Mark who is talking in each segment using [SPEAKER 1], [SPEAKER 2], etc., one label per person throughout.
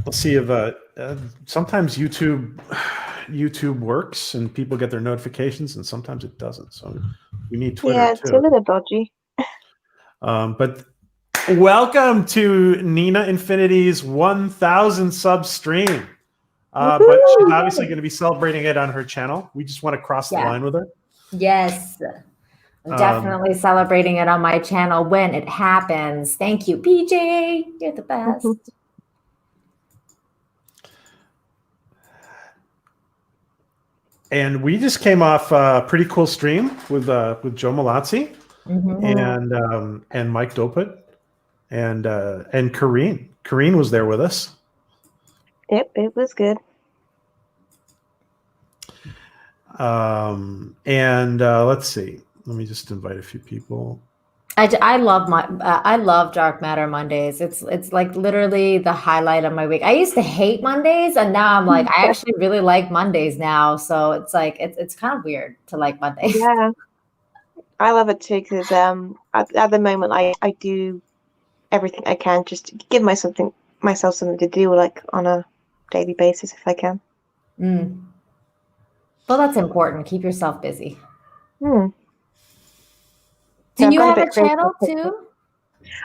[SPEAKER 1] We'll see if sometimes YouTube works and people get their notifications, and sometimes it doesn't. So we need Twitter
[SPEAKER 2] Yeah, it's a little dodgy.
[SPEAKER 1] But welcome to Nina Infinity's 1,000 sub stream. But she's obviously going to be celebrating it on her channel. We just want to cross the line with her.
[SPEAKER 3] Yes. I'm definitely celebrating it on my channel when it happens. Thank you, PJ. You're the best.
[SPEAKER 1] And we just came off a pretty cool stream with Joe Malazzi and Mike Doput and Kareen. Kareen was there with us.
[SPEAKER 2] Yep, it was good.
[SPEAKER 1] Let's see. Let me just invite a few people.
[SPEAKER 3] I love Dark Matter Mondays. It's like literally the highlight of my week. I used to hate Mondays, and now I'm like, I actually really like Mondays now. So it's like it's kind of weird to like Mondays.
[SPEAKER 2] Yeah, I love it too because at the moment I do everything I can just to give myself something to do, like on a daily basis if I can.
[SPEAKER 3] Well, that's important. Keep yourself busy.
[SPEAKER 2] So
[SPEAKER 3] do you have a channel too?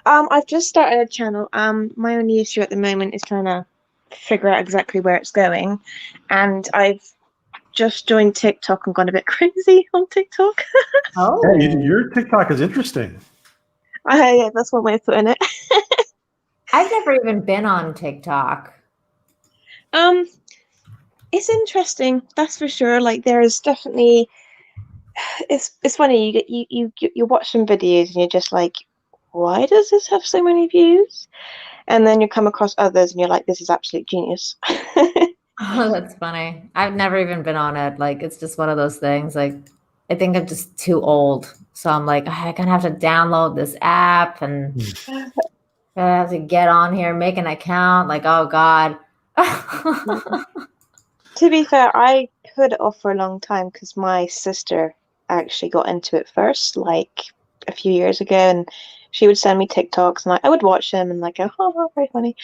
[SPEAKER 2] I've just started a channel. My only issue at the moment is trying to figure out exactly where it's going, and I've just joined TikTok and gone a bit crazy on TikTok.
[SPEAKER 1] Oh, yeah, your TikTok is interesting.
[SPEAKER 2] Yeah, that's one way of putting it.
[SPEAKER 3] I've never even been on TikTok.
[SPEAKER 2] It's interesting, that's for sure. Like there's definitely, it's funny. You watch some videos and you're just like, why does this have so many views? And then you come across others and you're like, this is absolute genius.
[SPEAKER 3] Oh, that's funny. I've never even been on it. Like, it's just one of those things. Like, I think I'm just too old. So I'm like, I'm going to have to download this app and I have to get on here, make an account. Like, oh, God.
[SPEAKER 2] To be fair, I put it off for a long time because my sister actually got into it first, like a few years ago, and she would send me TikToks and I would watch them and like go, oh, very funny.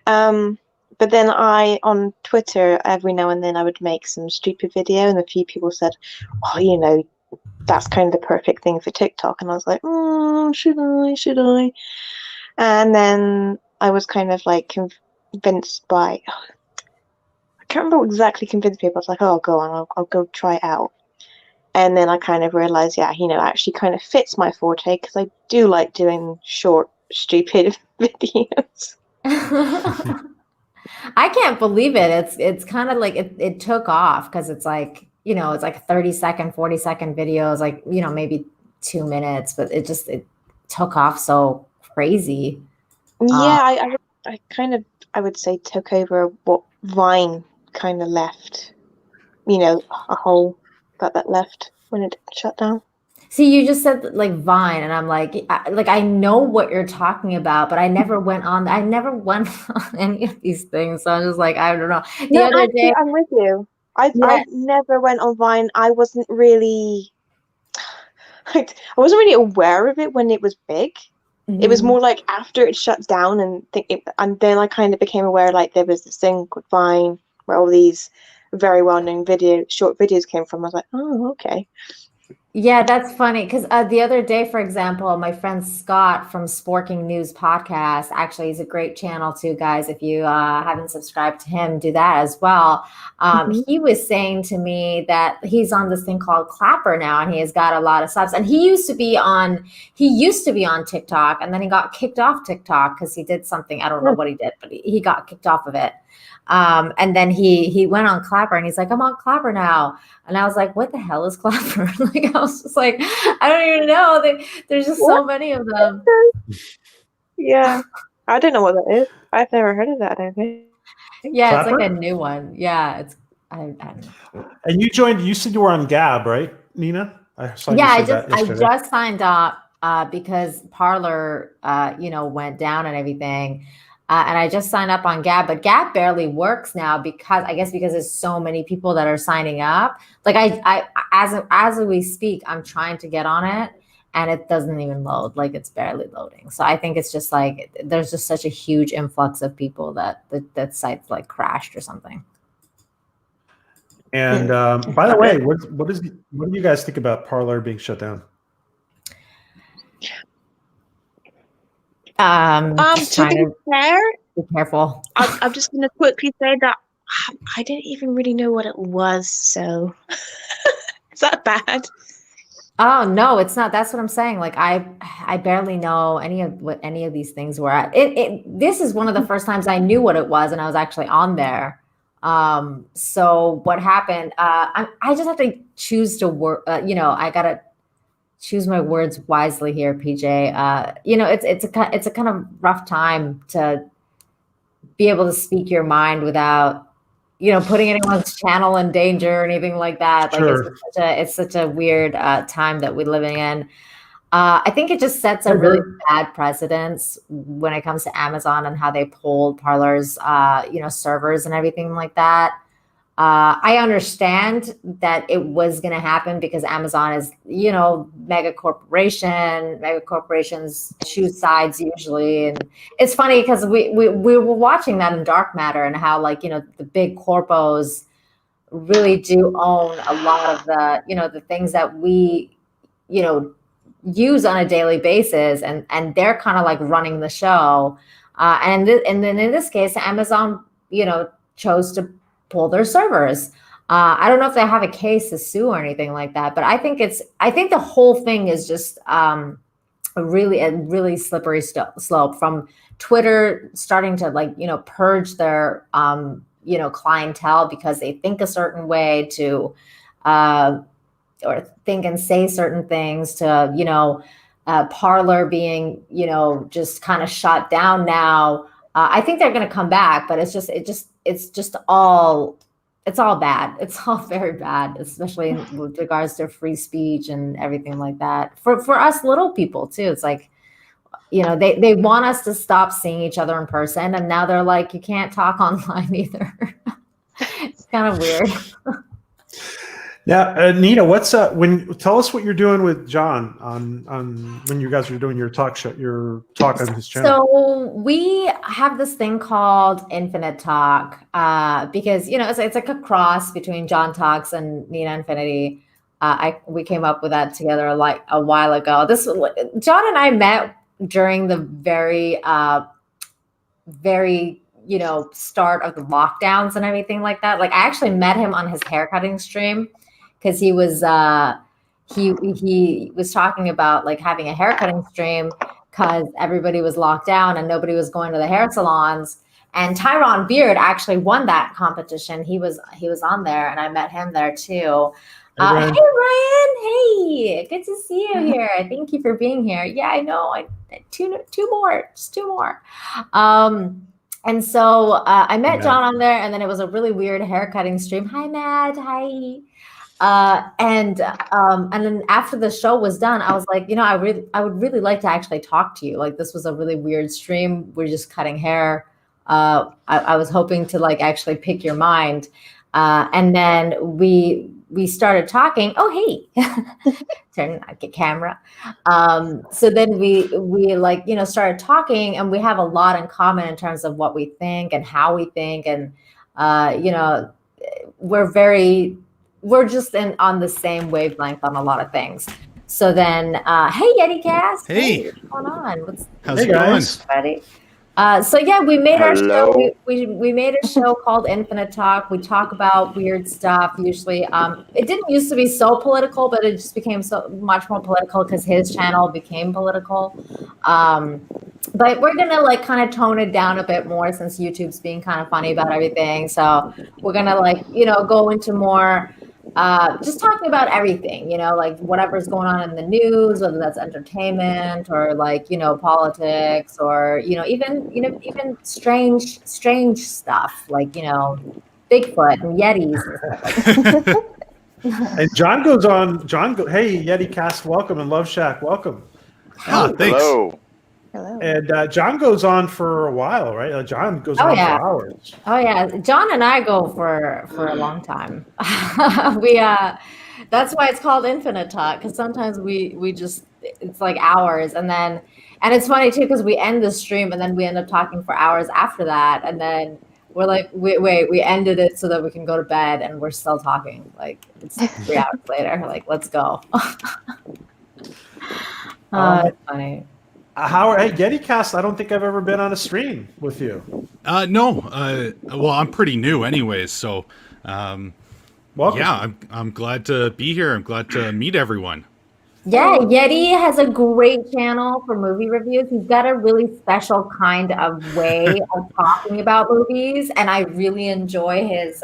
[SPEAKER 2] But then on Twitter, every now and then I would make some stupid video, and a few people said, oh, that's kind of the perfect thing for TikTok. And I was like, should I? And then I was kind of like convinced by, I can't remember what exactly convinced people. I was like, oh, go on, I'll go try it out. And then I kind of realized, actually kind of fits my forte because I do like doing short, stupid videos.
[SPEAKER 3] I can't believe it. It's kind of like it took off because it's like, it's like 30-second, 40-second videos, like, maybe 2 minutes, but it took off so crazy.
[SPEAKER 2] Yeah, I would say took over what Vine kind of left, a hole that left when it shut down.
[SPEAKER 3] See, you just said like Vine, and I'm like I know what you're talking about, but I never went on any of these things. So I'm just like, I don't know. The other day,
[SPEAKER 2] I'm with you. I never went on Vine. I wasn't really aware of it when it was big. It was more like after it shut down and then I kind of became aware like there was this thing called Vine where all these very well-known short videos came from. I was like, oh, okay.
[SPEAKER 3] Yeah, that's funny because the other day, for example, my friend Scott from Sporking News Podcast, actually, he's a great channel too, guys. If you haven't subscribed to him, do that as well. He was saying to me that he's on this thing called Clapper now, and he has got a lot of subs. And he used to be on TikTok, and then he got kicked off TikTok because he did something. I don't know what he did, but he got kicked off of it. And then he went on Clapper and he's like, I'm on Clapper now. And I was like, what the hell is Clapper? Like, I was just like, I don't even know. There's just so many of them.
[SPEAKER 2] Yeah. I don't know what that is. I've never heard of that, I don't think.
[SPEAKER 3] Yeah, Clapper? It's like a new one. Yeah, I don't know.
[SPEAKER 1] And you said you were on Gab, right, Nina?
[SPEAKER 3] I just signed up because Parler, went down and everything. And I just signed up on Gab, but Gab barely works now because there's so many people that are signing up. Like I as we speak, I'm trying to get on it, and it doesn't even load, like it's barely loading. So I think it's just like there's just such a huge influx of people that site's like crashed or something.
[SPEAKER 1] And by the way, what do you guys think about Parler being shut down?
[SPEAKER 2] To be fair,
[SPEAKER 3] be careful.
[SPEAKER 2] I'm just going to quickly say that I didn't even really know what it was. So is that bad?
[SPEAKER 3] Oh no, it's not. That's what I'm saying. Like I barely know any of these things were at. This is one of the first times I knew what it was, and I was actually on there. So what happened? I just have to choose to work. I gotta choose my words wisely here, PJ. It's a kind of rough time to be able to speak your mind without putting anyone's channel in danger or anything like that.
[SPEAKER 1] Sure.
[SPEAKER 3] Like it's such a weird time that we're living in. I think it just sets a really bad precedence when it comes to Amazon and how they pulled Parler's, servers and everything like that. I understand that it was going to happen because Amazon is, mega corporations choose sides usually. And it's funny because we were watching that in Dark Matter and how the big corpos really do own a lot of the things that we, use on a daily basis. And they're kind of like running the show. And then in this case, Amazon, chose to pull their servers. I don't know if they have a case to sue or anything like that, but I think the whole thing is just a really slippery slope from Twitter starting to purge their clientele because they think a certain way to or think and say certain things to Parler being just kind of shut down now. I think they're going to come back, but it's all bad. It's all very bad, especially with regards to free speech and everything like that. For us little people too, it's like, they want us to stop seeing each other in person, and now they're like, you can't talk online either. It's kind of weird.
[SPEAKER 1] Yeah, Nina, tell us what you're doing with John on when you guys are doing your talk on his channel.
[SPEAKER 3] So we have this thing called Infinite Talk because it's like a cross between John Talks and Nina Infinity. We came up with that together like a while ago. John and I met during the very start of the lockdowns and everything like that. Like I actually met him on his haircutting stream. Because he was he was talking about like having a haircutting stream because everybody was locked down and nobody was going to the hair salons. And Tyron Beard actually won that competition. He was on there, and I met him there too. Hey Ryan, hey, good to see you here. Thank you for being here. Yeah, I know. Two more. And so I met John on there, and then it was a really weird haircutting stream. Hi, Matt. Hi. And then after the show was done, I was like, I would really like to actually talk to you. Like this was a really weird stream. We're just cutting hair. I was hoping to like actually pick your mind. And then we started talking. Oh, hey, turn on the camera. So then we started talking, and we have a lot in common in terms of what we think and how we think. And, we're just on the same wavelength on a lot of things. So then, hey, Yeti Cast.
[SPEAKER 4] Hey,
[SPEAKER 3] what's going on?
[SPEAKER 4] How's it going?
[SPEAKER 3] Buddy? So yeah, we made our show. We made a show called Infinite Talk. We talk about weird stuff usually. It didn't used to be so political, but it just became so much more political because his channel became political. But we're gonna like kind of tone it down a bit more since YouTube's being kind of funny about everything. So we're gonna go into more just talking about everything, like whatever's going on in the news, whether that's entertainment or politics or even strange stuff like Bigfoot and Yetis and stuff like
[SPEAKER 1] And John goes on. Hey, Yeti Cast, welcome, and Love Shack, welcome.
[SPEAKER 4] Thanks.
[SPEAKER 2] Hello.
[SPEAKER 1] And John goes on for a while, right? John goes on for hours.
[SPEAKER 3] Oh yeah, John and I go for a long time. That's why it's called Infinite Talk, because sometimes we just it's like hours, and it's funny too because we end the stream and then we end up talking for hours after that, and then we're like, wait, we ended it so that we can go to bed, and we're still talking. Like it's 3 hours later. Like let's go. That's funny.
[SPEAKER 1] Hey, GettyCast, I don't think I've ever been on a stream with you.
[SPEAKER 4] No. Well, I'm pretty new anyways, so
[SPEAKER 1] Welcome.
[SPEAKER 4] yeah, I'm glad to be here. I'm glad to meet everyone.
[SPEAKER 3] Yeah, Yeti has a great channel for movie reviews. He's got a really special kind of way of talking about movies, and I really enjoy his.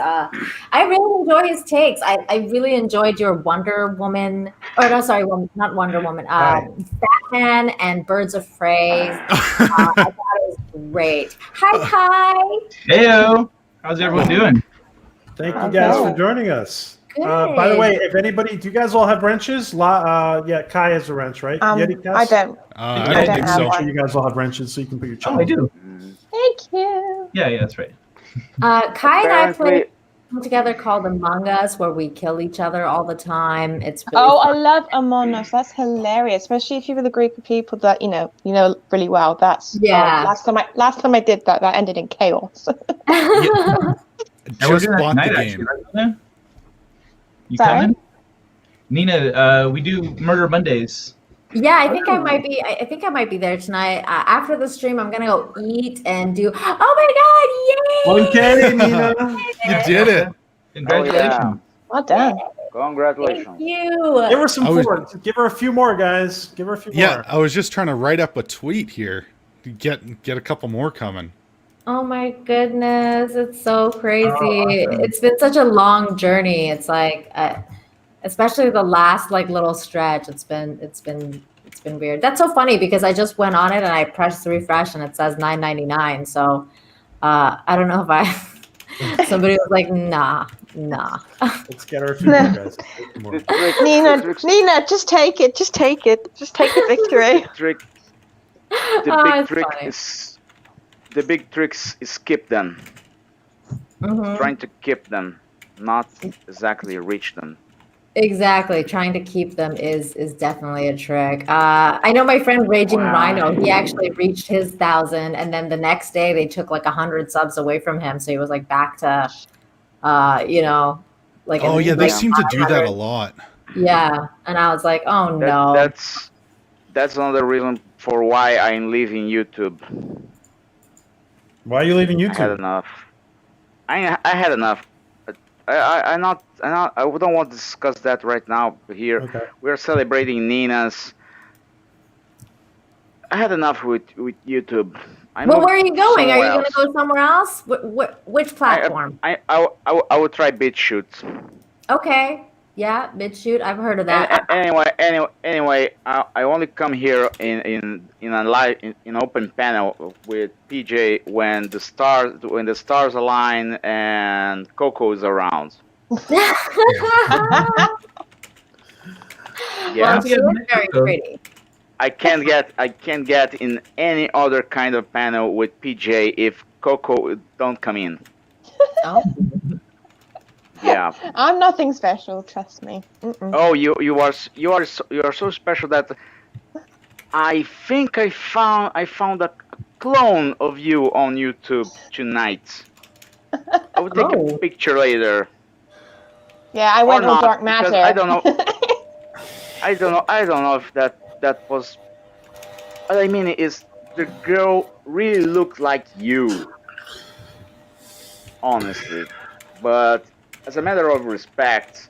[SPEAKER 3] Takes. I really enjoyed your Wonder Woman, or no, sorry, not Wonder Woman. Batman and Birds of Prey. I thought it was great. Hi.
[SPEAKER 5] Heyo, how's everyone doing?
[SPEAKER 1] Thank you guys for joining us. By the way, if anybody, do you guys all have wrenches? Yeah, Kai has a wrench, right?
[SPEAKER 2] I don't.
[SPEAKER 4] I don't think so.
[SPEAKER 1] I'm sure you guys all have wrenches so you can put your
[SPEAKER 5] Oh, I do.
[SPEAKER 2] Thank you.
[SPEAKER 5] Yeah, that's right.
[SPEAKER 3] Kai and I play together called Among Us, where we kill each other all the time. It's really
[SPEAKER 2] I
[SPEAKER 3] fun.
[SPEAKER 2] love Among Us. That's hilarious, especially if you're with a group of people that you know really well. That's last time I did that ended in chaos.
[SPEAKER 4] Just bought the game.
[SPEAKER 5] Actually, right, Nina? You
[SPEAKER 2] Sorry?
[SPEAKER 5] coming? Nina, we do Murder Mondays.
[SPEAKER 3] Yeah, I think I might be. I think I might be there tonight. After the stream, I'm gonna go eat and do. Oh my god! Yay!
[SPEAKER 1] Okay, Nina.
[SPEAKER 4] You did it.
[SPEAKER 5] Congratulations.
[SPEAKER 2] Well done.
[SPEAKER 6] Congratulations.
[SPEAKER 3] Thank you.
[SPEAKER 1] Give her some
[SPEAKER 4] I was-
[SPEAKER 1] more. Give her a few more, guys. Give her a few
[SPEAKER 4] Yeah,
[SPEAKER 1] more.
[SPEAKER 4] I was just trying to write up a tweet here to get a couple more coming.
[SPEAKER 3] Oh my goodness, it's so crazy.
[SPEAKER 5] awesome.
[SPEAKER 3] It's been such a long journey. It's like, especially the last like little stretch. It's been weird. That's so funny because I just went on it and I pressed refresh and it says $9.99. So I don't know if somebody was like, nah.
[SPEAKER 1] Let's get her a few more, guys. More.
[SPEAKER 2] Nina, just take it. Just take it. Just take the victory.
[SPEAKER 6] The big tricks is skip them.
[SPEAKER 3] Mhm.
[SPEAKER 6] Trying to keep them, not exactly reach them.
[SPEAKER 3] Exactly. Trying to keep them is definitely a trick. I know my friend Raging Rhino, he actually reached his 1,000 and then the next day they took like 100 subs away from him. So he was like back to, like.
[SPEAKER 4] Oh yeah, they
[SPEAKER 3] like
[SPEAKER 4] seem to do that
[SPEAKER 3] 500.
[SPEAKER 4] a lot.
[SPEAKER 3] Yeah. And I was like, oh no.
[SPEAKER 6] That's another reason for why I'm leaving YouTube.
[SPEAKER 1] Why are you leaving
[SPEAKER 6] I had
[SPEAKER 1] YouTube?
[SPEAKER 6] enough. I had enough. I don't want to discuss that right now here.
[SPEAKER 1] Okay.
[SPEAKER 6] We're celebrating Nina's. I had enough with YouTube.
[SPEAKER 3] Well, where are you going? Are you
[SPEAKER 6] somewhere
[SPEAKER 3] going to go somewhere else? Which platform?
[SPEAKER 6] I would try BitChute.
[SPEAKER 3] Okay. Yeah, BitChute. I've heard of that.
[SPEAKER 6] Anyway, I only come here in a live in open panel with PJ when the stars align and Coco is around. Yeah.
[SPEAKER 3] Well, she is very pretty.
[SPEAKER 6] I can't get in any other kind of panel with PJ if Coco don't come in.
[SPEAKER 3] Oh.
[SPEAKER 6] Yeah.
[SPEAKER 2] I'm nothing special, trust me. Mm-mm.
[SPEAKER 6] Oh, you are so special that I think I found a clone of you on YouTube tonight. I will take a picture later.
[SPEAKER 2] Yeah, I went
[SPEAKER 6] Or
[SPEAKER 2] on
[SPEAKER 6] not,
[SPEAKER 2] dark
[SPEAKER 6] because
[SPEAKER 2] matter.
[SPEAKER 6] I don't know. I don't know if that was. What I mean is, the girl really looked like you. Honestly, but as a matter of respect,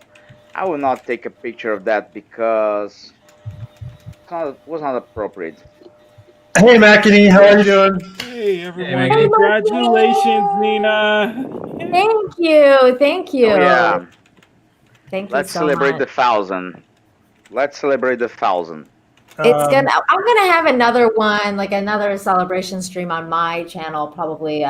[SPEAKER 6] I will not take a picture of that because it was not appropriate.
[SPEAKER 1] Hey, Mackie, how are you doing?
[SPEAKER 4] Hey everyone.
[SPEAKER 5] Hey,
[SPEAKER 7] Congratulations, Nina.
[SPEAKER 3] Thank you. Thank you.
[SPEAKER 6] Oh, yeah.
[SPEAKER 3] Thank
[SPEAKER 6] Let's
[SPEAKER 3] you so
[SPEAKER 6] celebrate
[SPEAKER 3] much.
[SPEAKER 6] the 1,000. Let's celebrate the 1,000.
[SPEAKER 3] I'm gonna have another one, like another celebration stream on my channel, probably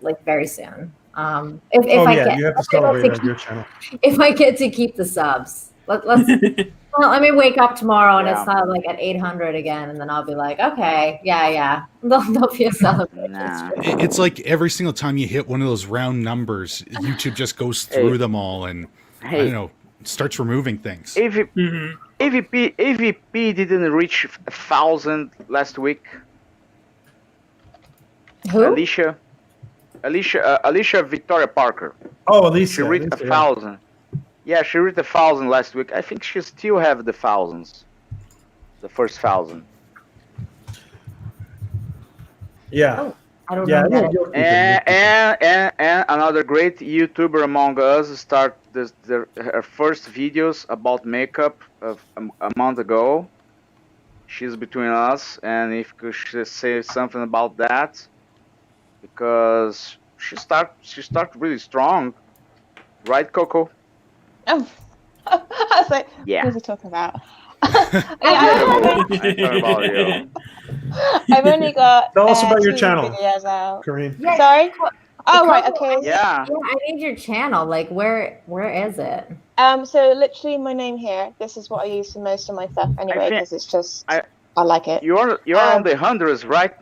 [SPEAKER 3] like very soon. If I get,
[SPEAKER 1] you have to celebrate on your channel.
[SPEAKER 3] if I get to keep the subs, let's. Well, let me wake up tomorrow and
[SPEAKER 6] Yeah.
[SPEAKER 3] it's not like at 800 again, and then I'll be like, okay, yeah, there'll be a celebration
[SPEAKER 6] Nah.
[SPEAKER 3] stream.
[SPEAKER 4] It's like every single time you hit one of those round numbers, YouTube just goes through them all and I don't know, starts removing things.
[SPEAKER 6] If you, AVP didn't reach 1,000 last week.
[SPEAKER 3] Who?
[SPEAKER 6] Alicia Victoria Parker.
[SPEAKER 1] Oh, Alicia.
[SPEAKER 6] She reached
[SPEAKER 1] Alicia,
[SPEAKER 6] 1,000. Yeah, she reached 1,000 last week. I think she still have the thousands. The first 1,000.
[SPEAKER 1] Yeah.
[SPEAKER 3] Oh, I don't
[SPEAKER 1] Yeah.
[SPEAKER 3] know.
[SPEAKER 1] you'll keep it.
[SPEAKER 6] And another great YouTuber among us start her first videos about makeup of a month ago. She's between us, and if you could say something about that, because she start really strong, right, Coco?
[SPEAKER 2] Oh, I was like,
[SPEAKER 6] Yeah.
[SPEAKER 2] what is he talking about?
[SPEAKER 6] I'm talking about you.
[SPEAKER 2] I've only got
[SPEAKER 1] Tell us about your
[SPEAKER 2] 2
[SPEAKER 1] channel.
[SPEAKER 2] videos out.
[SPEAKER 1] Kareem.
[SPEAKER 3] Yeah,
[SPEAKER 2] Sorry? Oh, right,
[SPEAKER 3] Coco,
[SPEAKER 2] okay.
[SPEAKER 6] Yeah.
[SPEAKER 3] I need your channel. Like, where is it?
[SPEAKER 2] So literally my name here, this is what I use for most of my stuff anyway,
[SPEAKER 6] think-
[SPEAKER 2] because it's just,
[SPEAKER 6] I-
[SPEAKER 2] I like it.
[SPEAKER 6] You're on the hundreds, right?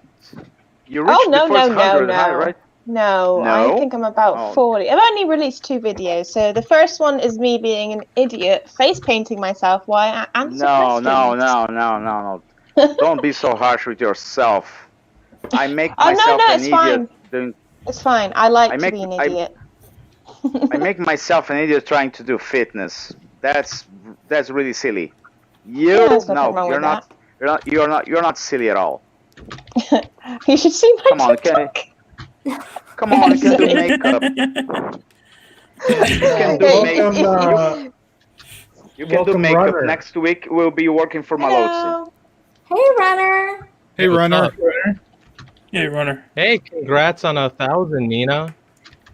[SPEAKER 6] You reached
[SPEAKER 2] Oh, no,
[SPEAKER 6] the first
[SPEAKER 2] no, no,
[SPEAKER 6] 100,
[SPEAKER 2] no.
[SPEAKER 6] right?
[SPEAKER 2] No,
[SPEAKER 6] No?
[SPEAKER 2] I think I'm about
[SPEAKER 6] Oh.
[SPEAKER 2] 40. I've only released 2 videos. So the first one is me being an idiot, face painting myself while I answer
[SPEAKER 6] No. Don't be so harsh with yourself. I make
[SPEAKER 2] Oh,
[SPEAKER 6] myself
[SPEAKER 2] no,
[SPEAKER 6] an
[SPEAKER 2] it's
[SPEAKER 6] idiot.
[SPEAKER 2] fine.
[SPEAKER 6] Doing,
[SPEAKER 2] It's fine. I like
[SPEAKER 6] I
[SPEAKER 2] to
[SPEAKER 6] make-
[SPEAKER 2] be an
[SPEAKER 6] I-
[SPEAKER 2] idiot.
[SPEAKER 6] I make myself an idiot trying to do fitness. That's really silly.
[SPEAKER 2] Yeah, there's nothing wrong
[SPEAKER 6] you're
[SPEAKER 2] with
[SPEAKER 6] not. You're not silly at all.
[SPEAKER 2] You should see my
[SPEAKER 6] Come on,
[SPEAKER 2] TikTok.
[SPEAKER 6] Come on, you can do
[SPEAKER 2] Sorry.
[SPEAKER 6] makeup. You can do
[SPEAKER 2] Okay.
[SPEAKER 6] makeup. You can do
[SPEAKER 1] Welcome,
[SPEAKER 6] makeup.
[SPEAKER 1] Runner.
[SPEAKER 6] Next week we'll be working for Malotsi.
[SPEAKER 2] Hello.
[SPEAKER 3] Hey, Runner.
[SPEAKER 4] Hey,
[SPEAKER 7] What's
[SPEAKER 4] runner.
[SPEAKER 7] up? Hey, runner.
[SPEAKER 8] Hey, congrats on 1,000, Nina.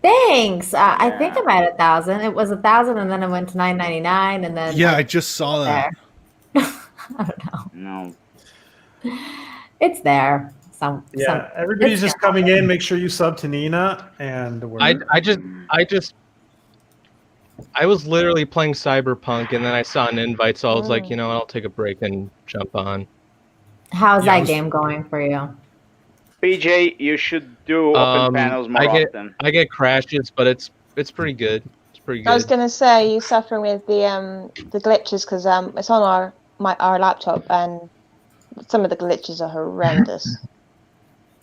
[SPEAKER 3] Thanks. I think
[SPEAKER 6] Yeah.
[SPEAKER 3] I'm at 1,000. It was 1,000, and then it went to 999, and then
[SPEAKER 4] Yeah, I just saw that.
[SPEAKER 3] there. I don't know.
[SPEAKER 6] No.
[SPEAKER 3] It's there.
[SPEAKER 1] Yeah. Everybody's
[SPEAKER 3] it's
[SPEAKER 1] just coming in. Make sure you sub to Nina, and we're.
[SPEAKER 8] I was literally playing Cyberpunk, and then I saw an invite, so I was like,
[SPEAKER 2] Mm.
[SPEAKER 8] you know what, I'll take a break and jump on.
[SPEAKER 3] How's
[SPEAKER 4] Yeah, I
[SPEAKER 3] that
[SPEAKER 4] was-
[SPEAKER 3] game going for you?
[SPEAKER 6] PJ, you should do open panels more often.
[SPEAKER 8] I get crashes, but it's pretty good. It's pretty
[SPEAKER 2] I was
[SPEAKER 8] good.
[SPEAKER 2] gonna say you suffer with the glitches because it's on our laptop and some of the glitches are horrendous.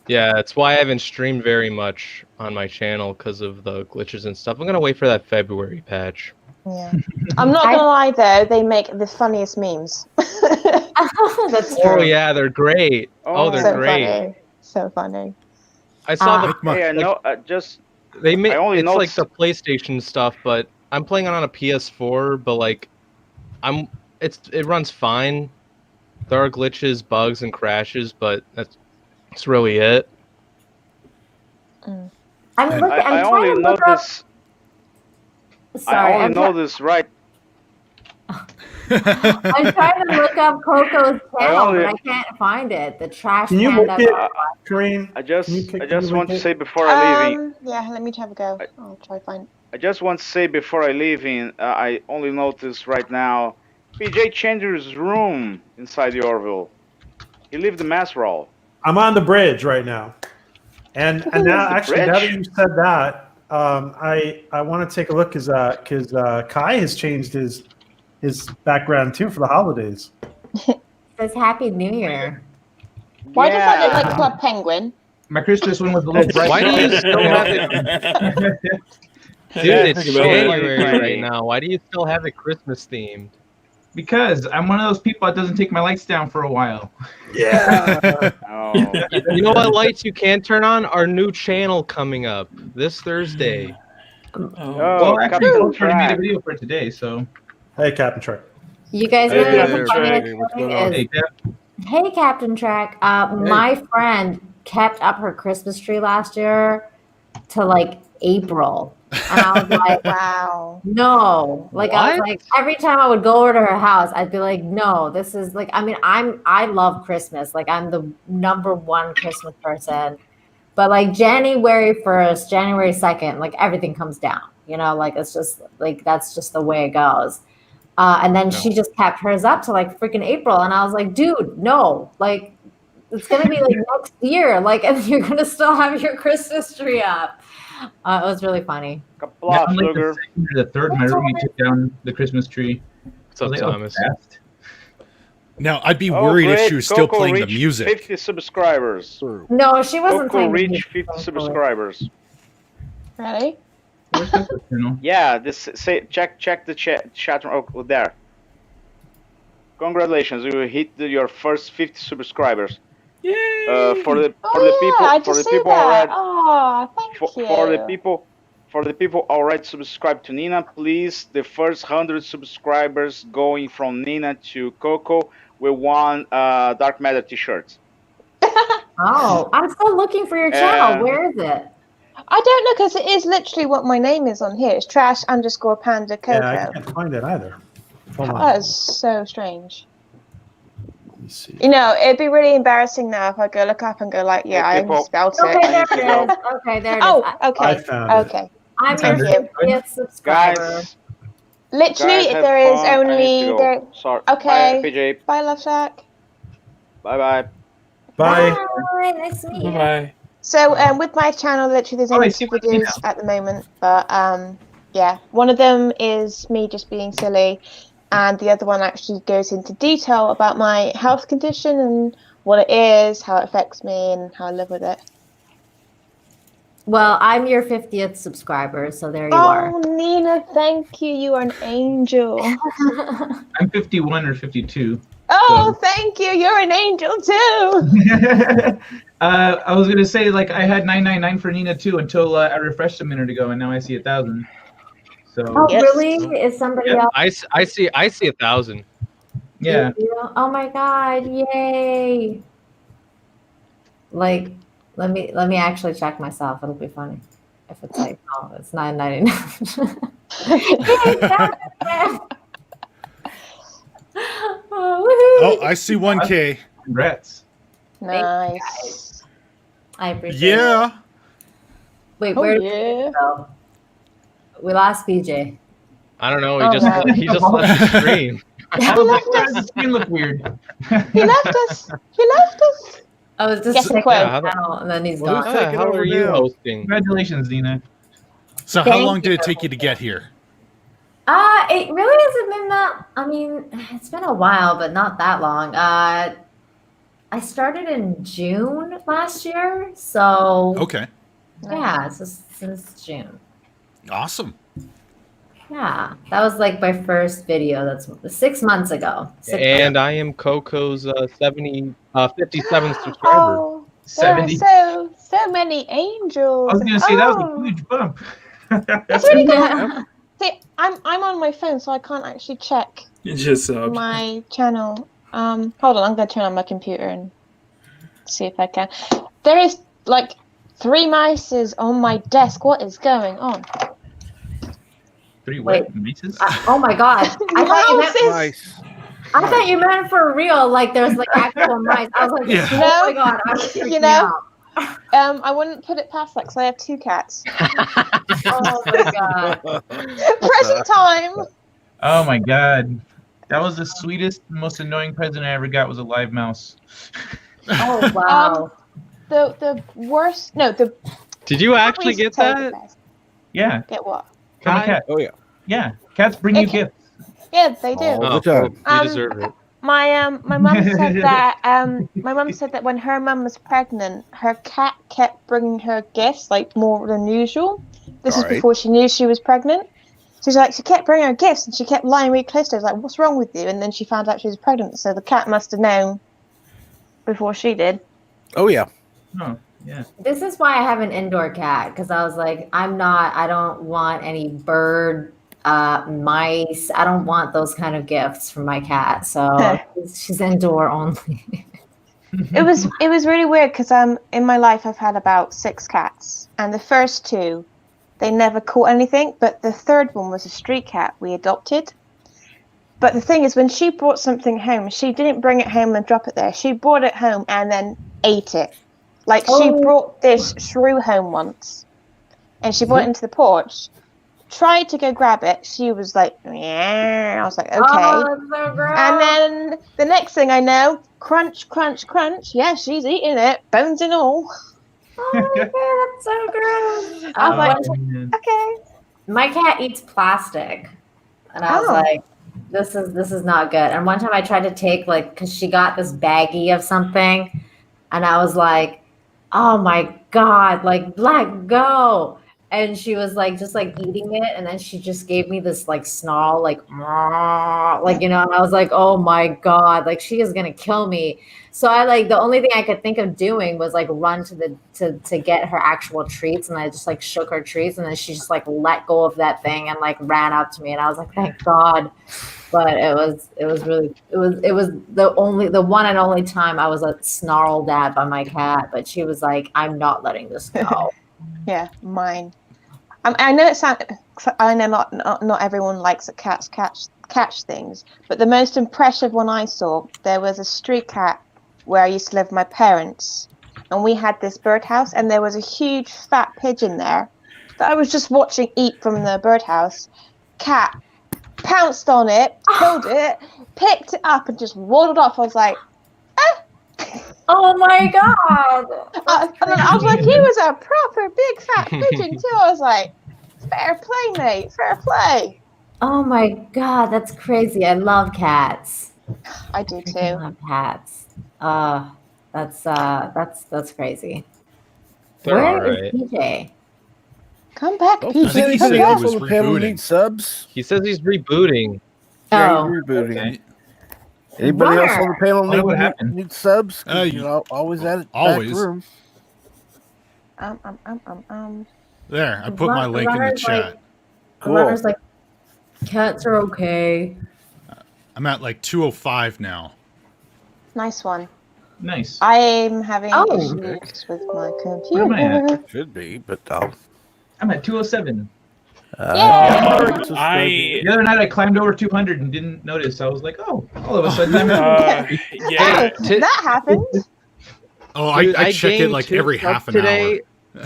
[SPEAKER 8] Yeah, it's why I haven't streamed very much on my channel because of the glitches and stuff. I'm gonna wait for that February patch.
[SPEAKER 2] Yeah, I'm not gonna lie though, they make the funniest memes.
[SPEAKER 3] That's
[SPEAKER 8] Oh
[SPEAKER 3] true.
[SPEAKER 8] yeah, they're great. Oh, they're
[SPEAKER 2] so
[SPEAKER 8] great.
[SPEAKER 2] funny, so funny.
[SPEAKER 8] I saw
[SPEAKER 4] Like my-
[SPEAKER 6] Hey, I know. Just
[SPEAKER 8] they make
[SPEAKER 6] I only
[SPEAKER 8] it's
[SPEAKER 6] know
[SPEAKER 8] like the PlayStation stuff, but I'm playing it on a PS4. But like, it runs fine. There are glitches, bugs, and crashes, but that's really it.
[SPEAKER 3] I'm
[SPEAKER 6] I
[SPEAKER 3] trying
[SPEAKER 6] only
[SPEAKER 3] to
[SPEAKER 6] know
[SPEAKER 3] look up.
[SPEAKER 6] this.
[SPEAKER 3] Sorry,
[SPEAKER 6] I only
[SPEAKER 3] I'm
[SPEAKER 6] know this right.
[SPEAKER 3] I'm trying to look up Coco's channel,
[SPEAKER 6] only-
[SPEAKER 3] but I can't find it. The trash
[SPEAKER 1] Can you
[SPEAKER 3] panda.
[SPEAKER 1] look it, Kareem?
[SPEAKER 6] I just
[SPEAKER 1] Can you
[SPEAKER 6] want to
[SPEAKER 1] link
[SPEAKER 6] say before I leave.
[SPEAKER 2] Yeah, let me have a go. I'll try to find.
[SPEAKER 6] I just want to say before I leave in, I only noticed right now, PJ changed his room inside the Orville. He left the mass roll.
[SPEAKER 1] I'm on the bridge right now, and now
[SPEAKER 6] The
[SPEAKER 1] actually now that
[SPEAKER 6] bridge?
[SPEAKER 1] you said that, I want to take a look because Kai has changed his background too for the holidays.
[SPEAKER 3] It says Happy New Year.
[SPEAKER 2] Why does that look like Club Penguin?
[SPEAKER 5] My Christmas one was a little bright.
[SPEAKER 8] Why do you still have it? Dude, it's
[SPEAKER 7] think about it.
[SPEAKER 8] January right now. Why do you still have it Christmas themed?
[SPEAKER 5] Because I'm one of those people that doesn't take my lights down for a while.
[SPEAKER 1] Yeah.
[SPEAKER 6] Oh,
[SPEAKER 8] You know what lights you can turn on? Our new channel coming up this Thursday.
[SPEAKER 7] Oh.
[SPEAKER 5] Well, actually,
[SPEAKER 6] Captain
[SPEAKER 5] I made a
[SPEAKER 6] Track.
[SPEAKER 5] video for today, so.
[SPEAKER 1] Hey, Captain Truck.
[SPEAKER 3] You guys
[SPEAKER 7] Hey,
[SPEAKER 3] know
[SPEAKER 7] Captain
[SPEAKER 3] what's the funniest
[SPEAKER 7] Track, what's
[SPEAKER 3] thing
[SPEAKER 7] going on?
[SPEAKER 3] is-
[SPEAKER 5] Hey, Jeff.
[SPEAKER 3] Hey, Captain Track. My friend kept up her Christmas tree last year to like April. And I was like,
[SPEAKER 2] Wow.
[SPEAKER 3] no. Like I was
[SPEAKER 8] What?
[SPEAKER 3] like, every time I would go over to her house, I'd be like, no, this is like, I mean, I love Christmas. Like I'm the #1 Christmas person. But like January 1st, January 2nd, like everything comes down. You know, like it's just like that's just the way it goes. And then she just kept hers up to like freaking April. And I was like, dude, no, like it's going to be like next year. Like, and you're going to still have your Christmas tree up. It was really funny.
[SPEAKER 5] Now
[SPEAKER 6] Kapla,
[SPEAKER 5] I'm like
[SPEAKER 6] sugar.
[SPEAKER 5] the second or the third in my room. We took down the Christmas tree.
[SPEAKER 8] What's up,
[SPEAKER 5] I was like, oh,
[SPEAKER 8] Thomas?
[SPEAKER 5] fast.
[SPEAKER 4] Now, I'd be
[SPEAKER 6] Oh,
[SPEAKER 4] worried if
[SPEAKER 6] great.
[SPEAKER 4] she was still
[SPEAKER 6] Coco
[SPEAKER 4] playing the
[SPEAKER 6] reached
[SPEAKER 4] music.
[SPEAKER 6] 50 subscribers.
[SPEAKER 3] No, she wasn't
[SPEAKER 6] Coco
[SPEAKER 3] playing the
[SPEAKER 6] reached
[SPEAKER 3] music,
[SPEAKER 6] 50
[SPEAKER 3] thankfully.
[SPEAKER 6] subscribers.
[SPEAKER 2] Really?
[SPEAKER 5] Where's Coco's channel?
[SPEAKER 6] Yeah, this say check the chat oh, there. Congratulations, you hit your first 50 subscribers.
[SPEAKER 7] Yay!
[SPEAKER 6] For the
[SPEAKER 2] I
[SPEAKER 6] for
[SPEAKER 2] just
[SPEAKER 6] the
[SPEAKER 2] see
[SPEAKER 6] people
[SPEAKER 2] that.
[SPEAKER 6] already
[SPEAKER 2] Oh, thank you.
[SPEAKER 6] for the people already subscribed to Nina, please, the first 100 subscribers going from Nina to Coco will won Dark Matter t-shirts.
[SPEAKER 3] Oh, I'm still looking for your channel. Where is it?
[SPEAKER 2] I don't know because it is literally what my name is on here. It's trash_panda Coco.
[SPEAKER 1] Yeah, I can't find it either. Hold on.
[SPEAKER 2] That is so strange.
[SPEAKER 1] Let me see.
[SPEAKER 2] You know, it'd be really embarrassing now if I go look up and go like, yeah,
[SPEAKER 6] Hey,
[SPEAKER 2] I
[SPEAKER 6] people.
[SPEAKER 2] spelled
[SPEAKER 3] Okay,
[SPEAKER 2] it.
[SPEAKER 3] there
[SPEAKER 6] need to
[SPEAKER 3] it
[SPEAKER 6] go.
[SPEAKER 3] is. Okay, there it is.
[SPEAKER 2] Oh, okay.
[SPEAKER 1] I found it.
[SPEAKER 2] Okay.
[SPEAKER 3] I'm
[SPEAKER 5] Found
[SPEAKER 3] your
[SPEAKER 5] it.
[SPEAKER 3] 50th subscriber.
[SPEAKER 6] Guys,
[SPEAKER 2] Literally,
[SPEAKER 6] guys, have
[SPEAKER 2] there is
[SPEAKER 6] fun. I need to
[SPEAKER 2] only
[SPEAKER 6] go.
[SPEAKER 2] there.
[SPEAKER 6] Sorry.
[SPEAKER 2] Okay.
[SPEAKER 6] Bye, PJ.
[SPEAKER 2] Bye, Love Shack.
[SPEAKER 6] Bye bye.
[SPEAKER 1] Bye.
[SPEAKER 3] Bye. Nice to meet you.
[SPEAKER 7] Bye.
[SPEAKER 2] So, with my channel, literally, there's
[SPEAKER 5] Oh,
[SPEAKER 2] only
[SPEAKER 5] I
[SPEAKER 2] 2
[SPEAKER 5] see what you
[SPEAKER 2] videos at the moment. But yeah, one of them is me just being silly, and the other one actually goes into detail about my health condition and what it is, how it affects me, and how I live with it.
[SPEAKER 3] Well, I'm your 50th subscriber, so there you are.
[SPEAKER 2] Oh, Nina, thank you. You are an angel.
[SPEAKER 5] I'm 51 or 52.
[SPEAKER 2] Oh, thank you. You're an angel too.
[SPEAKER 5] I was gonna say like I had 999 for Nina too until I refreshed a minute ago, and now I see 1,000. So
[SPEAKER 3] Oh,
[SPEAKER 2] Yes.
[SPEAKER 3] really? Is somebody
[SPEAKER 5] Yeah.
[SPEAKER 3] else?
[SPEAKER 8] I see 1,000.
[SPEAKER 5] yeah,
[SPEAKER 3] You? Oh my God! Yay! Like, let me actually check myself. It'll be funny if it's like, oh, it's $9.99.
[SPEAKER 4] Oh, I see 1K.
[SPEAKER 5] congrats.
[SPEAKER 2] Nice.
[SPEAKER 3] I appreciate it.
[SPEAKER 4] Yeah.
[SPEAKER 3] Wait,
[SPEAKER 2] Oh,
[SPEAKER 3] where did
[SPEAKER 2] yeah.
[SPEAKER 3] we go? We lost PJ.
[SPEAKER 8] I don't know.
[SPEAKER 2] Oh,
[SPEAKER 8] He
[SPEAKER 2] no.
[SPEAKER 8] just left the stream.
[SPEAKER 5] I was like, why does the screen look weird?
[SPEAKER 2] He left us. He left us.
[SPEAKER 3] I was just
[SPEAKER 2] Guess
[SPEAKER 3] checking
[SPEAKER 2] quote.
[SPEAKER 3] the channel, and then he's
[SPEAKER 4] Well,
[SPEAKER 3] gone.
[SPEAKER 4] who's
[SPEAKER 8] How the
[SPEAKER 4] taking
[SPEAKER 8] hell
[SPEAKER 4] over
[SPEAKER 8] are you
[SPEAKER 4] now?
[SPEAKER 8] hosting?
[SPEAKER 5] Congratulations, Nina.
[SPEAKER 4] So how
[SPEAKER 3] Thank
[SPEAKER 4] long did
[SPEAKER 3] you.
[SPEAKER 4] it take you to get here?
[SPEAKER 3] It really hasn't been that. I mean, it's been a while, but not that long. I started in June last year, so
[SPEAKER 4] Okay.
[SPEAKER 3] yeah, so since June.
[SPEAKER 4] Awesome.
[SPEAKER 3] Yeah, that was like my first video. That's 6 months ago.
[SPEAKER 8] And I am Coco's 57 subscriber.
[SPEAKER 2] Oh, there are
[SPEAKER 5] 70.
[SPEAKER 2] so many angels.
[SPEAKER 5] I was gonna say that was
[SPEAKER 2] Oh.
[SPEAKER 5] a huge bump.
[SPEAKER 2] That's really good.
[SPEAKER 3] Yeah.
[SPEAKER 2] See, I'm on my phone, so I can't actually check
[SPEAKER 7] You just subbed.
[SPEAKER 2] my channel. Hold on, I'm gonna turn on my computer and see if I can. There is like 3 mices on my desk. What is going on?
[SPEAKER 5] 3
[SPEAKER 3] Wait.
[SPEAKER 5] what? Mices?
[SPEAKER 3] Oh my God!
[SPEAKER 2] Mouses.
[SPEAKER 3] I thought you meant for real. Like there's like actual mice. I was like,
[SPEAKER 4] Yeah.
[SPEAKER 3] oh my God! I was freaking
[SPEAKER 2] You know?
[SPEAKER 3] out.
[SPEAKER 2] I wouldn't put it past that because I have 2 cats.
[SPEAKER 3] Oh my God!
[SPEAKER 2] Present time.
[SPEAKER 5] Oh my god. That was the sweetest, most annoying present I ever got was a live mouse.
[SPEAKER 3] Oh wow!
[SPEAKER 2] The worst. No, the.
[SPEAKER 8] Did you actually get
[SPEAKER 2] Tell the
[SPEAKER 8] that?
[SPEAKER 2] best.
[SPEAKER 5] Yeah,
[SPEAKER 2] Get what?
[SPEAKER 5] from a
[SPEAKER 8] Hi.
[SPEAKER 5] cat.
[SPEAKER 9] Oh yeah.
[SPEAKER 5] Yeah, cats bring you
[SPEAKER 2] Okay.
[SPEAKER 5] gifts.
[SPEAKER 2] Yeah, they do.
[SPEAKER 9] All the
[SPEAKER 8] Oh,
[SPEAKER 9] time.
[SPEAKER 8] well, you deserve it.
[SPEAKER 2] My mum said that my mum said that when her mum was pregnant, her cat kept bringing her gifts like more than usual. This was
[SPEAKER 9] Alright.
[SPEAKER 2] before she knew she was pregnant. So she kept bringing her gifts and she kept lying really close to her. I was like, "What's wrong with you?" And then she found out she was pregnant. So the cat must have known before she did.
[SPEAKER 9] Oh yeah.
[SPEAKER 5] Oh, yeah.
[SPEAKER 3] This is why I have an indoor cat because I was like, I don't want any bird, mice. I don't want those kind of gifts from my cat. So she's indoor only.
[SPEAKER 2] It was really weird because in my life I've had about 6 cats, and the first 2, they never caught anything, but the third one was a street cat we adopted. But the thing is, when she brought something home, she didn't bring it home and drop it there. She brought it home and then ate it. Like she brought this shrew home once, and she brought it into the porch. Tried to go grab it. She was like, yeah. I was like, okay.
[SPEAKER 3] Oh, that's so gross.
[SPEAKER 2] And then the next thing I know, crunch, crunch, crunch. Yeah, she's eating it, bones and all.
[SPEAKER 3] Oh my God, that's so gross.
[SPEAKER 2] I was like,
[SPEAKER 5] Oh, man.
[SPEAKER 2] okay.
[SPEAKER 3] My cat eats plastic, and I was
[SPEAKER 2] Oh.
[SPEAKER 3] like, this is not good. And one time I tried to take because she got this baggie of something, and I was like, oh my god, like let go. And she was like just like eating it, and then she just gave me this like snarl, like and I was like, oh my god, like she is gonna kill me. So I the only thing I could think of doing was like run to get her actual treats, and I just like shook her treats, and then she just like let go of that thing and like ran up to me, and I was like, thank God. But it was the one and only time I was snarled at by my cat, but she was like, I'm not letting this go.
[SPEAKER 2] Yeah, mine. I know I know not everyone likes that cats catch things, but the most impressive one I saw, there was a street cat where I used to live with my parents, and we had this birdhouse, and there was a huge fat pigeon there that I was just watching eat from the birdhouse. Cat pounced on it, killed it, picked it up, and just waddled off. I was like,
[SPEAKER 3] oh my god!
[SPEAKER 2] I was like, he was a proper big fat pigeon too. I was like, fair play, mate, fair play.
[SPEAKER 3] Oh my god, that's crazy. I love cats.
[SPEAKER 2] I do too.
[SPEAKER 3] I love cats. That's crazy.
[SPEAKER 8] They're
[SPEAKER 3] Where
[SPEAKER 8] all
[SPEAKER 3] is
[SPEAKER 8] right.
[SPEAKER 3] PJ?
[SPEAKER 2] Come back,
[SPEAKER 4] I
[SPEAKER 2] PJ.
[SPEAKER 4] think he
[SPEAKER 2] Come
[SPEAKER 4] said he
[SPEAKER 2] back.
[SPEAKER 4] was
[SPEAKER 9] on the panel
[SPEAKER 4] rebooting.
[SPEAKER 9] need subs.
[SPEAKER 8] He says he's rebooting.
[SPEAKER 9] Yeah,
[SPEAKER 3] Oh.
[SPEAKER 9] he's rebooting.
[SPEAKER 5] Okay.
[SPEAKER 9] Anybody else
[SPEAKER 3] Runner.
[SPEAKER 9] on the panel
[SPEAKER 5] Wonder what
[SPEAKER 9] need,
[SPEAKER 5] happened.
[SPEAKER 9] need subs? 'Cause,
[SPEAKER 4] You-
[SPEAKER 9] always at it.
[SPEAKER 4] always.
[SPEAKER 9] Back room.
[SPEAKER 4] There, I put my link in the
[SPEAKER 3] Runner's
[SPEAKER 4] chat.
[SPEAKER 3] like-
[SPEAKER 9] Cool.
[SPEAKER 3] Runner's like, cats are okay.
[SPEAKER 4] I'm at like 205 now.
[SPEAKER 2] Nice one.
[SPEAKER 5] Nice.
[SPEAKER 2] I'm having
[SPEAKER 3] Oh.
[SPEAKER 2] issues with my
[SPEAKER 5] Where am I at?
[SPEAKER 2] computer.
[SPEAKER 9] Should be, but I'll.
[SPEAKER 5] I'm at 207.
[SPEAKER 7] I
[SPEAKER 5] The other night I climbed over 200 and didn't notice. I was like, oh, all of a sudden I'm
[SPEAKER 7] yeah.
[SPEAKER 2] Oh, that happened.
[SPEAKER 4] Oh,
[SPEAKER 8] Dude,
[SPEAKER 4] I check it
[SPEAKER 8] gained
[SPEAKER 4] like
[SPEAKER 8] 2
[SPEAKER 4] every
[SPEAKER 8] subs
[SPEAKER 4] half an
[SPEAKER 8] today.
[SPEAKER 4] hour.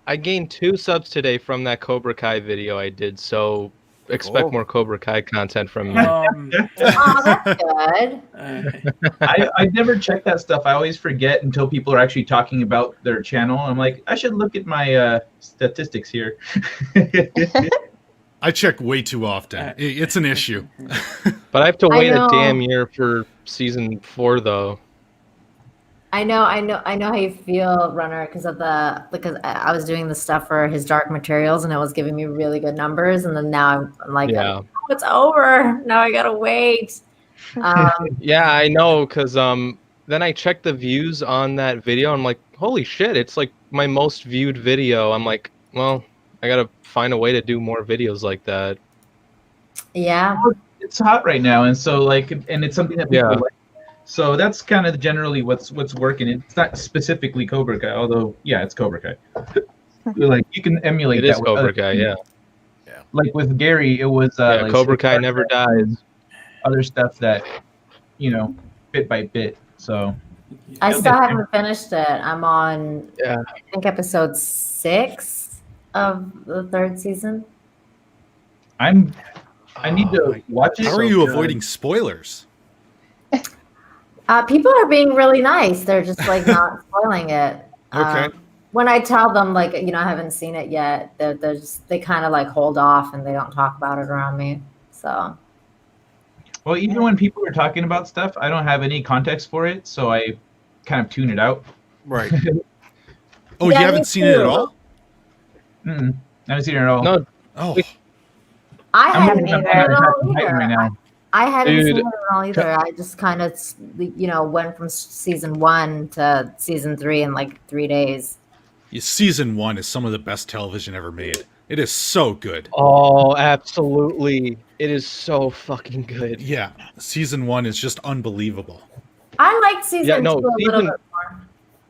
[SPEAKER 8] I gained 2 subs today from that Cobra Kai video I did, so expect
[SPEAKER 9] Cool.
[SPEAKER 8] more Cobra Kai content from me.
[SPEAKER 3] Oh, that's good.
[SPEAKER 5] I never check that stuff. I always forget until people are actually talking about their channel. I'm like, I should look at my statistics here.
[SPEAKER 4] I check way too often. It's an issue.
[SPEAKER 8] But I have to
[SPEAKER 3] I
[SPEAKER 8] wait a
[SPEAKER 3] know.
[SPEAKER 8] damn year for season 4 though.
[SPEAKER 3] I know how you feel, Runner, because I was doing the stuff for his Dark Materials, and it was giving me really good numbers, and then now I'm like,
[SPEAKER 8] Yeah.
[SPEAKER 3] oh, it's over. Now I gotta wait.
[SPEAKER 8] Yeah, I know, because then I checked the views on that video. I'm like, holy shit, it's like my most viewed video. I'm like, well, I gotta find a way to do more videos like that.
[SPEAKER 3] Yeah.
[SPEAKER 5] It's hot right now, and so and it's something that people
[SPEAKER 8] Yeah.
[SPEAKER 5] like. So that's kind of generally what's working. It's not specifically Cobra Kai, although yeah, it's Cobra Kai. Like you can emulate
[SPEAKER 8] It
[SPEAKER 5] that
[SPEAKER 8] is
[SPEAKER 5] with
[SPEAKER 8] Cobra
[SPEAKER 5] other
[SPEAKER 8] Kai,
[SPEAKER 5] things.
[SPEAKER 8] yeah.
[SPEAKER 5] Like with Gary, it was
[SPEAKER 8] Yeah,
[SPEAKER 5] like
[SPEAKER 8] Cobra
[SPEAKER 5] Street
[SPEAKER 8] Kai
[SPEAKER 5] Fighter,
[SPEAKER 8] never dies.
[SPEAKER 5] other stuff that bit by bit. So
[SPEAKER 3] I still haven't finished it. I'm on,
[SPEAKER 8] Yeah.
[SPEAKER 3] I think, episode 6 of the 3rd season.
[SPEAKER 5] I need to watch it.
[SPEAKER 4] How are you avoiding spoilers?
[SPEAKER 3] People are being really nice. They're just like not spoiling it.
[SPEAKER 4] Okay.
[SPEAKER 3] When I tell them I haven't seen it yet, they kind of like hold off and they don't talk about it around me. So
[SPEAKER 5] Well, even when people are talking about stuff, I don't have any context for it, so I kind of tune it out.
[SPEAKER 9] Right.
[SPEAKER 4] Oh,
[SPEAKER 3] Yeah,
[SPEAKER 4] you
[SPEAKER 3] me
[SPEAKER 4] haven't seen it
[SPEAKER 3] too.
[SPEAKER 4] at all?
[SPEAKER 5] I haven't seen it at all.
[SPEAKER 8] No,
[SPEAKER 4] Oh,
[SPEAKER 3] I
[SPEAKER 5] I'm
[SPEAKER 3] haven't
[SPEAKER 5] working on
[SPEAKER 3] seen it at all
[SPEAKER 5] Attack on Titan
[SPEAKER 3] either.
[SPEAKER 5] right now.
[SPEAKER 3] I hadn't
[SPEAKER 8] Dude.
[SPEAKER 3] seen it at all either. I just kind of went from season 1 to season 3 in like 3 days.
[SPEAKER 4] season 1 is some of the best television ever made. It is so good.
[SPEAKER 8] oh, absolutely. It is so fucking good.
[SPEAKER 4] Yeah, season 1 is just unbelievable.
[SPEAKER 3] I liked season
[SPEAKER 8] Yeah, no,
[SPEAKER 3] 2 a little
[SPEAKER 8] season-
[SPEAKER 3] bit more.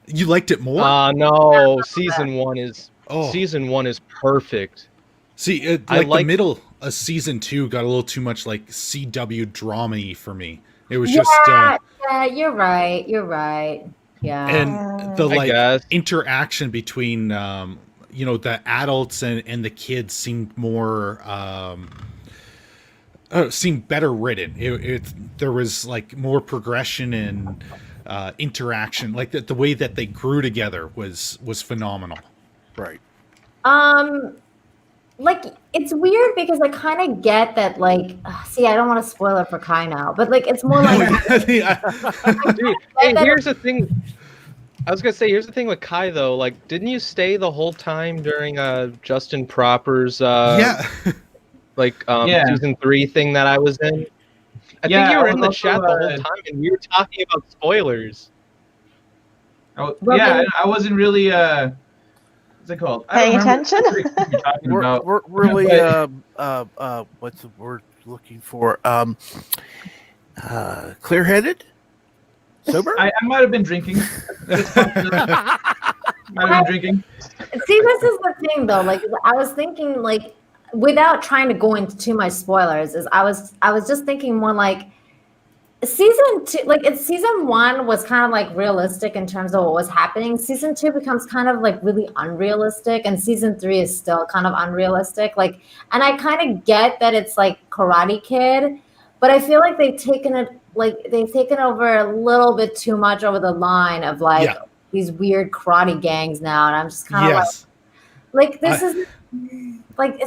[SPEAKER 4] You liked it more?
[SPEAKER 8] No, season 1 is
[SPEAKER 4] Oh.
[SPEAKER 8] season 1 is perfect.
[SPEAKER 4] See,
[SPEAKER 8] I
[SPEAKER 4] like the
[SPEAKER 8] liked-
[SPEAKER 4] middle of season 2 got a little too much like CW drama-y for me. It was
[SPEAKER 3] Yeah,
[SPEAKER 4] just
[SPEAKER 3] yeah, you're right. You're right. Yeah.
[SPEAKER 4] and the
[SPEAKER 8] I
[SPEAKER 4] like
[SPEAKER 8] guess.
[SPEAKER 4] interaction between the adults and the kids seemed more seemed better written. There was like more progression and interaction. Like the way that they grew together was phenomenal.
[SPEAKER 9] Right.
[SPEAKER 3] like it's weird because I kind of get that. Like, see, I don't want to spoil it for Kai now, but like it's more like,
[SPEAKER 8] Dude, hey, here's the thing. I was gonna say, here's the thing with Kai though. Like, didn't you stay the whole time during Justin Proper's
[SPEAKER 4] Yeah.
[SPEAKER 8] season 3 thing that I was in? I think you were in the chat the whole time, and we were talking about spoilers.
[SPEAKER 5] I wasn't really what's it called?
[SPEAKER 2] Paying attention.
[SPEAKER 9] We're really what's the word looking for? Clear-headed, sober.
[SPEAKER 5] I might have been drinking. Might have been drinking.
[SPEAKER 3] see, this is the thing though. Like, I was thinking, like, without trying to go into too much spoilers, I was just thinking more like season 2, like season 1 was kind of like realistic in terms of what was happening. Season 2 becomes kind of like really unrealistic, and season 3 is still kind of unrealistic. Like, and I kind of get that it's like Karate Kid, but I feel like they've taken over a little bit too much over the line of like these weird karate gangs now, and I'm just kind of like this is like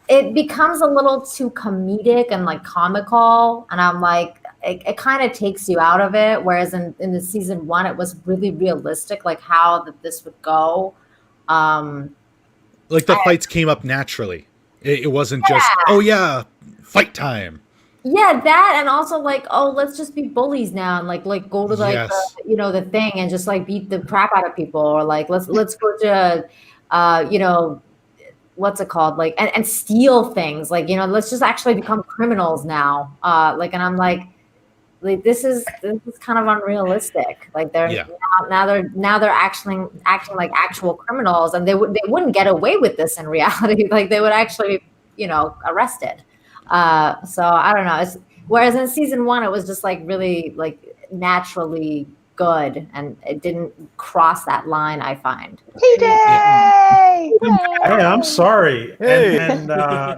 [SPEAKER 3] it becomes a little too comedic and like comical, and I'm like it kind of takes you out of it, whereas in the season 1 it was really realistic, like how this would go.
[SPEAKER 4] Like the fights came up naturally. It wasn't just fight time.
[SPEAKER 3] Yeah, that, and also like, oh, let's just be bullies now and like go to like the thing and just like beat the crap out of people, or like let's go to what's it called, like and steal things, like let's just actually become criminals now, and I'm like this is kind of unrealistic. Like they're now they're actually acting like actual criminals, and they wouldn't get away with this in reality. Like they would actually arrested. So I don't know. Whereas in season 1 it was just like really like naturally good, and it didn't cross that line, I find.
[SPEAKER 2] Hey,
[SPEAKER 1] I'm sorry.
[SPEAKER 9] Hey.
[SPEAKER 1] And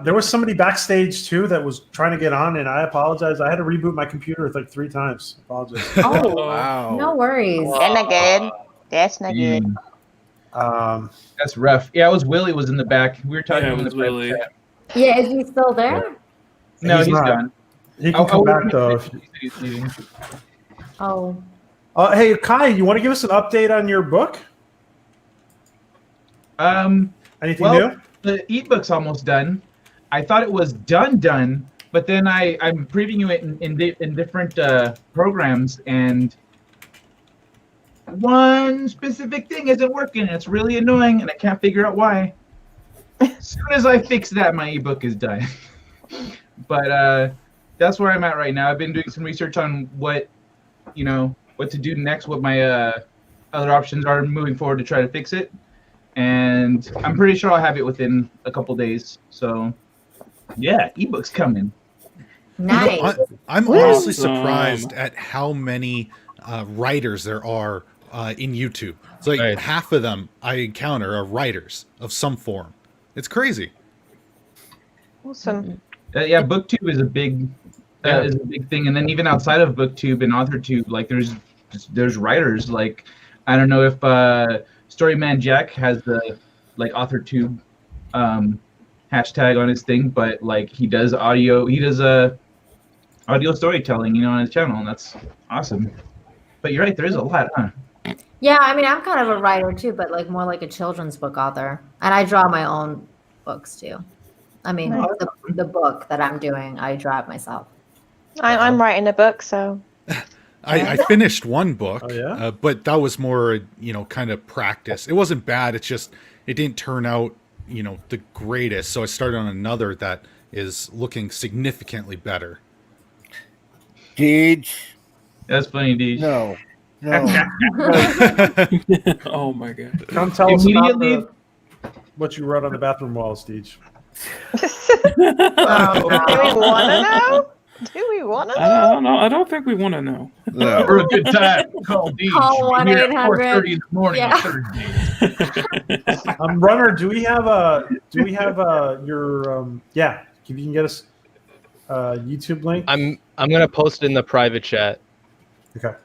[SPEAKER 1] there was somebody backstage too that was trying to get on, and I apologize. I had to reboot my computer like 3 times. I apologize.
[SPEAKER 3] Oh,
[SPEAKER 9] Wow.
[SPEAKER 3] no worries.
[SPEAKER 2] That's not good. That's not good.
[SPEAKER 5] That's rough. Yeah, it was Willie was in the back. We were talking in the
[SPEAKER 7] Willie.
[SPEAKER 5] chat.
[SPEAKER 3] Yeah, is he still there?
[SPEAKER 5] No, he's
[SPEAKER 1] not.
[SPEAKER 5] gone.
[SPEAKER 1] He can come back though.
[SPEAKER 5] He's leaving.
[SPEAKER 3] Oh.
[SPEAKER 1] Hey Kai, you want to give us an update on your book? Anything new?
[SPEAKER 5] The ebook's almost done. I thought it was done, but then I'm previewing it in different programs, and one specific thing isn't working. It's really annoying, and I can't figure out why. As soon as I fix that, my ebook is done. But that's where I'm at right now. I've been doing some research on what to do next, what my other options are moving forward to try to fix it. And I'm pretty sure I'll have it within a couple days. So, yeah, ebook's coming.
[SPEAKER 3] Nice.
[SPEAKER 4] I'm honestly surprised at how many writers there are in YouTube. It's like half of them I encounter are writers of some form. It's crazy.
[SPEAKER 2] Awesome.
[SPEAKER 5] Yeah, BookTube is a big thing, and then even outside of BookTube and AuthorTube, like there's writers. Like I don't know if Storyman Jack has the like AuthorTube hashtag on his thing, but like he does audio storytelling, on his channel, and that's awesome. But you're right, there is a lot, huh?
[SPEAKER 3] Yeah, I mean, I'm kind of a writer too, but like more like a children's book author, and I draw my own books too. I mean, the book that I'm doing, I draw it myself.
[SPEAKER 2] I'm writing a book, so.
[SPEAKER 4] I finished one book,
[SPEAKER 1] Oh,
[SPEAKER 4] but that was more, kind of practice. It wasn't bad. It's just it didn't turn out, the greatest. So I started on another that is looking significantly better.
[SPEAKER 9] Deej.
[SPEAKER 5] That's funny, Deej.
[SPEAKER 9] No.
[SPEAKER 7] Oh my god.
[SPEAKER 1] Come tell us about
[SPEAKER 5] Immediately-
[SPEAKER 1] what you wrote on the bathroom walls, Deej.
[SPEAKER 2] Do we want to know? Do we want to know?
[SPEAKER 7] I don't know. I don't think we want to know.
[SPEAKER 9] No.
[SPEAKER 5] For a good time, call Deej.
[SPEAKER 3] Call
[SPEAKER 5] We're here at
[SPEAKER 3] 1-800.
[SPEAKER 5] 4:30 in the morning
[SPEAKER 3] Yeah.
[SPEAKER 5] on Thursday.
[SPEAKER 1] Runner, do we have your if you can get us a YouTube link?
[SPEAKER 8] I'm gonna post it in the private chat.
[SPEAKER 1] Okay.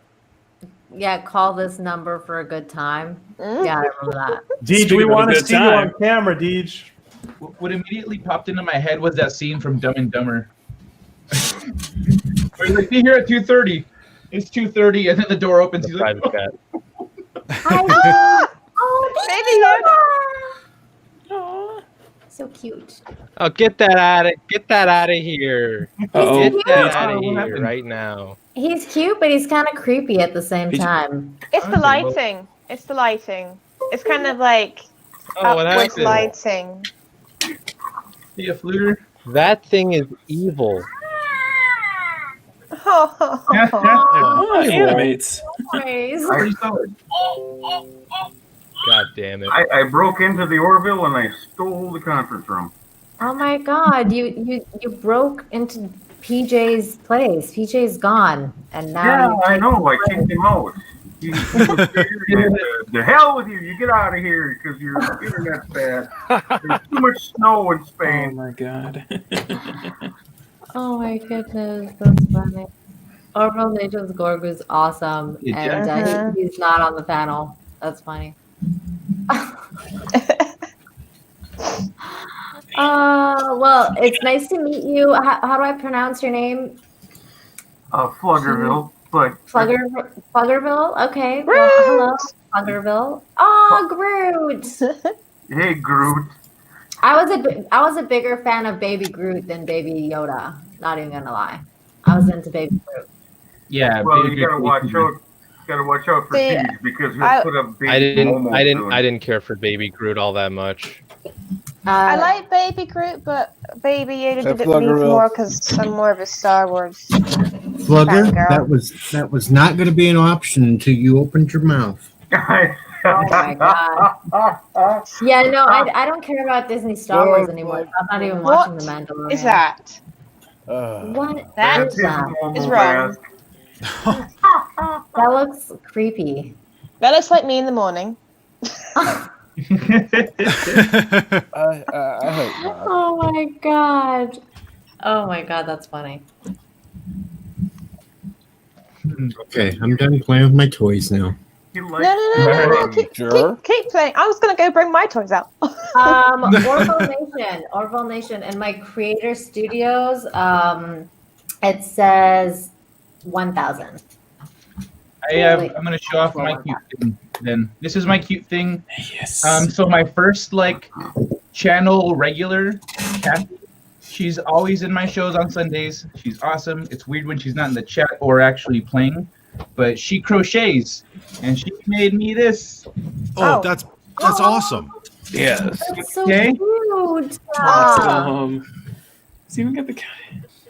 [SPEAKER 3] Yeah, call this number for a good time.
[SPEAKER 2] Mm.
[SPEAKER 3] Yeah, I remember that.
[SPEAKER 1] Deej,
[SPEAKER 7] Speaking
[SPEAKER 1] we
[SPEAKER 7] of a
[SPEAKER 1] want to
[SPEAKER 7] good
[SPEAKER 1] see you
[SPEAKER 7] time.
[SPEAKER 1] on camera, Deej.
[SPEAKER 5] what immediately popped into my head was that scene from Dumb and Dumber. Where he's like, be here at 2:30. It's 2:30, and then the door opens.
[SPEAKER 8] The
[SPEAKER 5] He's like,
[SPEAKER 8] private cat.
[SPEAKER 3] Oh, baby. So cute.
[SPEAKER 8] Oh, get that out of here.
[SPEAKER 7] Uh-oh.
[SPEAKER 8] Get that
[SPEAKER 5] Oh,
[SPEAKER 8] out of
[SPEAKER 5] what
[SPEAKER 8] here
[SPEAKER 5] happened?
[SPEAKER 8] right now.
[SPEAKER 3] He's cute, but he's kind of creepy at the same
[SPEAKER 7] Did you-
[SPEAKER 3] time.
[SPEAKER 2] It's the
[SPEAKER 5] Okay, well-
[SPEAKER 2] lighting. It's the lighting. It's kind of like
[SPEAKER 8] Oh, what
[SPEAKER 2] upwards
[SPEAKER 8] happened?
[SPEAKER 2] lighting.
[SPEAKER 5] see a fluter?
[SPEAKER 8] That thing is evil.
[SPEAKER 7] Oh, animates.
[SPEAKER 3] Anyways.
[SPEAKER 5] Pretty solid.
[SPEAKER 8] God damn it.
[SPEAKER 10] I broke into the Orville and I stole the conference room.
[SPEAKER 3] Oh my God! You broke into PJ's place. PJ's gone, and now
[SPEAKER 10] Yeah,
[SPEAKER 3] you've
[SPEAKER 10] I
[SPEAKER 3] taken
[SPEAKER 10] know. I
[SPEAKER 3] his
[SPEAKER 10] kicked him out. He was figuring that, the hell with you. You get out of here because your internet's bad. There's too much snow in
[SPEAKER 7] Oh
[SPEAKER 10] Spain.
[SPEAKER 7] my god.
[SPEAKER 3] Oh my goodness, that's funny. Orville Nation's Gorg was awesome,
[SPEAKER 5] Yeah.
[SPEAKER 3] and he's not on the panel. That's funny. Well, it's nice to meet you. How do I pronounce your name?
[SPEAKER 10] Fluggerville. But
[SPEAKER 3] Fluggerville? Okay. Well, hello, Fluggerville. Oh, Groot.
[SPEAKER 10] hey, Groot.
[SPEAKER 3] I was a bigger fan of Baby Groot than Baby Yoda. Not even gonna lie. I was into Baby Groot.
[SPEAKER 5] Yeah.
[SPEAKER 10] Well,
[SPEAKER 5] Baby
[SPEAKER 10] you gotta
[SPEAKER 5] Groot.
[SPEAKER 10] watch out. Gotta watch out for
[SPEAKER 2] See,
[SPEAKER 10] Siege because he'll
[SPEAKER 2] I-
[SPEAKER 10] put up big
[SPEAKER 8] I
[SPEAKER 10] Momo soon.
[SPEAKER 8] didn't care for Baby Groot all that much.
[SPEAKER 2] I like Baby Groot, but Baby Yoda did it me
[SPEAKER 9] Fluggerville.
[SPEAKER 2] more because I'm more of a Star Wars.
[SPEAKER 11] Flugger,
[SPEAKER 2] Fangirl.
[SPEAKER 11] that was not going to be an option until you opened your mouth.
[SPEAKER 3] Oh my God. Yeah, no, I don't care about Disney Star Wars anymore. I'm not even watching
[SPEAKER 2] What
[SPEAKER 3] The Mandalorian.
[SPEAKER 2] is that?
[SPEAKER 3] What
[SPEAKER 2] That
[SPEAKER 3] is that?
[SPEAKER 2] is wrong.
[SPEAKER 3] That looks creepy.
[SPEAKER 2] That looks like me in the morning.
[SPEAKER 9] I hope not.
[SPEAKER 3] Oh my God. Oh my God, that's funny.
[SPEAKER 11] Okay, I'm done playing with my toys now.
[SPEAKER 2] No.
[SPEAKER 9] Sure.
[SPEAKER 2] Keep playing. I was gonna go bring my toys out.
[SPEAKER 3] Orville Nation, and my creator studios. It says 1,000.
[SPEAKER 5] I'm gonna show off my cute thing. Then this is my cute thing.
[SPEAKER 7] Yes.
[SPEAKER 5] So my first channel regular, Kathy, she's always in my shows on Sundays. She's awesome. It's weird when she's not in the chat or actually playing, but she crochets and she made me this.
[SPEAKER 4] Oh, that's awesome.
[SPEAKER 9] Yes.
[SPEAKER 3] That's so
[SPEAKER 5] Okay.
[SPEAKER 3] cute.
[SPEAKER 7] See, we got the guy.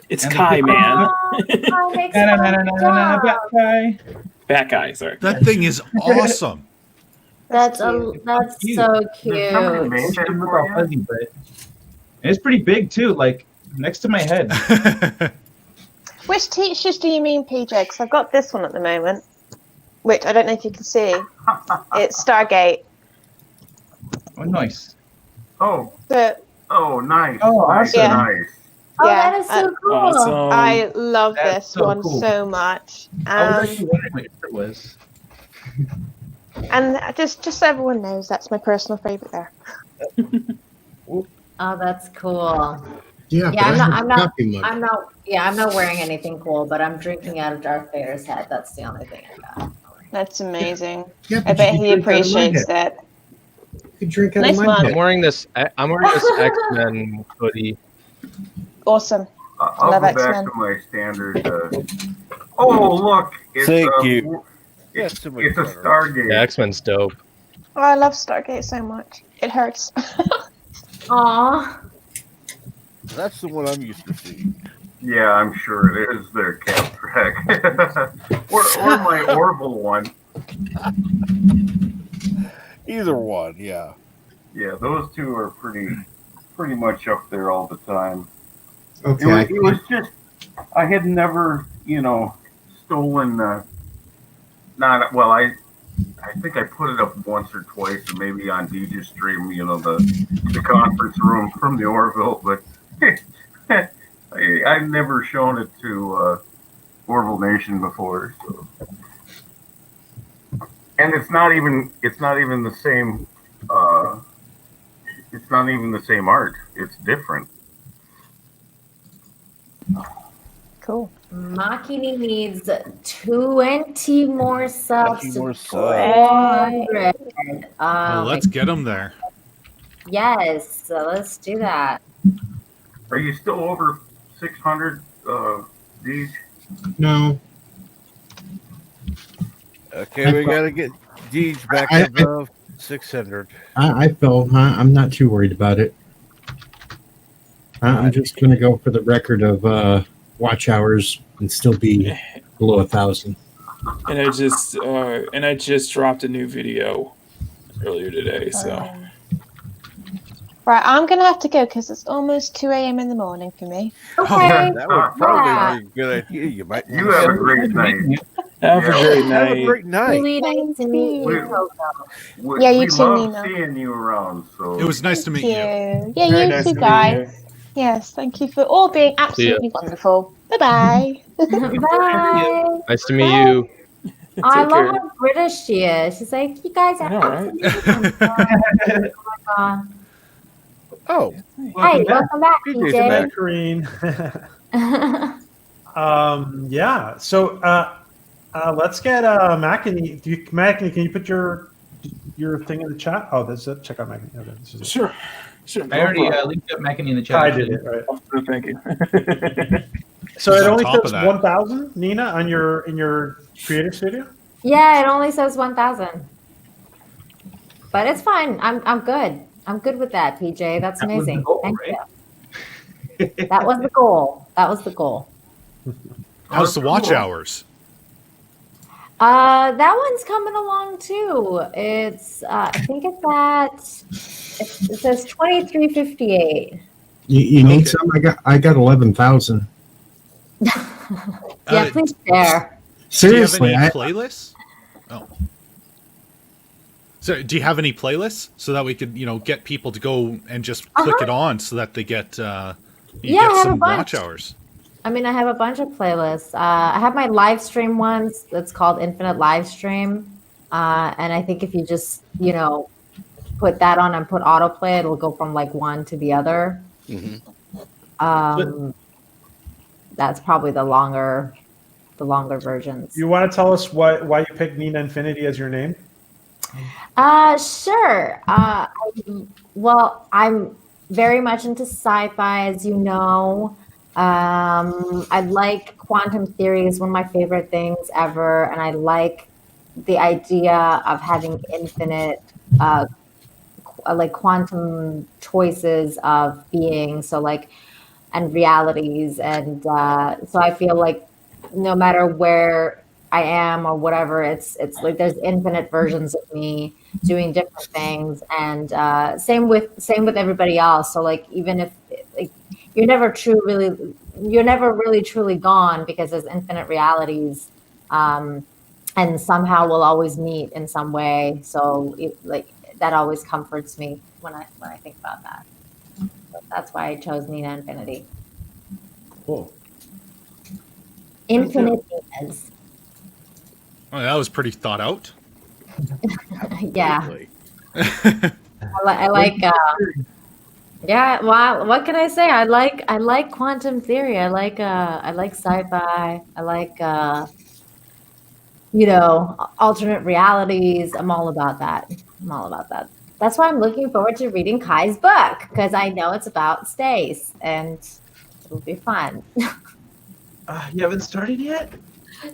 [SPEAKER 7] It's
[SPEAKER 5] And the
[SPEAKER 7] Kai,
[SPEAKER 5] good-
[SPEAKER 7] man.
[SPEAKER 3] Oh, makes
[SPEAKER 5] Na-na-na-na-na-na,
[SPEAKER 3] sense.
[SPEAKER 5] bye.
[SPEAKER 7] Bat guy, sorry.
[SPEAKER 4] That thing is awesome.
[SPEAKER 3] That's
[SPEAKER 2] cute.
[SPEAKER 3] so
[SPEAKER 10] Did somebody
[SPEAKER 3] cute.
[SPEAKER 10] make that
[SPEAKER 5] Look
[SPEAKER 10] for
[SPEAKER 5] all
[SPEAKER 10] you?
[SPEAKER 5] fuzzy, but and it's pretty big too, like next to my head.
[SPEAKER 2] Which teachers do you mean, PJ? Because I've got this one at the moment, which I don't know if you can see. It's Stargate.
[SPEAKER 5] Oh, nice.
[SPEAKER 10] Oh,
[SPEAKER 2] But
[SPEAKER 10] nice.
[SPEAKER 5] Oh,
[SPEAKER 10] nice,
[SPEAKER 5] awesome.
[SPEAKER 10] nice.
[SPEAKER 3] Oh,
[SPEAKER 2] yeah,
[SPEAKER 3] that is so cool.
[SPEAKER 7] Awesome.
[SPEAKER 2] I love
[SPEAKER 5] That's
[SPEAKER 2] this
[SPEAKER 5] so
[SPEAKER 2] one
[SPEAKER 5] cool.
[SPEAKER 2] so much.
[SPEAKER 5] I was actually wondering what it was.
[SPEAKER 2] And just so everyone knows, that's my personal favorite there.
[SPEAKER 3] Oh, that's cool.
[SPEAKER 11] Yeah,
[SPEAKER 3] Yeah,
[SPEAKER 11] but I have
[SPEAKER 3] I'm
[SPEAKER 11] a
[SPEAKER 3] not.
[SPEAKER 11] coffee mug.
[SPEAKER 3] I'm not wearing anything cool, but I'm drinking out of Darth Vader's head. That's the only thing I got.
[SPEAKER 2] That's amazing.
[SPEAKER 11] Yeah,
[SPEAKER 2] I
[SPEAKER 11] but
[SPEAKER 2] bet
[SPEAKER 11] you
[SPEAKER 2] he
[SPEAKER 11] can drink out of my
[SPEAKER 2] appreciates
[SPEAKER 11] head.
[SPEAKER 2] that.
[SPEAKER 11] You can drink out
[SPEAKER 2] Nice
[SPEAKER 11] of my
[SPEAKER 2] one.
[SPEAKER 11] head.
[SPEAKER 8] I'm wearing this X-Men hoodie.
[SPEAKER 2] Awesome.
[SPEAKER 10] I'll
[SPEAKER 2] Love
[SPEAKER 10] go back
[SPEAKER 2] X-Men.
[SPEAKER 10] to my standard. Oh, look. It's,
[SPEAKER 9] Thank you.
[SPEAKER 10] It's,
[SPEAKER 9] so much
[SPEAKER 10] it's a
[SPEAKER 9] better.
[SPEAKER 10] Stargate.
[SPEAKER 8] Yeah, X-Men's dope.
[SPEAKER 2] Oh, I love Stargate so much. It hurts.
[SPEAKER 3] Aw.
[SPEAKER 9] That's the one I'm used to seeing.
[SPEAKER 10] Yeah, I'm sure it is their cap track. or my Orville one.
[SPEAKER 9] Either one, yeah.
[SPEAKER 10] Yeah, those two are pretty much up there all the time.
[SPEAKER 11] Okay.
[SPEAKER 10] It was just, I had never, stolen, I think I put it up once or twice, or maybe on DJ's stream, the conference room from the Orville, but I've never shown it to Orville Nation before. So. And it's not even the same it's not even the same art. It's different.
[SPEAKER 2] Cool.
[SPEAKER 3] Makini needs 20 more subs.
[SPEAKER 9] 20 more
[SPEAKER 3] to
[SPEAKER 9] subs.
[SPEAKER 3] 400.
[SPEAKER 4] Well, let's get them there.
[SPEAKER 3] Yes, so let's do that.
[SPEAKER 10] Are you still over 600, Deej?
[SPEAKER 11] No.
[SPEAKER 9] Okay, we got to get Deej back above 600.
[SPEAKER 11] I fell. I'm not too worried about it. I'm just going to go for the record of watch hours and still be below 1,000.
[SPEAKER 12] And I just dropped a new video earlier today. So
[SPEAKER 2] Right, I'm going to have to go because it's almost 2 a.m. in the morning for me.
[SPEAKER 3] Okay.
[SPEAKER 9] That would probably be a good idea.
[SPEAKER 10] You have a great night.
[SPEAKER 12] have a great
[SPEAKER 9] Have a
[SPEAKER 12] night.
[SPEAKER 9] great night.
[SPEAKER 3] Really nice to meet you, Coco.
[SPEAKER 2] Yeah, you
[SPEAKER 10] we
[SPEAKER 2] too,
[SPEAKER 10] love
[SPEAKER 2] Nina.
[SPEAKER 10] seeing you around. So
[SPEAKER 4] It was nice to meet you.
[SPEAKER 2] Yeah,
[SPEAKER 12] Very
[SPEAKER 2] you
[SPEAKER 12] nice
[SPEAKER 2] too,
[SPEAKER 12] to meet
[SPEAKER 2] guys. Yes, thank you for all being absolutely wonderful. Bye-bye.
[SPEAKER 3] Bye.
[SPEAKER 8] Nice to meet you.
[SPEAKER 3] I
[SPEAKER 12] Take
[SPEAKER 3] love
[SPEAKER 12] care.
[SPEAKER 3] how British she is. She's like, you guys are
[SPEAKER 12] I know, right?
[SPEAKER 3] absolutely wonderful.
[SPEAKER 9] Oh,
[SPEAKER 3] Hey, welcome back,
[SPEAKER 9] PJ's
[SPEAKER 3] PJ.
[SPEAKER 9] back.
[SPEAKER 1] Kareen. Yeah. So let's get Makini. Makini, can you put your thing in the chat? Oh, that's it. Check out Makini. Okay, this is it.
[SPEAKER 12] Sure.
[SPEAKER 5] I already linked up Makini in the chat.
[SPEAKER 1] I did it right.
[SPEAKER 12] Oh, thank you.
[SPEAKER 1] So it
[SPEAKER 4] On
[SPEAKER 1] only
[SPEAKER 4] top of
[SPEAKER 1] says
[SPEAKER 4] that.
[SPEAKER 1] 1,000, Nina, on in your creative studio.
[SPEAKER 3] Yeah, it only says 1,000. But it's fine. I'm good. I'm good with that, PJ. That's
[SPEAKER 5] That was the
[SPEAKER 3] amazing.
[SPEAKER 5] goal,
[SPEAKER 3] Thank
[SPEAKER 5] right?
[SPEAKER 3] you. That was the goal. That was the goal.
[SPEAKER 4] How's the watch hours?
[SPEAKER 3] That one's coming along too. It's I think it's it says 2358.
[SPEAKER 11] You need some? I got 11,000.
[SPEAKER 3] Yeah, please share.
[SPEAKER 11] Seriously,
[SPEAKER 4] do you have any playlists? Oh. So, do you have any playlists so that we could, get people to go and just click it on so that they get,
[SPEAKER 3] I have a
[SPEAKER 4] some
[SPEAKER 3] bunch.
[SPEAKER 4] watch hours?
[SPEAKER 3] I mean, I have a bunch of playlists. I have my live stream ones that's called Infinite Live Stream. And I think if you just, put that on and put autoplay, it'll go from like one to the other.
[SPEAKER 9] Mm-hmm.
[SPEAKER 3] That's probably the longer versions.
[SPEAKER 1] You want to tell us why you picked Nina Infinity as your name?
[SPEAKER 3] Sure. Well, I'm very much into sci-fi, as you know. I like quantum theory is one of my favorite things ever, and I like the idea of having infinite, like quantum choices of being. So like, and realities, and so I feel like no matter where I am or whatever, it's like there's infinite versions of me doing different things, and same with everybody else. So like even if like you're never really truly gone because there's infinite realities, and somehow we'll always meet in some way. So that always comforts me when I think about that. So that's why I chose Nina Infinity.
[SPEAKER 1] Cool.
[SPEAKER 3] Infinite Ninas.
[SPEAKER 4] Oh, that was pretty thought out.
[SPEAKER 3] Yeah. I like yeah, well, what can I say? I like quantum theory. I like sci-fi. I like alternate realities. I'm all about that. That's why I'm looking forward to reading Kai's book, because I know it's about space and it'll be fun.
[SPEAKER 5] You haven't started yet?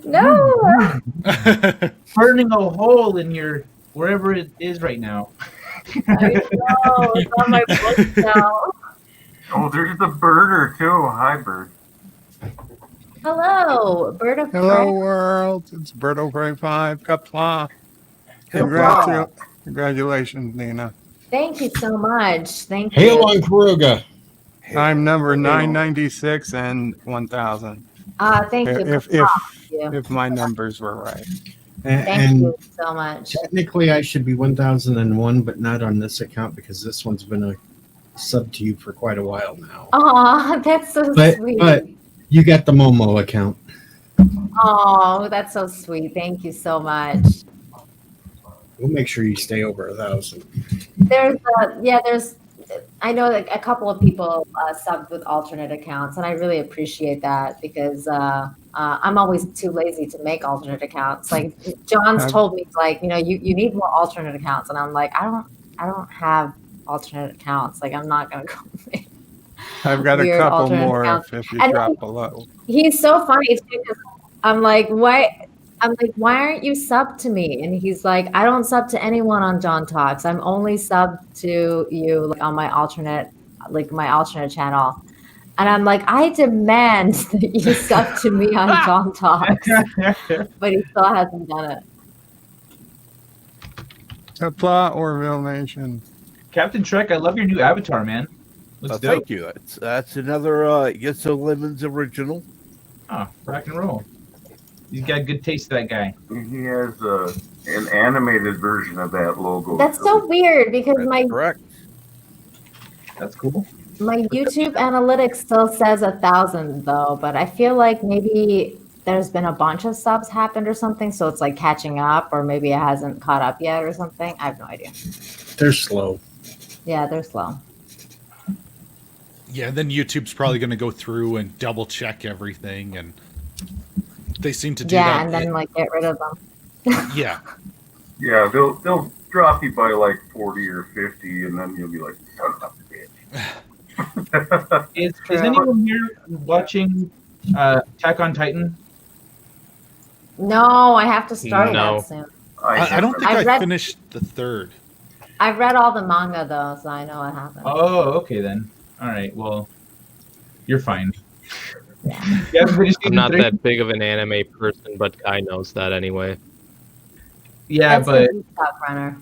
[SPEAKER 3] No.
[SPEAKER 5] Burning a hole in your wherever it is right now.
[SPEAKER 3] I know, it's on my book now.
[SPEAKER 10] Oh, there's the birder too. Hi, bird.
[SPEAKER 3] Hello, bird of
[SPEAKER 13] Hello,
[SPEAKER 3] prey.
[SPEAKER 13] world. It's Birdo Prey 5. Kapla. Congratulations, Nina.
[SPEAKER 3] Thank you so much. Thank
[SPEAKER 11] Hail
[SPEAKER 3] you.
[SPEAKER 11] on Karuga.
[SPEAKER 13] I'm number 996 and 1000.
[SPEAKER 3] Thank you.
[SPEAKER 13] If my numbers were right.
[SPEAKER 3] Thank
[SPEAKER 11] And
[SPEAKER 3] you so much.
[SPEAKER 11] technically, I should be 1001, but not on this account because this one's been a sub to you for quite a while now.
[SPEAKER 3] Aw, that's so sweet.
[SPEAKER 11] But you got the Momo account.
[SPEAKER 3] Oh, that's so sweet. Thank you so much.
[SPEAKER 11] We'll make sure you stay over 1,000.
[SPEAKER 3] There's I know that a couple of people subbed with alternate accounts, and I really appreciate that because I'm always too lazy to make alternate accounts. Like John's told me, like, you know, you need more alternate accounts, and I'm like, I don't have alternate accounts. Like, I'm not gonna go make
[SPEAKER 13] I've got a
[SPEAKER 3] weird
[SPEAKER 13] couple
[SPEAKER 3] alternate
[SPEAKER 13] more
[SPEAKER 3] accounts.
[SPEAKER 13] if you
[SPEAKER 3] And
[SPEAKER 13] drop below.
[SPEAKER 3] he's so funny too, 'cause I'm like, why? I'm like, why aren't you subbed to me? And he's like, I don't sub to anyone on John Talks. I'm only subbed to you like on my alternate channel. And I'm like, I demand that you sub to me on John Talks. But he still hasn't done it.
[SPEAKER 13] Apply Orville Nation.
[SPEAKER 5] Captain Trek, I love your new avatar, man. Looks dope.
[SPEAKER 9] Thank you. That's another Yes So Lemons original.
[SPEAKER 5] Oh, rock and roll. He's got good taste, that guy.
[SPEAKER 10] He has an animated version of that logo.
[SPEAKER 3] That's so weird because
[SPEAKER 9] Correct.
[SPEAKER 5] That's cool.
[SPEAKER 3] my YouTube analytics still says 1,000 though, but I feel like maybe there's been a bunch of subs happened or something, so it's like catching up, or maybe it hasn't caught up yet or something. I have no idea.
[SPEAKER 11] They're slow.
[SPEAKER 3] Yeah, they're slow.
[SPEAKER 4] Yeah, then YouTube's probably going to go through and double check everything, and they seem to do that.
[SPEAKER 3] Yeah, and then like get rid of them.
[SPEAKER 4] Yeah.
[SPEAKER 10] Yeah, they'll drop you by like 40 or 50, and then you'll be like, son of a bitch.
[SPEAKER 5] Is anyone here watching Attack on Titan?
[SPEAKER 3] No, I have to start
[SPEAKER 4] No.
[SPEAKER 3] that soon.
[SPEAKER 4] I don't think
[SPEAKER 3] I've
[SPEAKER 4] I
[SPEAKER 3] read-
[SPEAKER 4] finished the third.
[SPEAKER 3] I've read all the manga though, so I know what happened.
[SPEAKER 5] Oh, okay then. All right, well, you're fine.
[SPEAKER 8] I'm not that big of an anime person, but Kai knows that anyway.
[SPEAKER 5] Yeah,
[SPEAKER 3] That's
[SPEAKER 5] but
[SPEAKER 3] a good stuff, Runner.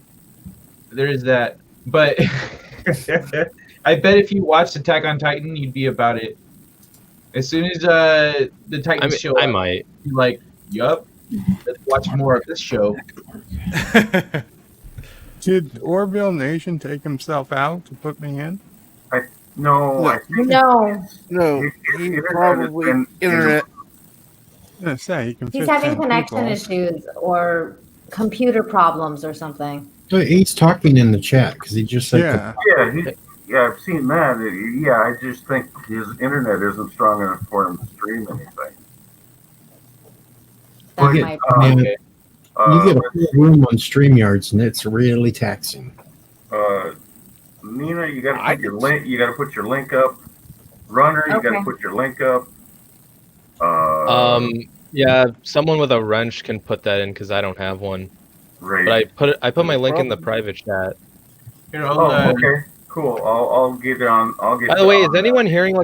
[SPEAKER 5] there is that. But I bet if you watched Attack on Titan, you'd be about it. As soon as the Titans show up,
[SPEAKER 8] I might.
[SPEAKER 5] you're like, yup, let's watch more of this show.
[SPEAKER 13] Did Orville Nation take himself out to put me in?
[SPEAKER 10] No, I think
[SPEAKER 3] No.
[SPEAKER 9] No, he probably internet.
[SPEAKER 13] I say he can
[SPEAKER 3] He's
[SPEAKER 13] fit
[SPEAKER 3] having
[SPEAKER 13] 10
[SPEAKER 3] connection
[SPEAKER 13] people.
[SPEAKER 3] issues or computer problems or something.
[SPEAKER 11] But he's talking in the chat because he just said,
[SPEAKER 10] Yeah, I've seen that. Yeah, I just think his internet isn't strong enough for him to stream anything.
[SPEAKER 3] That
[SPEAKER 11] you
[SPEAKER 3] might
[SPEAKER 11] get,
[SPEAKER 3] be.
[SPEAKER 11] man, you get a full room on StreamYards, and it's really taxing.
[SPEAKER 10] Nina, you got to put your link. You got to put your link up. Runner, you got to
[SPEAKER 3] Okay.
[SPEAKER 10] put your link up.
[SPEAKER 8] Yeah, someone with a wrench can put that in because I don't have one.
[SPEAKER 10] Right.
[SPEAKER 8] But I put my link in the private chat.
[SPEAKER 5] Here,
[SPEAKER 10] okay, cool. I'll get on. I'll get.
[SPEAKER 8] By the way,
[SPEAKER 10] on
[SPEAKER 8] is anyone hearing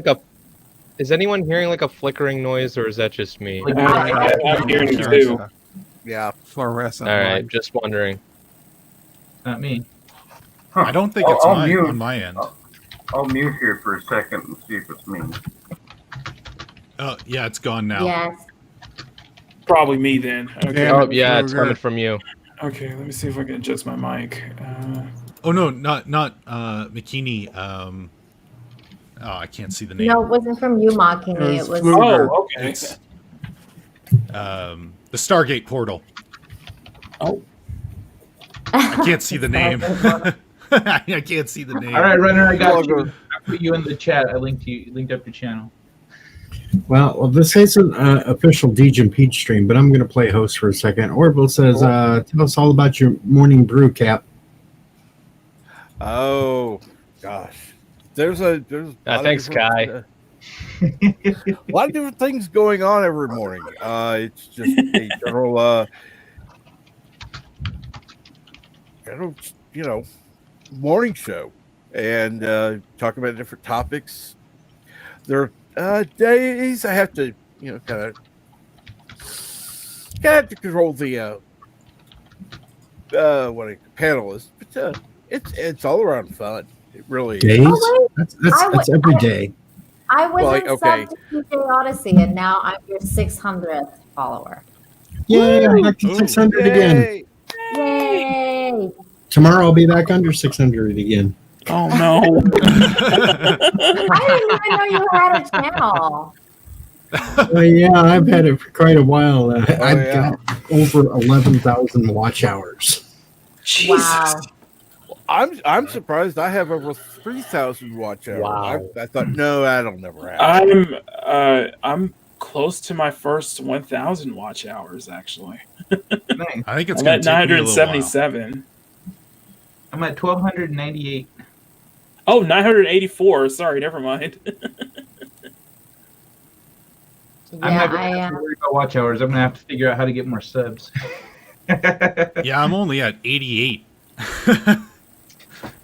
[SPEAKER 8] like a flickering noise, or is that just me?
[SPEAKER 12] I'm hearing it too.
[SPEAKER 9] Yeah,
[SPEAKER 13] fluorescent.
[SPEAKER 8] All right,
[SPEAKER 13] light.
[SPEAKER 8] just wondering.
[SPEAKER 5] Not me.
[SPEAKER 4] I don't think it's on my end.
[SPEAKER 10] I'll mute here for a second and see if it's me.
[SPEAKER 4] Oh, yeah, it's gone now.
[SPEAKER 3] Yes.
[SPEAKER 12] Probably me then. Okay.
[SPEAKER 8] Oh yeah, it's coming from you.
[SPEAKER 12] Okay, let me see if I can adjust my mic.
[SPEAKER 4] Oh no, not McKinney. Oh, I can't see the name.
[SPEAKER 3] No, it wasn't from you, Makini. It was.
[SPEAKER 12] Oh, okay.
[SPEAKER 4] It's the Stargate portal.
[SPEAKER 12] Oh.
[SPEAKER 4] I can't see the name. I can't see the name.
[SPEAKER 5] All right, Runner, I got you. I put you in the chat. I linked up your channel.
[SPEAKER 11] Well, this isn't an official Deej and Peach stream, but I'm going to play host for a second. Orville says, tell us all about your morning brew, Cap.
[SPEAKER 9] Oh, gosh. There's a lot
[SPEAKER 8] thanks,
[SPEAKER 9] of different, a lot of different things going on every morning. It's just a general, morning show, and talk about different topics. There are days I have to, kind of control the panelists, but it's all around fun. It really
[SPEAKER 11] Days?
[SPEAKER 3] Oh, wait.
[SPEAKER 11] That's every day.
[SPEAKER 3] I was
[SPEAKER 9] Well,
[SPEAKER 3] in
[SPEAKER 9] okay.
[SPEAKER 3] sub to PJ Odyssey, and now I'm your 600th follower.
[SPEAKER 11] Yay, I'm back to 600 again.
[SPEAKER 3] Yay!
[SPEAKER 11] Tomorrow I'll be back under 600 again.
[SPEAKER 12] Oh no!
[SPEAKER 3] I didn't even know you had a channel.
[SPEAKER 11] Yeah, I've had it for quite a while. I've
[SPEAKER 9] yeah.
[SPEAKER 11] got over 11,000 watch hours.
[SPEAKER 3] Wow.
[SPEAKER 9] I'm surprised. I have over 3,000 watch hours.
[SPEAKER 8] Wow.
[SPEAKER 9] I thought, no, that'll never happen.
[SPEAKER 12] I'm close to my first 1,000 watch hours, actually.
[SPEAKER 5] Nice.
[SPEAKER 4] I think it's
[SPEAKER 12] I'm
[SPEAKER 4] going
[SPEAKER 12] at
[SPEAKER 4] to take me a little while.
[SPEAKER 12] 977.
[SPEAKER 5] I'm at 1,298.
[SPEAKER 12] Oh, 984. Sorry, never mind.
[SPEAKER 5] I'm not going to have to worry about watch hours. I'm going to have to figure out how to get more subs.
[SPEAKER 4] Yeah, I'm only at 88.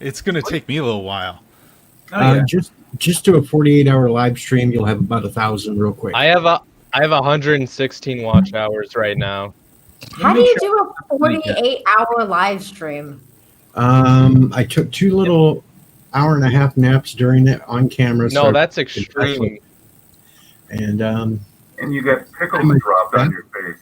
[SPEAKER 4] It's going to take me a little while.
[SPEAKER 5] Oh, yeah.
[SPEAKER 11] Just do a 48-hour live stream. You'll have about 1,000 real quick.
[SPEAKER 8] I have 116 watch hours right now.
[SPEAKER 3] How do you do a 48-hour live stream?
[SPEAKER 11] I took 2 little hour-and-a-half naps during it on camera.
[SPEAKER 8] No, that's extreme.
[SPEAKER 11] And
[SPEAKER 10] you got pickles dropped on your face.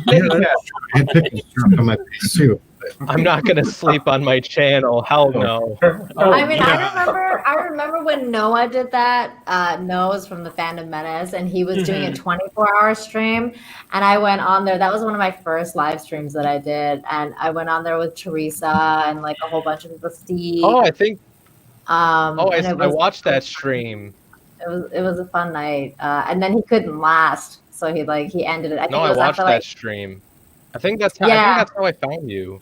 [SPEAKER 11] I had pickles dropped on my face too.
[SPEAKER 8] I'm not gonna sleep on my channel. Hell no.
[SPEAKER 3] I mean, I remember when Noah did that. Noah's from the Fandom Menace, and he was doing a 24-hour stream. And I went on there. That was one of my first live streams that I did, and I went on there with Teresa and like a whole bunch of people. Steve.
[SPEAKER 8] Oh, I think.
[SPEAKER 3] I
[SPEAKER 8] watched that stream.
[SPEAKER 3] It was a fun night, and then he couldn't last, so he ended it. I
[SPEAKER 8] watched that stream. I think that's how I found you.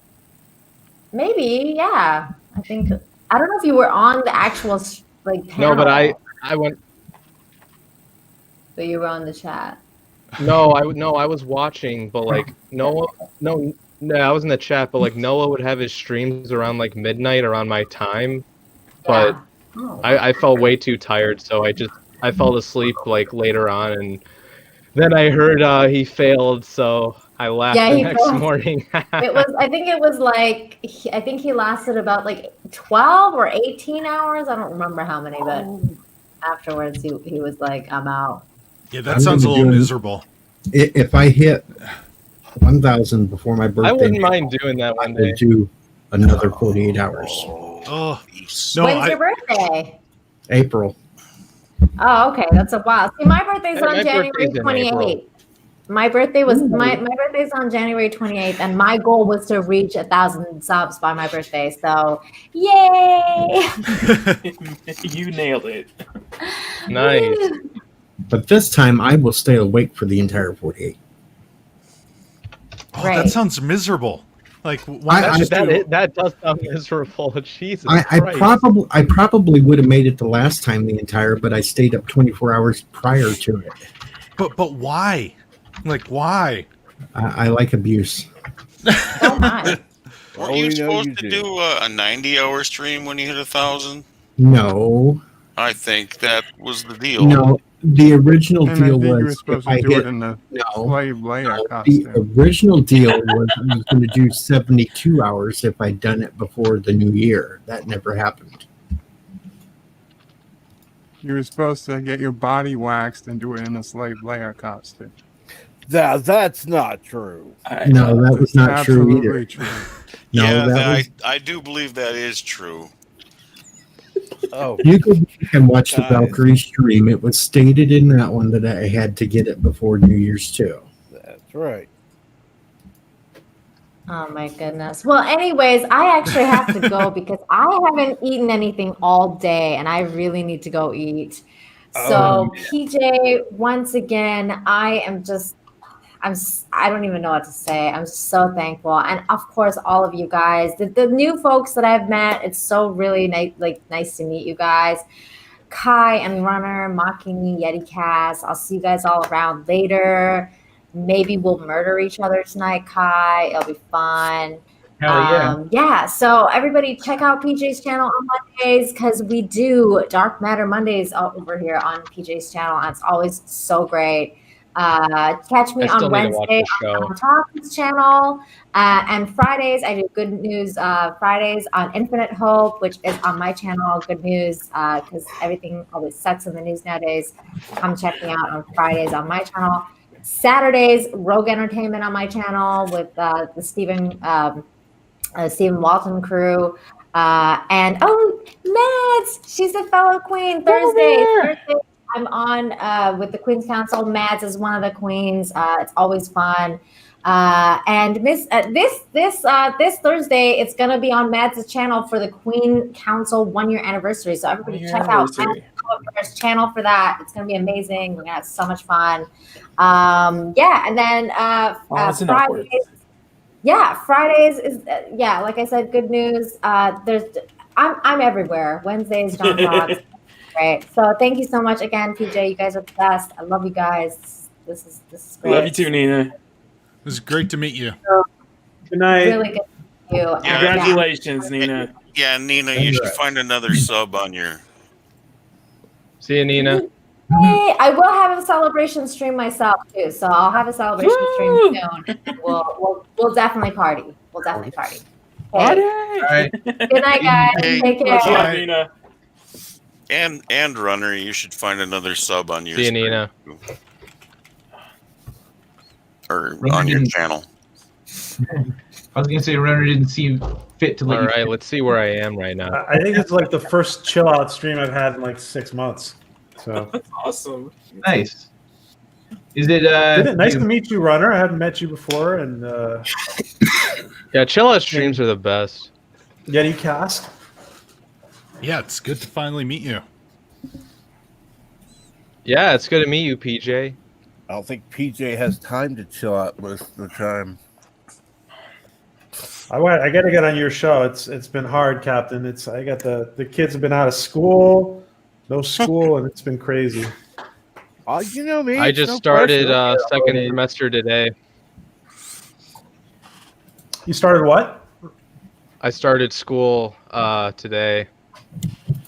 [SPEAKER 3] Maybe, yeah. I don't know if you were on the actual panel.
[SPEAKER 8] No, but I went.
[SPEAKER 3] But you were on the chat.
[SPEAKER 8] No, I was watching, but like Noah, no, I was in the chat, but like Noah would have his streams around like midnight around my time, but I felt way too tired, so I fell asleep like later on, and then I heard he failed, so I laughed the next morning.
[SPEAKER 3] I think he lasted about like 12 or 18 hours. I don't remember how many, but afterwards he was like, I'm out.
[SPEAKER 4] Yeah, that sounds a little miserable.
[SPEAKER 11] If I hit 1,000 before my birthday,
[SPEAKER 8] I wouldn't mind doing that one day.
[SPEAKER 11] I will do another 48 hours.
[SPEAKER 4] Oh,
[SPEAKER 3] no! When's your birthday?
[SPEAKER 11] April.
[SPEAKER 3] Oh, okay, that's a while. See, my birthday's on January 28th. My birthday was my birthday's on January 28th, and my goal was to reach 1,000 subs by my birthday. So, yay!
[SPEAKER 12] You nailed it.
[SPEAKER 8] Nice.
[SPEAKER 11] But this time, I will stay awake for the entire 48.
[SPEAKER 4] Oh, that sounds miserable. Like
[SPEAKER 8] that does sound miserable. Jesus Christ.
[SPEAKER 11] I probably would have made it the last time the entire, but I stayed up 24 hours prior to it.
[SPEAKER 4] But why? Like why?
[SPEAKER 11] I like abuse.
[SPEAKER 3] Oh my!
[SPEAKER 14] Weren't you supposed to do a 90-hour stream when you hit 1,000?
[SPEAKER 11] No.
[SPEAKER 14] I think that was the deal.
[SPEAKER 11] No, the original deal was
[SPEAKER 13] you were supposed to do it in the slave Leia costume.
[SPEAKER 11] The original deal was I was going to do 72 hours if I'd done it before the new year. That never happened.
[SPEAKER 13] You were supposed to get your body waxed and do it in a slave Leia costume.
[SPEAKER 9] That's not true.
[SPEAKER 11] No, that was not true either.
[SPEAKER 13] True.
[SPEAKER 11] No,
[SPEAKER 14] yeah, I do believe that is true.
[SPEAKER 9] Oh,
[SPEAKER 11] you go back and watch the Valkyrie stream. It was stated in that one that I had to get it before New Year's too.
[SPEAKER 9] That's right.
[SPEAKER 3] Oh my goodness. Well, anyways, I actually have to go because I haven't eaten anything all day, and I really need to go eat. So, PJ, once again, I don't even know what to say. I'm so thankful. And of course, all of you guys, the new folks that I've met, it's so really nice to meet you guys. Kai and Runner, Makini, Yeti Cast. I'll see you guys all around later. Maybe we'll murder each other tonight, Kai. It'll be fun.
[SPEAKER 5] Hell
[SPEAKER 3] yeah. So everybody check out PJ's channel on Mondays because we do Dark Matter Mondays over here on PJ's channel. And it's always so great. Catch me on Wednesday on Tom's channel, and Fridays I do Good News Fridays on Infinite Hope, which is on my channel. Good News, because everything always sucks in the news nowadays. Come check me out on Fridays on my channel. Saturdays, Rogue Entertainment on my channel with the Stephen Walton crew. And Mads, she's a fellow queen. Thursday. I'm on with the Queen's Council. Mads is one of the queens. It's always fun. And this Thursday, it's gonna be on Mads' channel for the Queen Council 1-year anniversary. So everybody check out Mads' channel for that. It's gonna be amazing. We're gonna have so much fun. Yeah, and then Fridays. Yeah, Fridays is like I said, good news. I'm everywhere. Wednesdays, John Talks. Great. So thank you so much again, PJ. You guys are the best. I love you guys. This is great.
[SPEAKER 12] Love you too, Nina.
[SPEAKER 4] It was great to meet you.
[SPEAKER 1] Good night.
[SPEAKER 3] Really good to meet you.
[SPEAKER 14] Yeah.
[SPEAKER 12] Congratulations, Nina.
[SPEAKER 14] Yeah, Nina, you should find another sub on your.
[SPEAKER 8] See you, Nina.
[SPEAKER 3] Hey, I will have a celebration stream myself too, so I'll have a celebration stream soon. We'll definitely party. We'll definitely party.
[SPEAKER 12] Party!
[SPEAKER 5] All right.
[SPEAKER 3] Good night, guys.
[SPEAKER 14] Hey,
[SPEAKER 3] Take care.
[SPEAKER 12] Much love, Nina.
[SPEAKER 14] And Runner, you should find another sub on your.
[SPEAKER 8] See you, Nina.
[SPEAKER 14] Or on your channel.
[SPEAKER 5] I was gonna say Runner didn't seem fit to let
[SPEAKER 8] All
[SPEAKER 5] you.
[SPEAKER 8] right, let's see where I am right now.
[SPEAKER 1] I think it's like the first chill out stream I've had in like 6 months. So
[SPEAKER 12] That's awesome.
[SPEAKER 5] Nice. Is it
[SPEAKER 1] nice to meet you, Runner. I haven't met you before, and
[SPEAKER 8] Yeah, chill out streams are the best.
[SPEAKER 1] Yeti Cast.
[SPEAKER 4] Yeah, it's good to finally meet you.
[SPEAKER 8] Yeah, it's good to meet you, PJ.
[SPEAKER 9] I don't think PJ has time to chill out most of the time.
[SPEAKER 1] I got to get on your show. It's been hard, Captain. I got the kids have been out of school, no school, and it's been crazy.
[SPEAKER 9] You know me.
[SPEAKER 8] I just started second semester today.
[SPEAKER 1] You started what?
[SPEAKER 8] I started school today.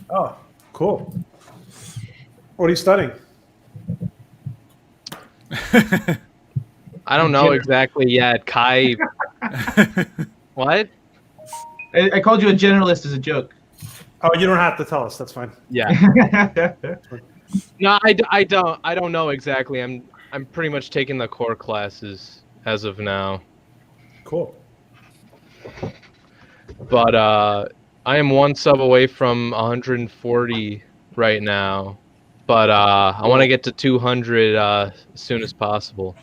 [SPEAKER 1] Oh, cool. What are you studying?
[SPEAKER 8] I don't know exactly yet. Kai. What?
[SPEAKER 5] I called you a generalist as a joke.
[SPEAKER 1] Oh, you don't have to tell us. That's fine.
[SPEAKER 8] Yeah. No, I don't know exactly. I'm pretty much taking the core classes as of now.
[SPEAKER 1] Cool.
[SPEAKER 8] But I am one sub away from 140 right now. But I want to get to 200 as soon as possible.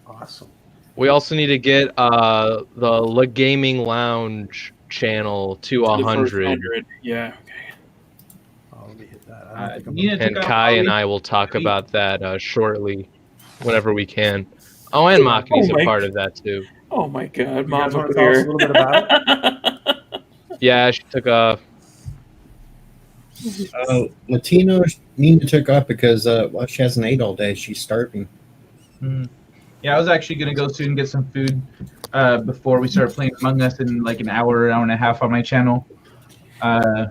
[SPEAKER 1] Awesome.
[SPEAKER 8] We also need to get the Le Gaming Lounge channel to 100.
[SPEAKER 12] Yeah. Okay.
[SPEAKER 1] Oh, let me hit that.
[SPEAKER 8] And Kai and I will talk about that shortly, whenever we can. Oh, and Maki's a part of that too.
[SPEAKER 12] Oh my God,
[SPEAKER 1] You guys
[SPEAKER 12] Mama
[SPEAKER 1] want to tell us a
[SPEAKER 12] Bear.
[SPEAKER 1] little bit about it?
[SPEAKER 8] Yeah, she took a.
[SPEAKER 11] Latino Nina took off because she hasn't ate all day. She's starving.
[SPEAKER 5] Yeah, I was actually gonna go soon and get some food before we start playing Among Us in like an hour and a half on my channel.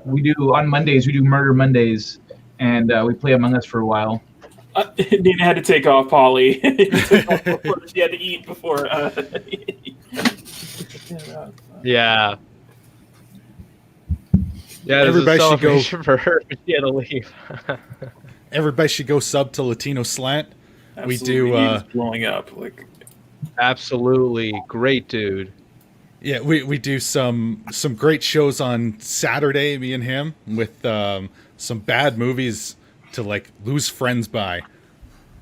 [SPEAKER 5] We do on Mondays. We do Murder Mondays, and we play Among Us for a while.
[SPEAKER 12] Nina had to take off, Polly. She had to eat before.
[SPEAKER 8] Yeah. Yeah,
[SPEAKER 4] Everybody
[SPEAKER 8] there's a
[SPEAKER 4] should go-
[SPEAKER 8] celebration for her. But she had to leave.
[SPEAKER 4] Everybody should go sub to Latino Slant. We
[SPEAKER 12] Absolutely,
[SPEAKER 4] do.
[SPEAKER 12] he's blowing up. Like,
[SPEAKER 8] Absolutely, great dude.
[SPEAKER 4] Yeah, we do some great shows on Saturday, me and him, with some bad movies to like lose friends by.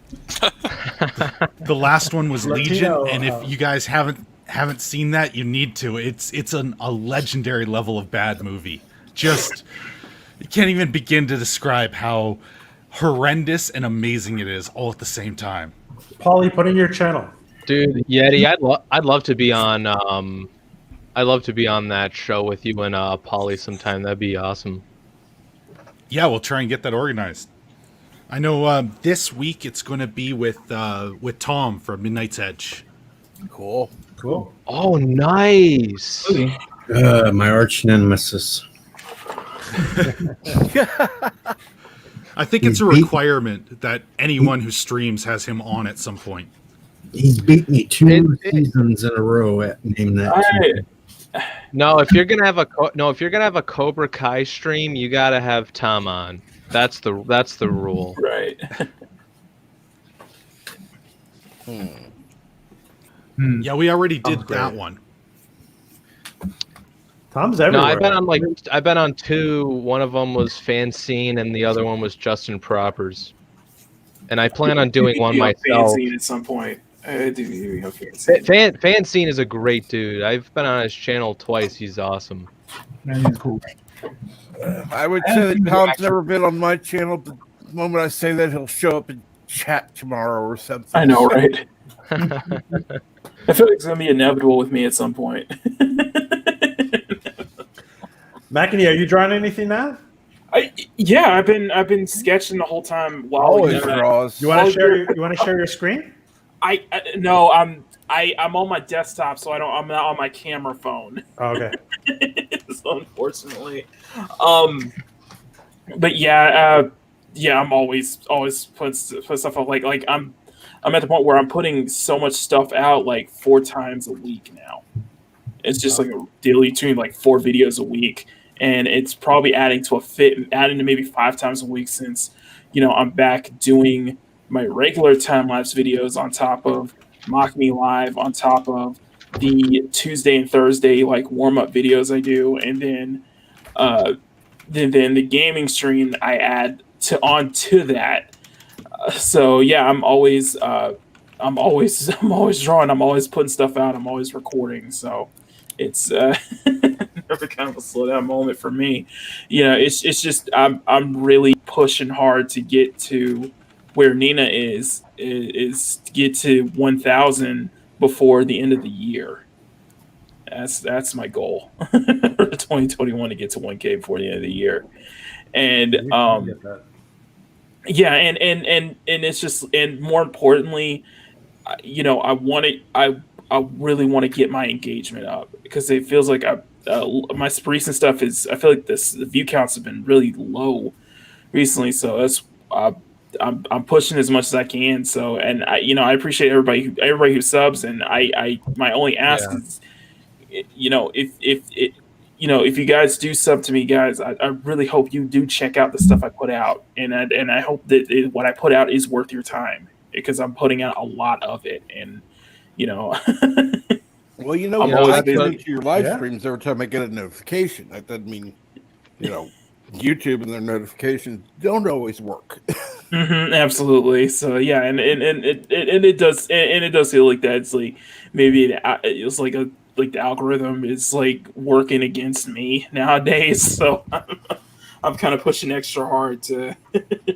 [SPEAKER 4] The last one was
[SPEAKER 1] Latino,
[SPEAKER 4] Legion, and if you guys haven't seen that, you need to. It's a legendary level of bad movie. Just you can't even begin to describe how horrendous and amazing it is all at the same time.
[SPEAKER 1] Paulie, put in your channel.
[SPEAKER 8] Dude, Yeti, I'd love to be on I'd love to be on that show with you and Polly sometime. That'd be awesome.
[SPEAKER 4] Yeah, we'll try and get that organized. I know this week it's going to be with Tom from Midnight's Edge.
[SPEAKER 9] Cool.
[SPEAKER 8] Oh, nice.
[SPEAKER 11] My arch nemesis.
[SPEAKER 4] I think it's a requirement that anyone who streams has him on at some point.
[SPEAKER 11] He's beat me two seasons in a row at name that.
[SPEAKER 8] No, if you're gonna have a Cobra Kai stream, you gotta have Tom on. That's the rule.
[SPEAKER 12] right.
[SPEAKER 4] Yeah, we already did that one.
[SPEAKER 1] Tom's
[SPEAKER 8] No,
[SPEAKER 1] everywhere.
[SPEAKER 8] I've been on two. One of them was Fanscene, and the other one was Justin Propers. And I plan on doing one
[SPEAKER 12] Maybe I'll
[SPEAKER 8] myself.
[SPEAKER 12] fanzine at some point. Okay.
[SPEAKER 8] Fancine is a great dude. I've been on his channel twice. He's awesome.
[SPEAKER 5] He's cool.
[SPEAKER 9] I would say that Tom's never been on my channel. The moment I say that, he'll show up in chat tomorrow or something.
[SPEAKER 12] I know, right? I feel like it's gonna be inevitable with me at some point.
[SPEAKER 1] Mackie, are you drawing anything now?
[SPEAKER 12] Yeah, I've been sketching the whole time while
[SPEAKER 9] Always draws.
[SPEAKER 1] You want to share? You want to share your screen?
[SPEAKER 12] No, I'm on my desktop, so I'm not on my camera phone.
[SPEAKER 1] Oh, okay.
[SPEAKER 12] So unfortunately, but yeah, I'm always putting stuff up. Like I'm at the point where I'm putting so much stuff out like 4 times a week now. It's just like a daily between like 4 videos a week, and it's probably adding to maybe 5 times a week since I'm back doing my regular time-lapse videos on top of Mock Me Live, on top of the Tuesday and Thursday like warm-up videos I do, and then the gaming stream I add onto that. So yeah, I'm always drawing, I'm always putting stuff out, I'm always recording. So it's never kind of a slow down moment for me. It's just I'm really pushing hard to get to where Nina is to get to 1,000 before the end of the year. That's my goal for 2021, to get to 1K before the end of the year. And yeah, and it's just, and more importantly, I really want to get my engagement up, because it feels like my recent stuff I feel like the view counts have been really low recently, so that's I'm pushing as much as I can. So, and I appreciate everybody who subs, and I my only ask is, if you guys do sub to me, guys, I really hope you do check out the stuff I put out, and I hope that what I put out is worth your time, because I'm putting out a lot of it, and
[SPEAKER 9] Well, I tune into your live streams every time I get a notification. That doesn't mean, YouTube and their notifications don't always work.
[SPEAKER 12] Absolutely. So yeah, and it does feel like that. It's like maybe it's like the algorithm is like working against me nowadays. So I'm kind of pushing extra hard to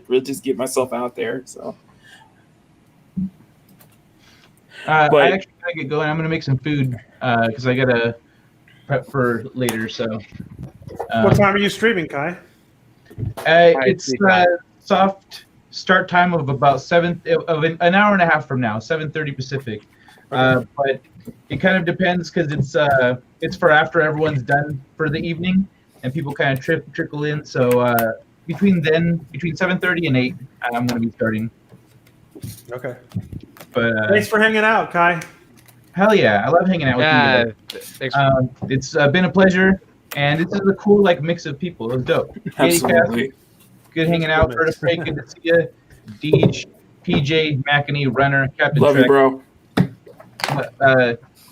[SPEAKER 12] really just get myself out there. So.
[SPEAKER 5] I actually gotta get going. I'm gonna make some food because I gotta prep for later. So,
[SPEAKER 1] what time are you streaming, Kai?
[SPEAKER 5] It's soft start time of about an hour and a half from now, 7:30 Pacific. But it kind of depends, because it's for after everyone's done for the evening, and people kind of trickle in. So between 7:30 and 8, I'm gonna be starting.
[SPEAKER 1] Okay.
[SPEAKER 5] But
[SPEAKER 1] thanks for hanging out, Kai.
[SPEAKER 5] Hell yeah, I love hanging out with you.
[SPEAKER 8] Thanks.
[SPEAKER 5] It's been a pleasure, and this is a cool mix of people. It was dope.
[SPEAKER 12] Absolutely.
[SPEAKER 5] Good hanging out. Curtis, good to see you. Deej, PJ, McAnee, Runner, Captain
[SPEAKER 12] Love
[SPEAKER 5] Trek.
[SPEAKER 12] you,
[SPEAKER 5] bro.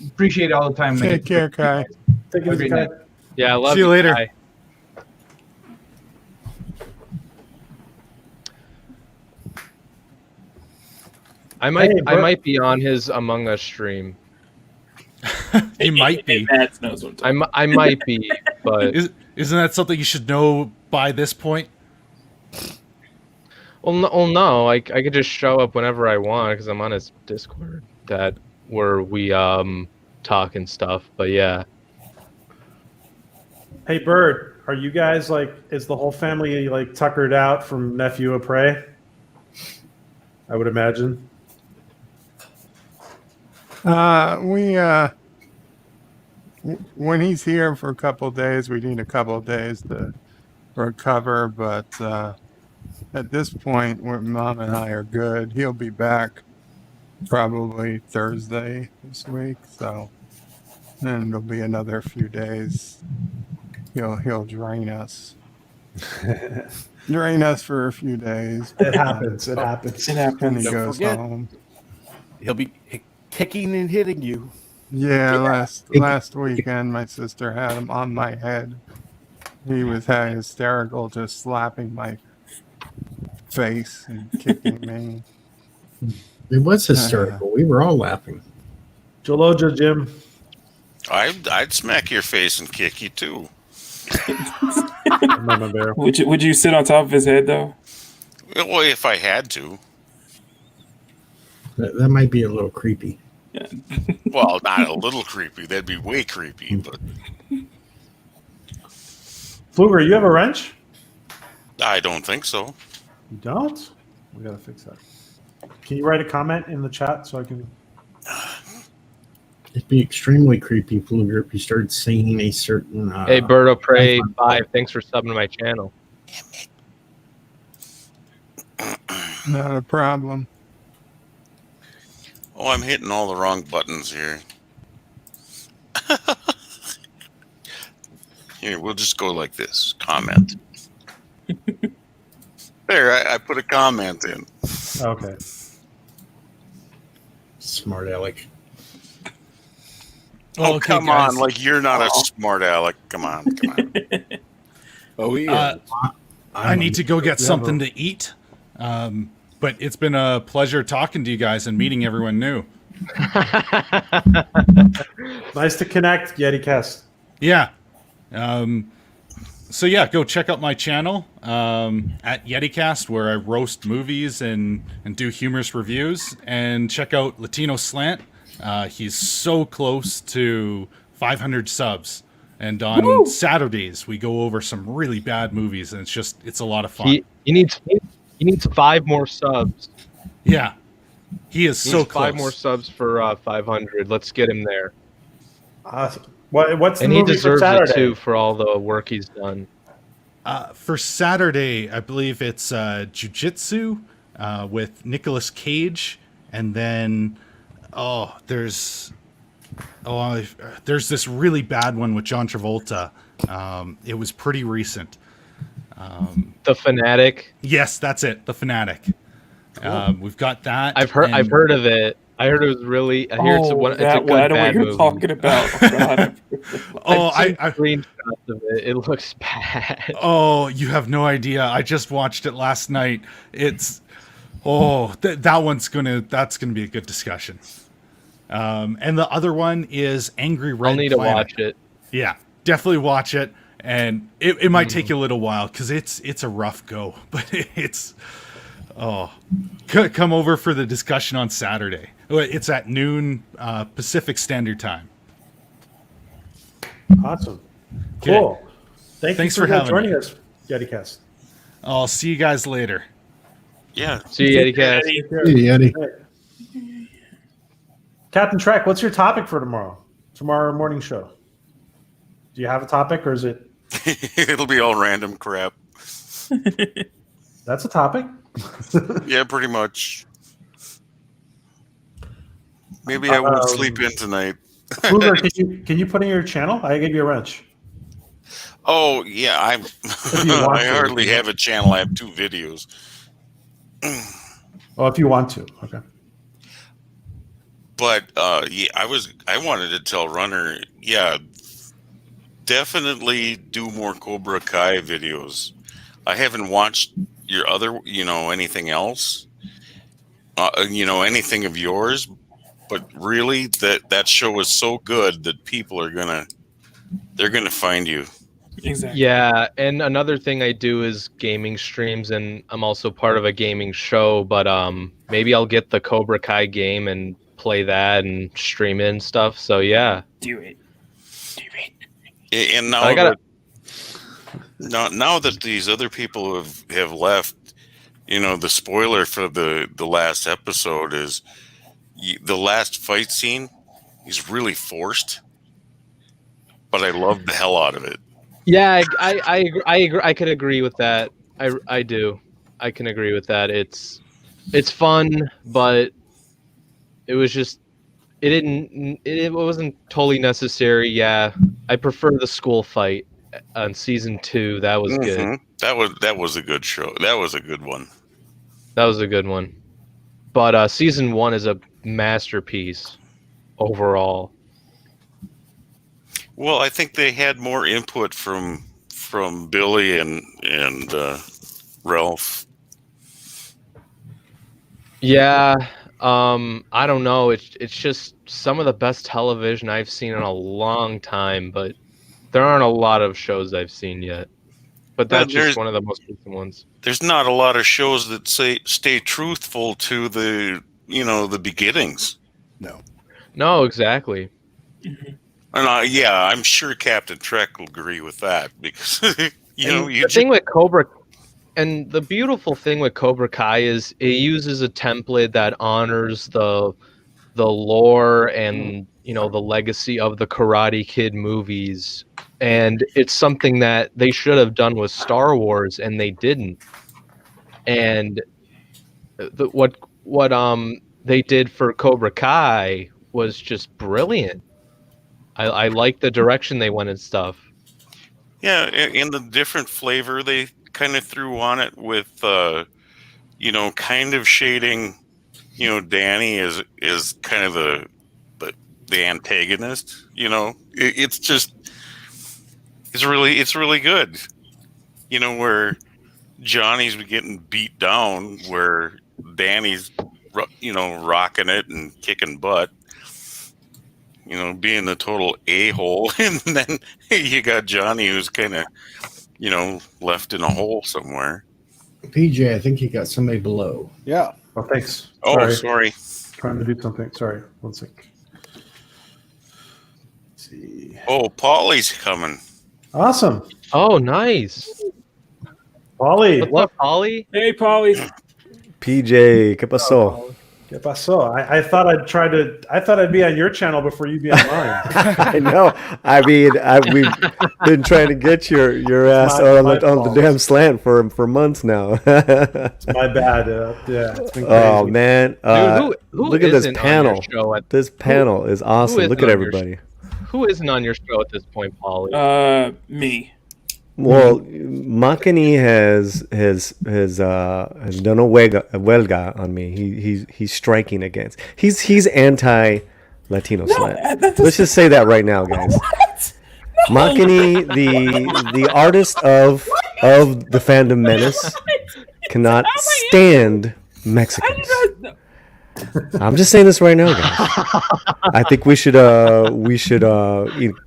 [SPEAKER 5] Appreciate it all the time.
[SPEAKER 13] Take care, Kai.
[SPEAKER 1] Take it easy, Kai.
[SPEAKER 8] Yeah, I love
[SPEAKER 4] See you later.
[SPEAKER 8] Kai. I might be on his Among Us stream.
[SPEAKER 4] You might be.
[SPEAKER 12] Matt knows what
[SPEAKER 8] I might be, but
[SPEAKER 4] isn't that something you should know by this point?
[SPEAKER 8] Well, no. I could just show up whenever I want, because I'm on his Discord where we talk and stuff. But yeah.
[SPEAKER 1] Hey, Bird, are you guys is the whole family tuckered out from Nephew of Prey? I would imagine.
[SPEAKER 13] When he's here for a couple of days, we need a couple of days to recover. But at this point, where Mom and I are good, he'll be back probably Thursday this week. So then it'll be another few days. He'll drain us. Drain us for a few days.
[SPEAKER 1] It happens. It happens.
[SPEAKER 13] And he goes home.
[SPEAKER 9] He'll be kicking and hitting you.
[SPEAKER 13] Yeah, last weekend my sister had him on my head. He was hysterical, just slapping my face and kicking me.
[SPEAKER 11] It was hysterical. We were all laughing.
[SPEAKER 1] Joloja, Jim.
[SPEAKER 14] I'd smack your face and kick you too.
[SPEAKER 1] Mama Bear.
[SPEAKER 12] Would you sit on top of his head though?
[SPEAKER 14] Well, if I had to.
[SPEAKER 11] That might be a little creepy.
[SPEAKER 14] Well, not a little creepy. That'd be way creepy. But
[SPEAKER 1] Fluger, you have a wrench?
[SPEAKER 14] I don't think so.
[SPEAKER 1] You don't? We gotta fix that. Can you write a comment in the chat so I can?
[SPEAKER 11] It'd be extremely creepy, Fluger, if you started singing a certain.
[SPEAKER 8] Hey, Birdo Prey 5, thanks for subbing to my channel.
[SPEAKER 13] Not a problem.
[SPEAKER 14] Oh, I'm hitting all the wrong buttons here. Here, we'll just go like this. Comment. There, I put a comment in.
[SPEAKER 1] Okay.
[SPEAKER 11] Smart aleck.
[SPEAKER 14] Oh,
[SPEAKER 4] Okay,
[SPEAKER 14] come
[SPEAKER 4] guys.
[SPEAKER 14] on. Like, you're not a smart aleck. Come on.
[SPEAKER 9] Oh, yeah.
[SPEAKER 4] I need to go get something to eat. But it's been a pleasure talking to you guys and meeting everyone new.
[SPEAKER 1] Nice to connect, YetiCast.
[SPEAKER 4] Yeah. So yeah, go check out my channel at YetiCast, where I roast movies and do humorous reviews. And check out Latino Slant. He's so close to 500 subs. And on Saturdays, we go over some really bad movies, and it's a lot of fun.
[SPEAKER 8] He needs 5 more subs.
[SPEAKER 4] Yeah. He is so close.
[SPEAKER 8] 5 more subs for 500. Let's get him there.
[SPEAKER 1] Awesome. What's the
[SPEAKER 8] And he
[SPEAKER 1] movie for
[SPEAKER 8] deserves
[SPEAKER 1] Saturday?
[SPEAKER 8] it too for all the work he's done.
[SPEAKER 4] For Saturday, I believe it's Jiu-Jitsu with Nicolas Cage, and then there's this really bad one with John Travolta. It was pretty recent.
[SPEAKER 8] The Fanatic.
[SPEAKER 4] Yes, that's it. The Fanatic. We've got that.
[SPEAKER 8] I've heard of it. I heard it was really. I hear it's a good
[SPEAKER 12] I know what
[SPEAKER 8] bad
[SPEAKER 12] you're
[SPEAKER 8] movie.
[SPEAKER 12] talking about. Oh, God.
[SPEAKER 8] I've seen screenshots of it. It looks bad.
[SPEAKER 4] Oh, you have no idea. I just watched it last night. It's that's gonna be a good discussion. And the other one is Angry Red
[SPEAKER 8] I'll need
[SPEAKER 4] Planet.
[SPEAKER 8] to watch it.
[SPEAKER 4] Yeah, definitely watch it. And it might take you a little while because it's a rough go, but come over for the discussion on Saturday. It's at noon Pacific Standard Time.
[SPEAKER 1] Awesome.
[SPEAKER 4] Okay.
[SPEAKER 1] Cool. Thanks
[SPEAKER 4] for having
[SPEAKER 1] joining
[SPEAKER 4] me.
[SPEAKER 1] us, YetiCast.
[SPEAKER 4] I'll see you guys later.
[SPEAKER 14] Yeah.
[SPEAKER 8] See you, YetiCast.
[SPEAKER 1] Take care.
[SPEAKER 11] Hey, Yeti.
[SPEAKER 1] Right. Captain Trek, what's your topic for tomorrow morning show? Do you have a topic, or is it?
[SPEAKER 14] It'll be all random crap.
[SPEAKER 1] That's a topic.
[SPEAKER 14] Yeah, pretty much. Maybe I won't sleep in tonight.
[SPEAKER 1] Fluger, can you put in your channel? I gave you a wrench.
[SPEAKER 14] Oh yeah, I hardly have a channel. I have 2 videos.
[SPEAKER 1] Oh, if you want to, okay.
[SPEAKER 14] But yeah, I wanted to tell Runner, yeah, definitely do more Cobra Kai videos. I haven't watched your other, anything else, anything of yours, but really that show is so good that people are gonna find you.
[SPEAKER 12] Exactly.
[SPEAKER 8] Yeah, and another thing I do is gaming streams, and I'm also part of a gaming show. But maybe I'll get the Cobra Kai game and play that and stream it and stuff. So yeah,
[SPEAKER 12] Do it.
[SPEAKER 14] And now now that these other people have left, the spoiler for the last episode is the last fight scene is really forced, but I love the hell out of it.
[SPEAKER 8] yeah, I agree. I can agree with that. I do. I can agree with that. It's fun, but it was just it wasn't totally necessary. Yeah, I prefer the school fight on season 2. That was good.
[SPEAKER 14] That was a good show. That was a good one.
[SPEAKER 8] That was a good one. But season 1 is a masterpiece overall.
[SPEAKER 14] Well, I think they had more input from Billy and Ralph.
[SPEAKER 8] Yeah, I don't know. It's just some of the best television I've seen in a long time, but there aren't a lot of shows I've seen yet. But
[SPEAKER 14] Well,
[SPEAKER 8] that's just one of the most recent ones.
[SPEAKER 14] There's not a lot of shows that stay truthful to the beginnings.
[SPEAKER 8] No, exactly.
[SPEAKER 14] And yeah, I'm sure Captain Trek will agree with that because
[SPEAKER 8] The thing with Cobra, and the beautiful thing with Cobra Kai is it uses a template that honors the lore and the legacy of the Karate Kid movies, and it's something that they should have done with Star Wars and they didn't. And what they did for Cobra Kai was just brilliant. I like the direction they went and stuff.
[SPEAKER 14] Yeah, and the different flavor they kind of threw on it with, kind of shading, Danny is kind of the antagonist. It's really good. Where Johnny's getting beat down, where Danny's, rocking it and kicking butt. Being the total a-hole, and then you got Johnny who's kind of, left in a hole somewhere.
[SPEAKER 11] PJ, I think you got somebody below.
[SPEAKER 9] Yeah.
[SPEAKER 1] Oh, thanks.
[SPEAKER 14] Oh, sorry.
[SPEAKER 1] Trying to do something. Sorry. 1 sec. Let's see.
[SPEAKER 14] Oh, Paulie's coming.
[SPEAKER 1] Awesome.
[SPEAKER 8] Oh, nice.
[SPEAKER 1] Paulie.
[SPEAKER 8] What's up, Paulie?
[SPEAKER 12] Hey, Paulie.
[SPEAKER 15] PJ, ¿qué pasó?
[SPEAKER 1] ¿Qué pasó? I thought I'd be on your channel before you'd be on mine.
[SPEAKER 15] I know. I mean, we've been trying to get your ass on the damn slant for months now.
[SPEAKER 1] It's my bad. Yeah. It's been crazy.
[SPEAKER 15] Oh man,
[SPEAKER 8] Dude, who
[SPEAKER 15] look at this
[SPEAKER 8] isn't on your
[SPEAKER 15] panel.
[SPEAKER 8] show
[SPEAKER 15] This panel is awesome.
[SPEAKER 8] isn't
[SPEAKER 15] Look at
[SPEAKER 8] on your
[SPEAKER 15] everybody.
[SPEAKER 8] Who isn't on your show at this point, Paulie?
[SPEAKER 12] Me.
[SPEAKER 15] Well, Makani has done a huelga on me. He's striking against. He's anti Latino slant. Let's just say that right now, guys. Makani, the artist of the fandom menace, cannot stand Mexicans. I'm just saying this right now, guys. I think we should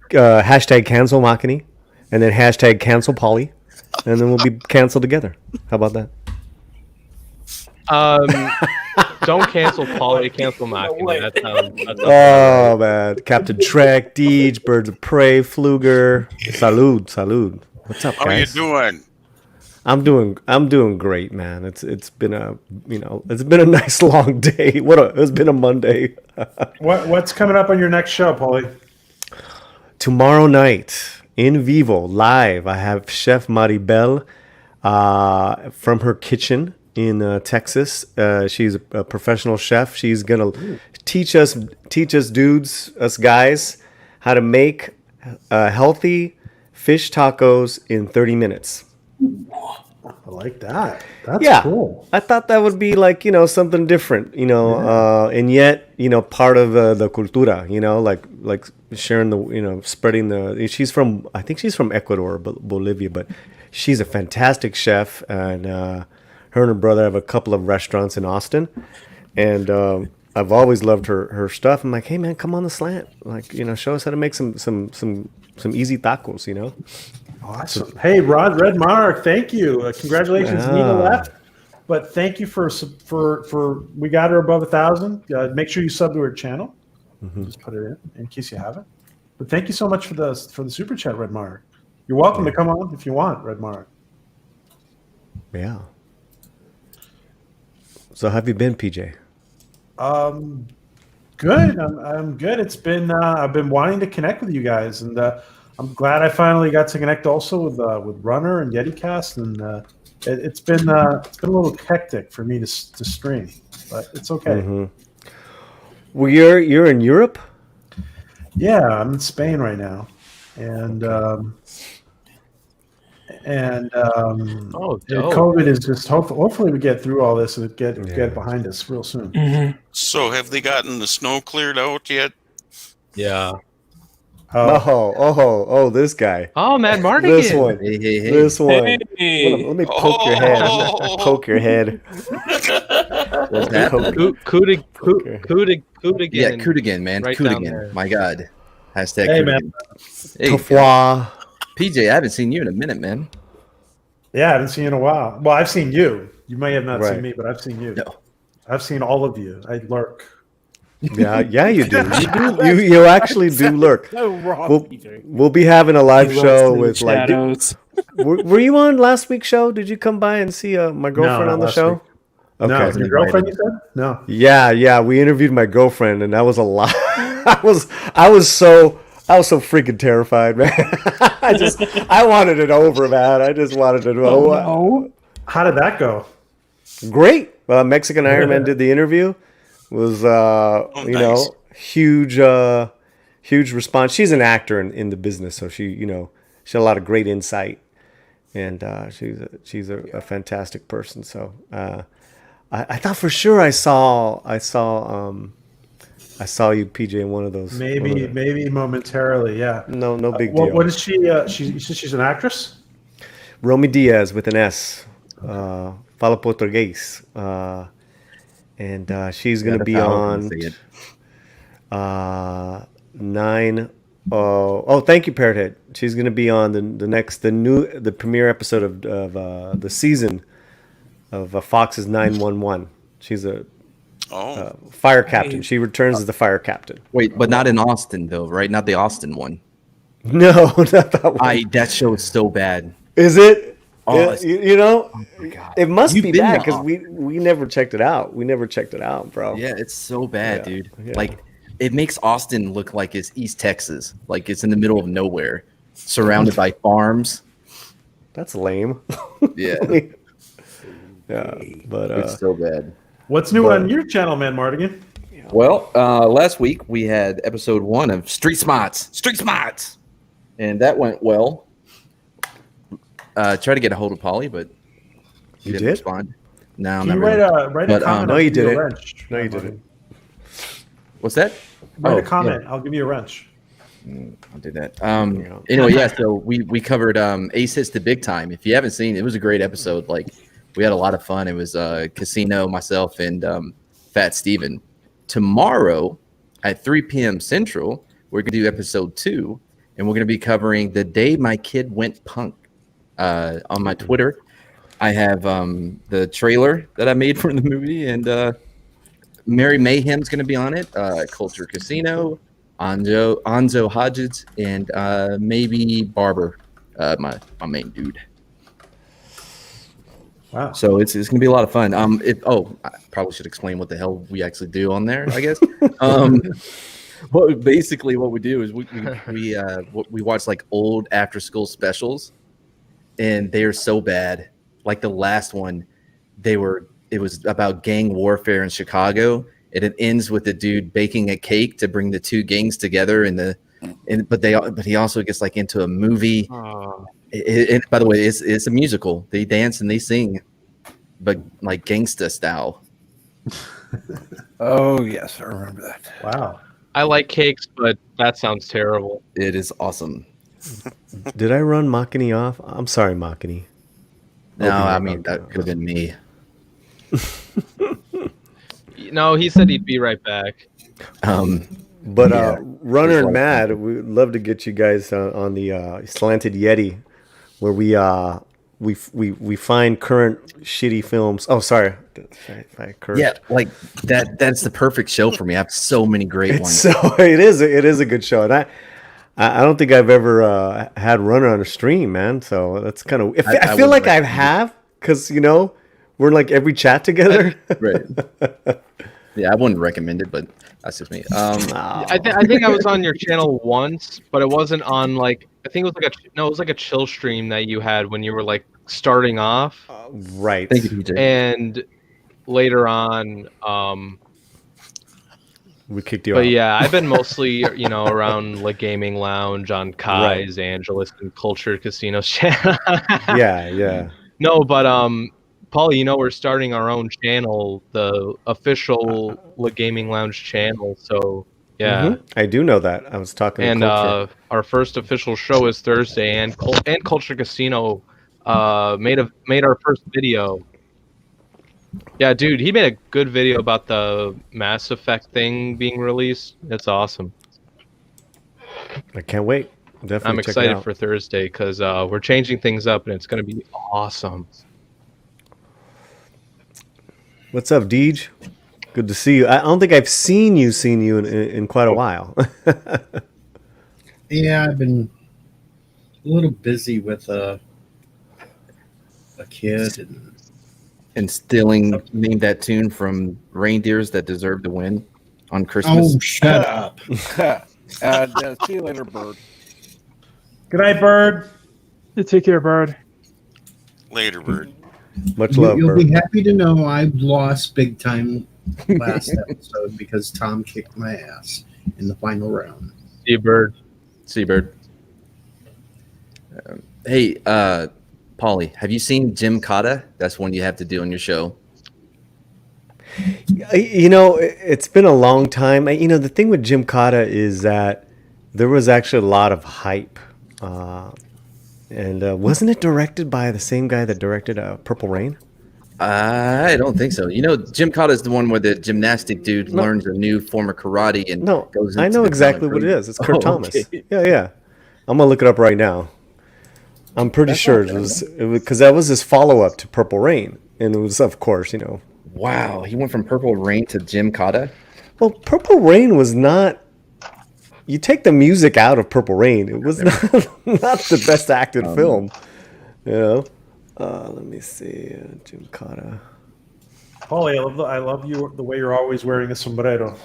[SPEAKER 15] hashtag cancel Makani. And then hashtag cancel Polly, and then we'll be canceled together. How about that?
[SPEAKER 8] Don't cancel Paulie, cancel Machina.
[SPEAKER 15] Oh man, Captain Trek, Deej, Birds of Prey, Fluger, salud. What's up,
[SPEAKER 14] How
[SPEAKER 15] guys?
[SPEAKER 14] you doing?
[SPEAKER 15] I'm doing great, man. It's been a nice long day. It's been a Monday.
[SPEAKER 1] What's coming up on your next show, Paulie?
[SPEAKER 15] Tomorrow night. In vivo, live, I have Chef Maribel from her kitchen in Texas. She's a professional chef. She's gonna teach us dudes, us guys, how to make healthy fish tacos in 30 minutes.
[SPEAKER 1] I like that. That's cool.
[SPEAKER 15] I thought that would be like, something different, and yet, part of the cultura, like sharing the, spreading I think she's from Ecuador, Bolivia, but she's a fantastic chef, and her and her brother have a couple of restaurants in Austin, and I've always loved her stuff. I'm like, hey man, come on the slant, like, show us how to make some easy tacos,
[SPEAKER 1] Awesome. Hey, Red Monarch, thank you. Congratulations,
[SPEAKER 15] Yeah.
[SPEAKER 1] Nina left, but thank you for we got her above 1,000. Make sure you sub to her channel. Just put it in case you haven't. But thank you so much for the super chat, Red Monarch. You're welcome to come on if you want, Red Monarch.
[SPEAKER 15] Yeah. So how have you been, PJ?
[SPEAKER 1] Good. I'm good. It's been I've been wanting to connect with you guys, and I'm glad I finally got to connect also with Runner and YetiCast, and it's been a little hectic for me to stream, but it's okay.
[SPEAKER 15] Well, you're in Europe?
[SPEAKER 1] Yeah, I'm in Spain right now, and COVID is just hopefully we get through all this and get it behind us real soon.
[SPEAKER 14] So have they gotten the snow cleared out yet?
[SPEAKER 8] Yeah.
[SPEAKER 15] Oh, this guy.
[SPEAKER 8] Oh, Matt Mardigan.
[SPEAKER 15] This one.
[SPEAKER 8] Hey.
[SPEAKER 15] This one.
[SPEAKER 12] Hey.
[SPEAKER 15] Let me poke your head. Poke your head.
[SPEAKER 16] What's happening?
[SPEAKER 8] Coot again.
[SPEAKER 16] Yeah, coot again, man.
[SPEAKER 8] Right
[SPEAKER 16] Coot
[SPEAKER 8] down
[SPEAKER 16] again.
[SPEAKER 8] there.
[SPEAKER 16] My God. Hashtag
[SPEAKER 1] Hey,
[SPEAKER 16] coot
[SPEAKER 1] man.
[SPEAKER 16] again. Hey,
[SPEAKER 15] Tofwa.
[SPEAKER 16] PJ, I haven't seen you in a minute, man.
[SPEAKER 1] Yeah, I haven't seen you in a while. Well, I've seen you. You may have not
[SPEAKER 15] Right.
[SPEAKER 1] seen me, but I've seen you.
[SPEAKER 16] No.
[SPEAKER 1] I've seen all of you. I lurk.
[SPEAKER 15] Yeah, you do. You actually do lurk.
[SPEAKER 12] So wrong,
[SPEAKER 15] We'll,
[SPEAKER 12] PJ.
[SPEAKER 15] we'll be having a live
[SPEAKER 12] He lurks
[SPEAKER 15] show
[SPEAKER 12] in the
[SPEAKER 15] with like.
[SPEAKER 12] shadows.
[SPEAKER 15] Were you on last week's show? Did you come by and see my girlfriend
[SPEAKER 1] not
[SPEAKER 15] on the
[SPEAKER 1] last
[SPEAKER 15] show?
[SPEAKER 1] week. No, your girlfriend, you said? No.
[SPEAKER 15] Yeah. We interviewed my girlfriend, and that was a lot. I was so freaking terrified, man. I wanted it over, man. I just wanted it over.
[SPEAKER 12] No.
[SPEAKER 1] How did that go?
[SPEAKER 15] Great. Mexican Iron Man did the interview. Was
[SPEAKER 14] nice.
[SPEAKER 15] huge response. She's an actor in the business, so she had a lot of great insight, and she's a fantastic person. So I thought for sure I saw you, PJ, in one of those.
[SPEAKER 1] Maybe momentarily, yeah.
[SPEAKER 15] No big deal.
[SPEAKER 1] What is she? She's an actress.
[SPEAKER 15] Romy Diaz with an S. Fala Português. And she's going to be on 9. Oh, thank you, Parrothead. She's going to be on the premiere episode of the season of Fox's 911. She's a fire captain. She returns as the fire captain.
[SPEAKER 16] Wait, but not in Austin, though, right? Not the Austin one.
[SPEAKER 15] No, not that one.
[SPEAKER 16] That show is so bad.
[SPEAKER 15] Is it?
[SPEAKER 16] Oh,
[SPEAKER 15] it must
[SPEAKER 16] You've
[SPEAKER 15] be
[SPEAKER 16] been
[SPEAKER 15] bad
[SPEAKER 16] to
[SPEAKER 15] because we never checked it out. We never checked it out, bro.
[SPEAKER 16] Yeah, it's so bad, dude.
[SPEAKER 15] Yeah.
[SPEAKER 16] Like, it makes Austin look like it's East Texas, like it's in the middle of nowhere, surrounded by farms.
[SPEAKER 15] That's lame.
[SPEAKER 16] Yeah,
[SPEAKER 15] yeah, but
[SPEAKER 16] it's so bad.
[SPEAKER 1] What's new on your channel, man, Mardigan?
[SPEAKER 16] Well, last week we had episode 1 of Street Smarts, and that went well. Tried to get a hold of Polly, but he didn't respond. No,
[SPEAKER 1] Can you write a comment?
[SPEAKER 15] No, you
[SPEAKER 1] I'll give
[SPEAKER 15] didn't.
[SPEAKER 1] a wrench.
[SPEAKER 15] No, you didn't.
[SPEAKER 16] What's that?
[SPEAKER 1] Write a comment. Yeah. I'll give you a wrench.
[SPEAKER 16] I'll do that. Anyway, yeah. So we covered Ace Hits the Big Time. If you haven't seen it, it was a great episode. Like, we had a lot of fun. It was Casino, myself, and Fat Steven. Tomorrow at 3 p.m. Central, we're gonna do episode 2, and we're gonna be covering the day my kid went punk. On my Twitter, I have the trailer that I made for the movie, and Mary Mayhem's going to be on it. Culture Casino, Anzo Hodges, and maybe Barber, my main dude.
[SPEAKER 1] Wow!
[SPEAKER 16] So it's going to be a lot of fun. I probably should explain what the hell we actually do on there, I guess. Basically what we do is we watch like old after school specials. And they are so bad. Like the last one, it was about gang warfare in Chicago. And it ends with the dude baking a cake to bring the two gangs together. But he also gets like into a movie. By the way, it's a musical. They dance and they sing, but like gangsta style.
[SPEAKER 9] Oh yes, I remember that.
[SPEAKER 1] Wow.
[SPEAKER 8] I like cakes, but that sounds terrible.
[SPEAKER 16] It is awesome.
[SPEAKER 15] Did I run Makini off? I'm sorry, Makini.
[SPEAKER 16] No, I mean, that could have been me.
[SPEAKER 8] No, he said he'd be right back.
[SPEAKER 15] Runner and Mad, we'd love to get you guys on the Slanted Yeti, where we find current shitty films. Oh, sorry.
[SPEAKER 16] Yeah, like that's the perfect show for me. I have so many great ones.
[SPEAKER 15] So it is a good show, and I don't think I've ever had Runner on a stream, man. So that's kind of. I feel like I have, because we're in like every chat together.
[SPEAKER 16] Right. Yeah, I wouldn't recommend it, but that's just me.
[SPEAKER 8] I think I was on your channel once, but it wasn't on like. I think it was like a chill stream that you had when you were like starting off.
[SPEAKER 15] Right.
[SPEAKER 16] Thank you, PJ.
[SPEAKER 8] And later on,
[SPEAKER 15] we kicked you out.
[SPEAKER 8] But yeah, I've been mostly, around like Gaming Lounge on Kai's, Angelus, and Culture Casino's channel.
[SPEAKER 15] Yeah.
[SPEAKER 8] No, but Paulie, we're starting our own channel, the official Gaming Lounge channel. So yeah,
[SPEAKER 15] I do know that. I was talking.
[SPEAKER 8] And
[SPEAKER 15] to Culture.
[SPEAKER 8] Our first official show is Thursday, and Culture Casino made our first video. Yeah, dude, he made a good video about the Mass Effect thing being released. It's awesome.
[SPEAKER 15] I can't wait. Definitely
[SPEAKER 8] I'm
[SPEAKER 15] check it
[SPEAKER 8] excited
[SPEAKER 15] out.
[SPEAKER 8] for Thursday because we're changing things up and it's going to be awesome.
[SPEAKER 15] What's up, Deej? Good to see you. I don't think I've seen you in quite a while.
[SPEAKER 11] Yeah, I've been a little busy with a kid
[SPEAKER 16] And stealing Name That Tune from Reindeers That Deserve to Win on Christmas.
[SPEAKER 11] Oh, shut up.
[SPEAKER 9] See you later, Bird.
[SPEAKER 1] Good night, Bird.
[SPEAKER 12] Take care, Bird.
[SPEAKER 14] Later, Bird.
[SPEAKER 15] Much love,
[SPEAKER 11] You'll
[SPEAKER 15] Bird.
[SPEAKER 11] be happy to know I lost big time last episode because Tom kicked my ass in the final round.
[SPEAKER 8] Seabird.
[SPEAKER 16] Hey, Paulie, have you seen Jim Cotta? That's one you have to do on your show.
[SPEAKER 15] You know, it's been a long time. You know, the thing with Jim Cotta is that there was actually a lot of hype. And wasn't it directed by the same guy that directed Purple Rain?
[SPEAKER 16] I don't think so. You know, Jim Cotta is the one where the gymnastic dude learns a new form of karate and goes into
[SPEAKER 15] I know
[SPEAKER 16] the
[SPEAKER 15] exactly what it is. It's Kurt Thomas. Yeah. I'm gonna look it up right now. I'm pretty sure it was because that was his follow-up to Purple Rain, and it was, of course, you know.
[SPEAKER 16] Wow, he went from Purple Rain to Jim Cotta.
[SPEAKER 15] Well, Purple Rain was not. You take the music out of Purple Rain, it was not the best acted film. You know. Let me see, Jim Cotta.
[SPEAKER 1] Holly, I love you the way you're always wearing a sombrero.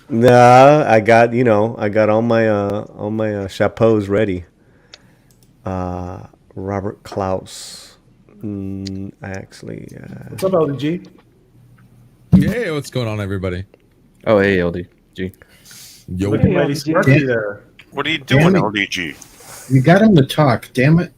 [SPEAKER 15] Nah, I got all my chapeaus ready. Robert Klaus. Actually,
[SPEAKER 1] What's up, LDG?
[SPEAKER 17] Hey, what's going on, everybody?
[SPEAKER 16] Oh, hey, LDG.
[SPEAKER 17] Yo.
[SPEAKER 1] Looking mighty sparky there.
[SPEAKER 14] What are you doing, LDG?
[SPEAKER 11] You got him to talk, damn it.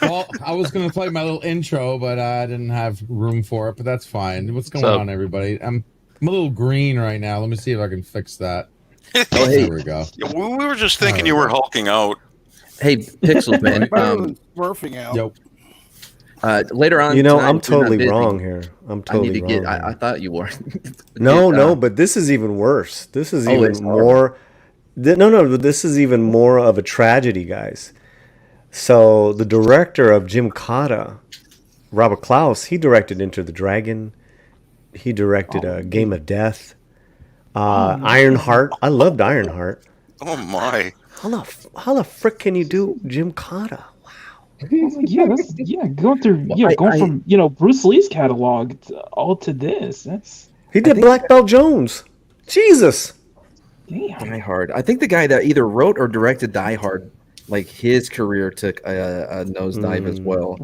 [SPEAKER 17] Well, I was going to play my little intro, but I didn't have room for it, but that's fine. What's going on, everybody? I'm a little green right now. Let me see if I can fix that.
[SPEAKER 16] Oh, hey.
[SPEAKER 17] There we go.
[SPEAKER 14] Yeah, we were just thinking you were hulking out.
[SPEAKER 16] Hey, Pixels, man.
[SPEAKER 9] Smurfing out.
[SPEAKER 16] Yo. Later on,
[SPEAKER 15] you know,
[SPEAKER 16] tonight,
[SPEAKER 15] I'm
[SPEAKER 16] if you're not
[SPEAKER 15] totally
[SPEAKER 16] busy,
[SPEAKER 15] wrong here. I'm totally
[SPEAKER 16] I need to
[SPEAKER 15] wrong.
[SPEAKER 16] get. I thought you were.
[SPEAKER 15] No, but this is even worse. This is even
[SPEAKER 16] it's
[SPEAKER 15] more. No, this is even more of a tragedy, guys. So the director of Jim Cotta, Robert Klaus, he directed Enter the Dragon. He directed Game of Death, Ironheart. I loved Ironheart.
[SPEAKER 14] Oh my!
[SPEAKER 15] How the frick can you do Jim Cotta?
[SPEAKER 12] Going from Bruce Lee's catalog all to this.
[SPEAKER 15] He did Black Belt Jones. Jesus.
[SPEAKER 16] Die Hard. I think the guy that either wrote or directed Die Hard, like his career took a nosedive as well.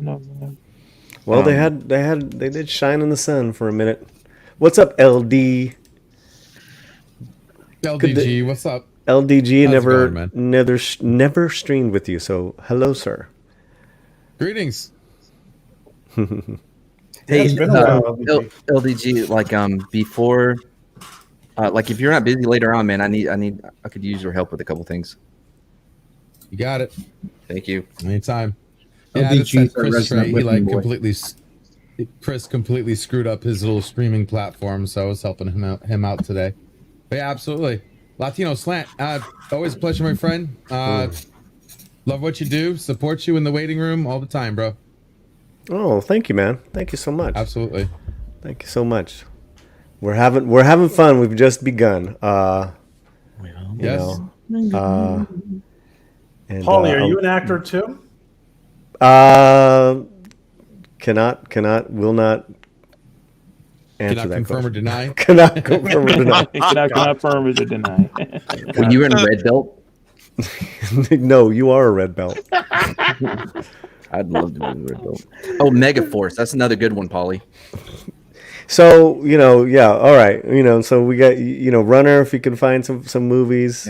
[SPEAKER 15] Well, they did shine in the sun for a minute. What's up, LD?
[SPEAKER 17] LDG, what's up?
[SPEAKER 15] LDG
[SPEAKER 17] How's it going,
[SPEAKER 15] never streamed with you, so hello, sir.
[SPEAKER 17] Greetings.
[SPEAKER 16] Hey,
[SPEAKER 11] it's been a while.
[SPEAKER 16] LDG, like before, like if you're not busy later on, man, I could use your help with a couple things.
[SPEAKER 17] You got it.
[SPEAKER 16] Thank you.
[SPEAKER 17] Anytime.
[SPEAKER 11] LDG
[SPEAKER 17] Yeah, that's that Chris
[SPEAKER 11] resident
[SPEAKER 17] trait. He
[SPEAKER 11] whipping
[SPEAKER 17] like
[SPEAKER 11] boy.
[SPEAKER 17] Chris completely screwed up his little streaming platform, so I was helping him out today. But yeah, absolutely. Latino Slant. Always a pleasure, my friend. Love what you do. Support you in the waiting room all the time, bro.
[SPEAKER 15] Oh, thank you, man. Thank you so much.
[SPEAKER 17] Absolutely.
[SPEAKER 15] Thank you so much. We're having fun. We've just begun.
[SPEAKER 17] Yes.
[SPEAKER 15] And,
[SPEAKER 1] Paulie, are you an actor too?
[SPEAKER 15] Will not answer
[SPEAKER 17] Cannot
[SPEAKER 15] that
[SPEAKER 17] confirm
[SPEAKER 15] question.
[SPEAKER 17] or deny.
[SPEAKER 15] Cannot confirm or deny.
[SPEAKER 12] Cannot confirm or deny.
[SPEAKER 16] When you were in a red belt,
[SPEAKER 15] No, you are a red belt.
[SPEAKER 16] I'd love to be in a red belt. Oh, Megaforce. That's another good one, Paulie.
[SPEAKER 15] So, yeah, all right. So we got, Runner, if you can find some movies.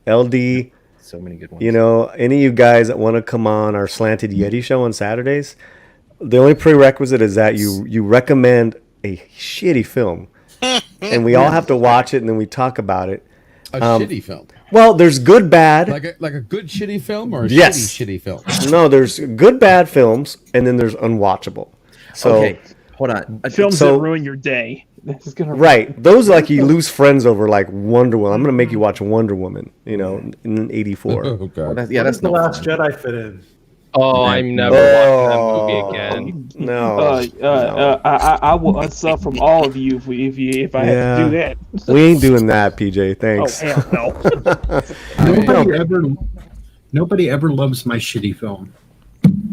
[SPEAKER 15] LD.
[SPEAKER 16] So many good ones.
[SPEAKER 15] Any of you guys that want to come on our Slanted Yeti show on Saturdays, the only prerequisite is that you recommend a shitty film. And we all have to watch it, and then we talk about it.
[SPEAKER 17] A shitty film.
[SPEAKER 15] Well, there's good, bad.
[SPEAKER 17] Like a good shitty film or a shitty film?
[SPEAKER 15] No, there's good, bad films, and then there's unwatchable. So,
[SPEAKER 16] okay, Hold on.
[SPEAKER 12] Films
[SPEAKER 15] So-
[SPEAKER 12] that ruin your day. This is gonna
[SPEAKER 15] Right. Those like you lose friends over like Wonder Woman. I'm gonna make you watch Wonder Woman, you know, in '84.
[SPEAKER 17] Oh, God.
[SPEAKER 16] That's
[SPEAKER 1] Where does the
[SPEAKER 16] no
[SPEAKER 1] Last
[SPEAKER 16] fun.
[SPEAKER 1] Jedi fit in?
[SPEAKER 8] Oh, I'm never watching that movie again.
[SPEAKER 15] No.
[SPEAKER 12] I will unsub from all of you if I have to do that.
[SPEAKER 15] We ain't doing that, PJ. Thanks.
[SPEAKER 12] Oh hell no!
[SPEAKER 11] Nobody ever loves my shitty film.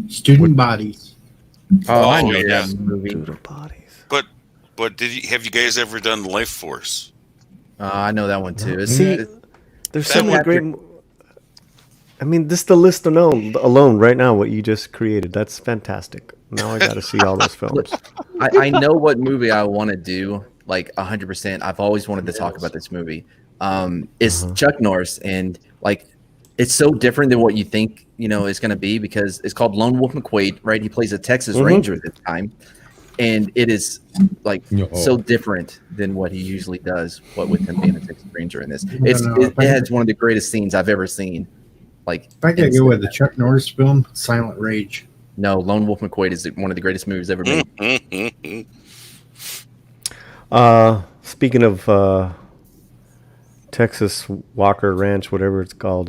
[SPEAKER 11] Student Bodies.
[SPEAKER 16] Oh, I know
[SPEAKER 14] yeah.
[SPEAKER 16] that movie.
[SPEAKER 14] But have you guys ever done Life Force?
[SPEAKER 16] I know that one too.
[SPEAKER 15] See, there's so many great. I mean, this the list alone right now. What you just created, that's fantastic. Now I got to see all those films.
[SPEAKER 16] I know what movie I want to do, like 100%. I've always wanted to talk about this movie. It's Chuck Norris, and like, it's so different than what you think, it's going to be, because it's called Lone Wolf McQuade, right? He plays a Texas Ranger at the time, and it is like so different than what he usually does. What with him being a Texas Ranger in this, it has one of the greatest scenes I've ever seen. Like,
[SPEAKER 11] If I could go with the Chuck Norris film, Silent Rage.
[SPEAKER 16] No, Lone Wolf McQuade is one of the greatest movies ever made.
[SPEAKER 15] Speaking of Texas Walker Ranch, whatever it's called,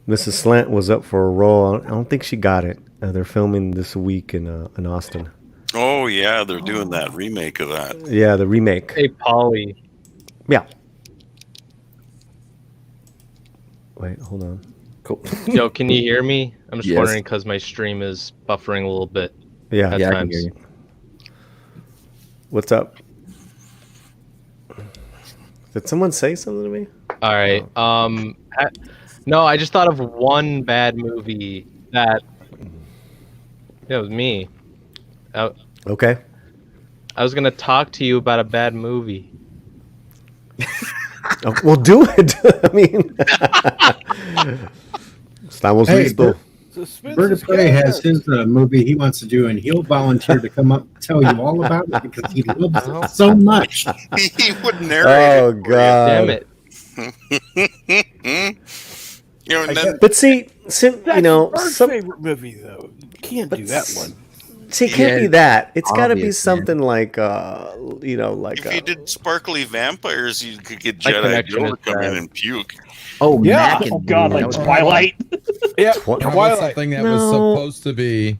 [SPEAKER 15] Mrs. Slant was up for a role. I don't think she got it. They're filming this week in Austin.
[SPEAKER 14] Oh yeah, they're doing that remake of that.
[SPEAKER 15] Yeah, the remake.
[SPEAKER 8] Hey, Polly.
[SPEAKER 15] Yeah. Wait, hold on.
[SPEAKER 16] Cool.
[SPEAKER 8] Yo, can you hear me? I'm just
[SPEAKER 16] Yes.
[SPEAKER 8] wondering because my stream is buffering a little bit.
[SPEAKER 15] Yeah,
[SPEAKER 8] at
[SPEAKER 15] I can
[SPEAKER 8] times.
[SPEAKER 15] hear you. What's up? Did someone say something to me?
[SPEAKER 8] All right. No, I just thought of one bad movie that. Yeah, it was me.
[SPEAKER 15] Okay.
[SPEAKER 8] I was gonna talk to you about a bad movie.
[SPEAKER 15] Oh, well, do it. I mean, estamos listos.
[SPEAKER 11] Bird of Prey has his movie he wants to do, and he'll volunteer to come up and tell you all about it because he loves it so much.
[SPEAKER 14] He would narrate.
[SPEAKER 15] Oh God!
[SPEAKER 8] Damn it!
[SPEAKER 15] But see,
[SPEAKER 9] Bird's
[SPEAKER 15] some
[SPEAKER 9] favorite movie though. You can't do that one.
[SPEAKER 15] See, it can't be that. It's got to be
[SPEAKER 16] obvious, man.
[SPEAKER 15] something like,
[SPEAKER 14] If you did sparkly vampires, you could get
[SPEAKER 8] My
[SPEAKER 14] Jedi
[SPEAKER 8] connection
[SPEAKER 14] Joe
[SPEAKER 8] is
[SPEAKER 14] to come in
[SPEAKER 8] bad.
[SPEAKER 14] and puke.
[SPEAKER 16] Oh,
[SPEAKER 9] Yeah.
[SPEAKER 16] Mac and
[SPEAKER 12] Oh god,
[SPEAKER 16] that
[SPEAKER 12] like
[SPEAKER 16] was-
[SPEAKER 12] Twilight.
[SPEAKER 9] Yeah,
[SPEAKER 17] How about
[SPEAKER 9] Twilight.
[SPEAKER 17] something that was supposed to be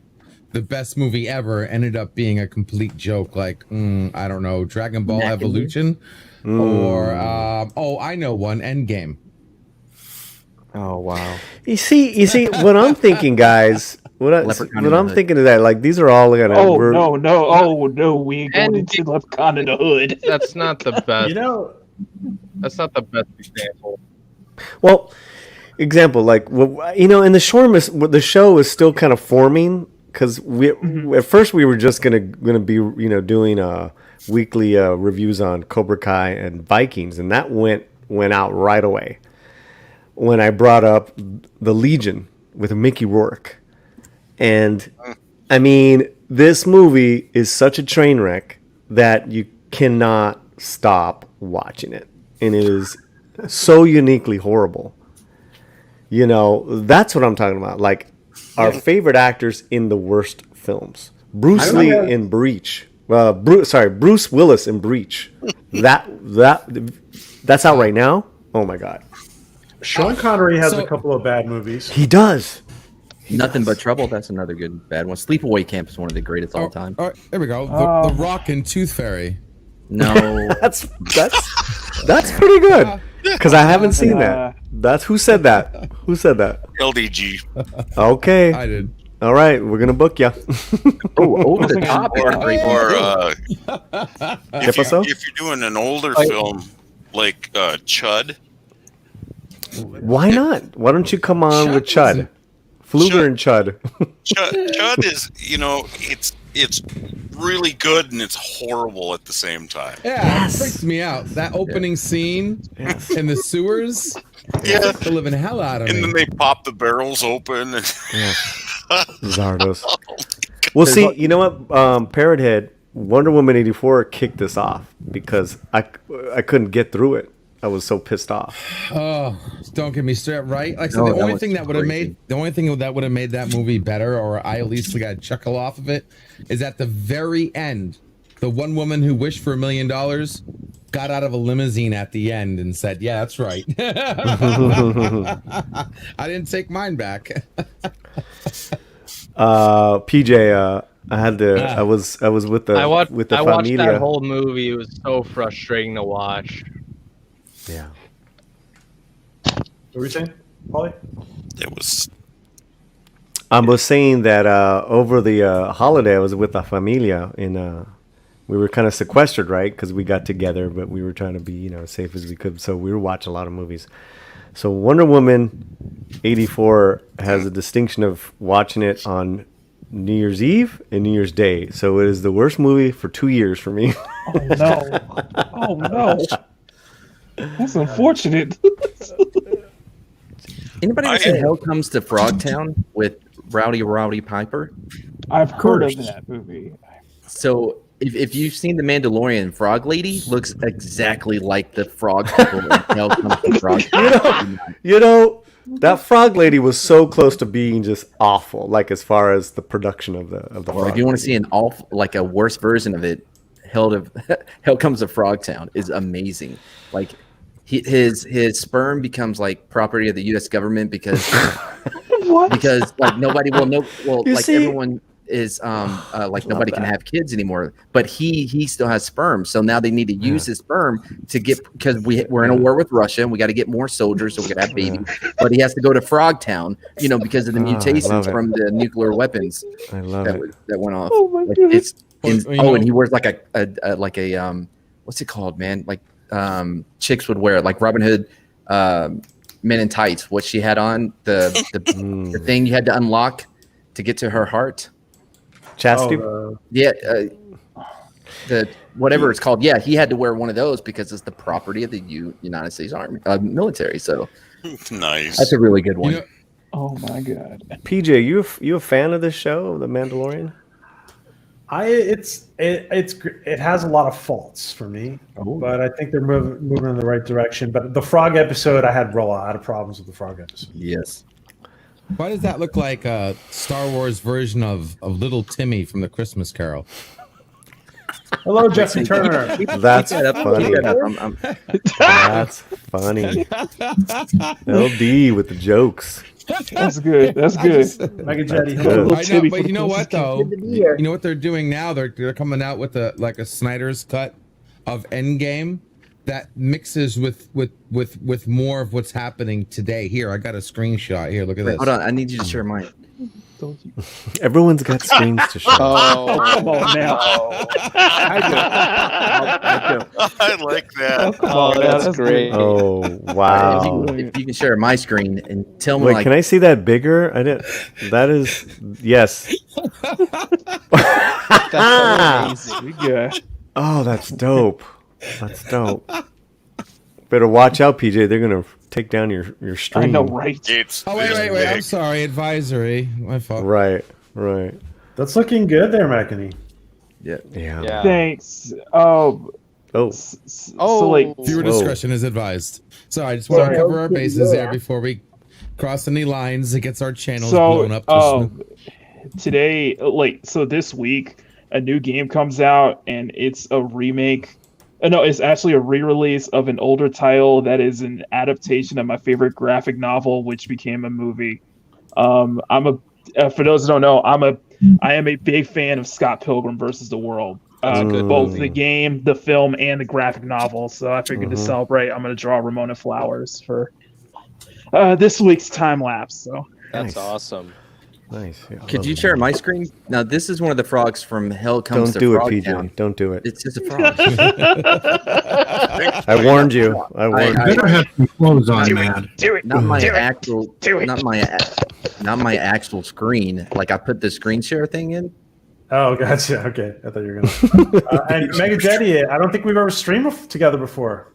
[SPEAKER 17] the best movie ever ended up being a complete joke, like I don't know, Dragon Ball
[SPEAKER 16] Mac and
[SPEAKER 17] Evolution, or I know one, Endgame.
[SPEAKER 16] Oh wow.
[SPEAKER 15] you see, what I'm thinking, guys.
[SPEAKER 16] Leprechaun in
[SPEAKER 15] What
[SPEAKER 16] the
[SPEAKER 15] I'm
[SPEAKER 16] Hood.
[SPEAKER 15] thinking is that like these are all gonna.
[SPEAKER 12] Oh no, we ain't going into Leprechaun in the Hood.
[SPEAKER 8] That's not the best.
[SPEAKER 1] You know,
[SPEAKER 8] That's not the best example.
[SPEAKER 15] Well, example like in the show is still kind of forming because we at first we were just gonna be doing weekly reviews on Cobra Kai and Vikings, and that went out right away when I brought up the Legion with Mickey Rourke. And I mean, this movie is such a train wreck that you cannot stop watching it, and it is so uniquely horrible. That's what I'm talking about. Like our favorite actors in the worst films. Bruce Lee in Breach. Bruce Willis in Breach. That's out right now. Oh my God.
[SPEAKER 1] Sean Connery has
[SPEAKER 17] So-
[SPEAKER 1] a couple of bad movies.
[SPEAKER 15] He does.
[SPEAKER 16] Nothing But Trouble. That's another good bad one. Sleepaway Camp is one of the greatest all time.
[SPEAKER 17] All right, there we go. The Rock and Tooth Fairy.
[SPEAKER 16] No,
[SPEAKER 15] That's pretty good because I haven't seen that. That's who said that. Who said that?
[SPEAKER 14] LDG.
[SPEAKER 15] Okay.
[SPEAKER 17] I did.
[SPEAKER 15] All right, we're gonna book you.
[SPEAKER 16] Over the Top is a great
[SPEAKER 14] Or
[SPEAKER 16] movie.
[SPEAKER 14] if
[SPEAKER 15] so?
[SPEAKER 14] you're doing an older film like Chud,
[SPEAKER 15] Why not? Why don't you come on with Chud? Fluger and Chud.
[SPEAKER 14] Chud is it's really good and it's horrible at the same time.
[SPEAKER 17] Yeah, it freaks me out. That opening scene in the sewers.
[SPEAKER 14] Yeah,
[SPEAKER 17] the living hell out of
[SPEAKER 14] and
[SPEAKER 17] me.
[SPEAKER 14] then they pop the barrels open. And
[SPEAKER 15] Zardos. Well, see, you know what? Parrot Head, Wonder Woman 84 kicked this off because I couldn't get through it. I was so pissed off.
[SPEAKER 17] Oh, don't get me straight right. Like I said,
[SPEAKER 16] No,
[SPEAKER 17] the
[SPEAKER 16] that
[SPEAKER 17] only
[SPEAKER 16] was
[SPEAKER 17] thing that would have
[SPEAKER 16] crazy.
[SPEAKER 17] made that movie better, or I at least got a chuckle off of it, is at the very end, the one woman who wished for $1 million got out of a limousine at the end and said, "Yeah, that's right." I didn't take mine back.
[SPEAKER 15] PJ, I had to. I was with the
[SPEAKER 8] I watched
[SPEAKER 15] familia.
[SPEAKER 8] that whole movie. It was so frustrating to watch.
[SPEAKER 15] Yeah.
[SPEAKER 1] What were you saying, Paulie?
[SPEAKER 14] It was.
[SPEAKER 15] I was saying that over the holiday, I was with the familia, and we were kind of sequestered, right? Because we got together, but we were trying to be, as safe as we could. So we were watching a lot of movies. So Wonder Woman 84 has a distinction of watching it on New Year's Eve and New Year's Day. So it is the worst movie for 2 years for me.
[SPEAKER 12] Oh no! Oh no! That's unfortunate.
[SPEAKER 16] Anybody ever seen Hell Comes to Frogtown with Rowdy Piper?
[SPEAKER 12] I've heard of that movie.
[SPEAKER 16] So if you've seen The Mandalorian, Frog Lady looks exactly like the frog people in Hell Comes to Frogtown.
[SPEAKER 15] That frog lady was so close to being just awful, like as far as the production of the
[SPEAKER 16] Well,
[SPEAKER 15] frog
[SPEAKER 16] if you want to
[SPEAKER 15] lady.
[SPEAKER 16] see an awful, like a worse version of it, Hell Comes to Frogtown is amazing. Like his sperm becomes like property of the U.S. government because because like nobody will know. Well,
[SPEAKER 15] You
[SPEAKER 16] like
[SPEAKER 15] see-
[SPEAKER 16] everyone is like nobody can have kids anymore. But he still has sperm, so now they need to use his sperm to get because we're in a war with Russia and we got to get more soldiers so we can have babies. But he has to go to Frogtown, because of the
[SPEAKER 15] Oh, I
[SPEAKER 16] mutations
[SPEAKER 15] love it.
[SPEAKER 16] from the nuclear weapons
[SPEAKER 15] I love
[SPEAKER 16] that
[SPEAKER 15] it.
[SPEAKER 16] that went off.
[SPEAKER 12] Oh my
[SPEAKER 16] Like,
[SPEAKER 12] goodness.
[SPEAKER 16] and he wears like a what's it called, man? Like chicks would wear, like Robin Hood, Men in Tights. What she had on the thing you had to unlock to get to her heart.
[SPEAKER 15] Chastity?
[SPEAKER 16] Yeah, the whatever it's called. Yeah, he had to wear one of those because it's the property of the United States Army military. So
[SPEAKER 14] Nice.
[SPEAKER 16] that's a really good one.
[SPEAKER 12] Oh my god.
[SPEAKER 15] PJ, you a fan of this show, The Mandalorian?
[SPEAKER 1] It has a lot of faults for me, but I think they're moving in the right direction. But the frog episode, I had a lot of problems with the frog episode.
[SPEAKER 16] Yes.
[SPEAKER 17] Why does that look like a Star Wars version of Little Timmy from the Christmas Carol?
[SPEAKER 1] Hello, Jesse Turner.
[SPEAKER 15] That's funny. That's funny. LD with the jokes.
[SPEAKER 12] That's good. That's good.
[SPEAKER 1] Mega Jetty.
[SPEAKER 15] That's good.
[SPEAKER 17] I know, but you know what though? You know what they're doing now? They're coming out with a Snyder's cut of Endgame that mixes with more of what's happening today. Here, I got a screenshot. Here, look at
[SPEAKER 16] Wait,
[SPEAKER 17] this.
[SPEAKER 16] hold on, I need you to share mine.
[SPEAKER 15] Everyone's got screens to show.
[SPEAKER 12] Oh, come on now.
[SPEAKER 14] I like that.
[SPEAKER 12] Oh, that's great.
[SPEAKER 15] Oh wow!
[SPEAKER 16] If you can share my screen and tell me,
[SPEAKER 15] Wait,
[SPEAKER 16] like,
[SPEAKER 15] can I see that bigger? I didn't. That is yes.
[SPEAKER 12] That's amazing. Yeah.
[SPEAKER 15] Oh, that's dope. That's dope. Better watch out, PJ. They're gonna take down your stream.
[SPEAKER 12] I know, right?
[SPEAKER 17] Oh wait! I'm sorry. Advisory. My fault.
[SPEAKER 15] Right.
[SPEAKER 1] That's looking good there, McEnany.
[SPEAKER 15] Yeah.
[SPEAKER 12] Thanks.
[SPEAKER 15] Oh.
[SPEAKER 12] So like,
[SPEAKER 17] Viewer
[SPEAKER 15] Whoa.
[SPEAKER 17] discretion is advised. Sorry, I just want to
[SPEAKER 12] Sorry.
[SPEAKER 17] cover our bases there before we cross any lines. It gets our channels
[SPEAKER 12] so
[SPEAKER 17] blown up.
[SPEAKER 12] today, so this week, a new game comes out, and it's a remake. No, it's actually a re-release of an older title that is an adaptation of my favorite graphic novel, which became a movie. For those who don't know, I am a big fan of Scott Pilgrim versus the World. Both the game, the film, and the graphic novel. So I figured to celebrate, I'm going to draw Ramona Flowers for this week's time lapse. So
[SPEAKER 8] That's awesome.
[SPEAKER 15] Nice. Yeah,
[SPEAKER 16] could you share my screen? Now, this is one of the frogs from Hell Comes
[SPEAKER 15] Don't
[SPEAKER 16] to
[SPEAKER 15] do it,
[SPEAKER 16] Frogtown.
[SPEAKER 15] PJ. Don't do it.
[SPEAKER 16] It's just a frog.
[SPEAKER 15] I warned you. I warned you.
[SPEAKER 11] Better have some clothes on, man.
[SPEAKER 16] Not my actual. Not my actual screen. Like I put the screen share thing in.
[SPEAKER 1] Oh, gotcha. Okay, I thought you were gonna. And Mega Jetty, I don't think we've ever streamed together before.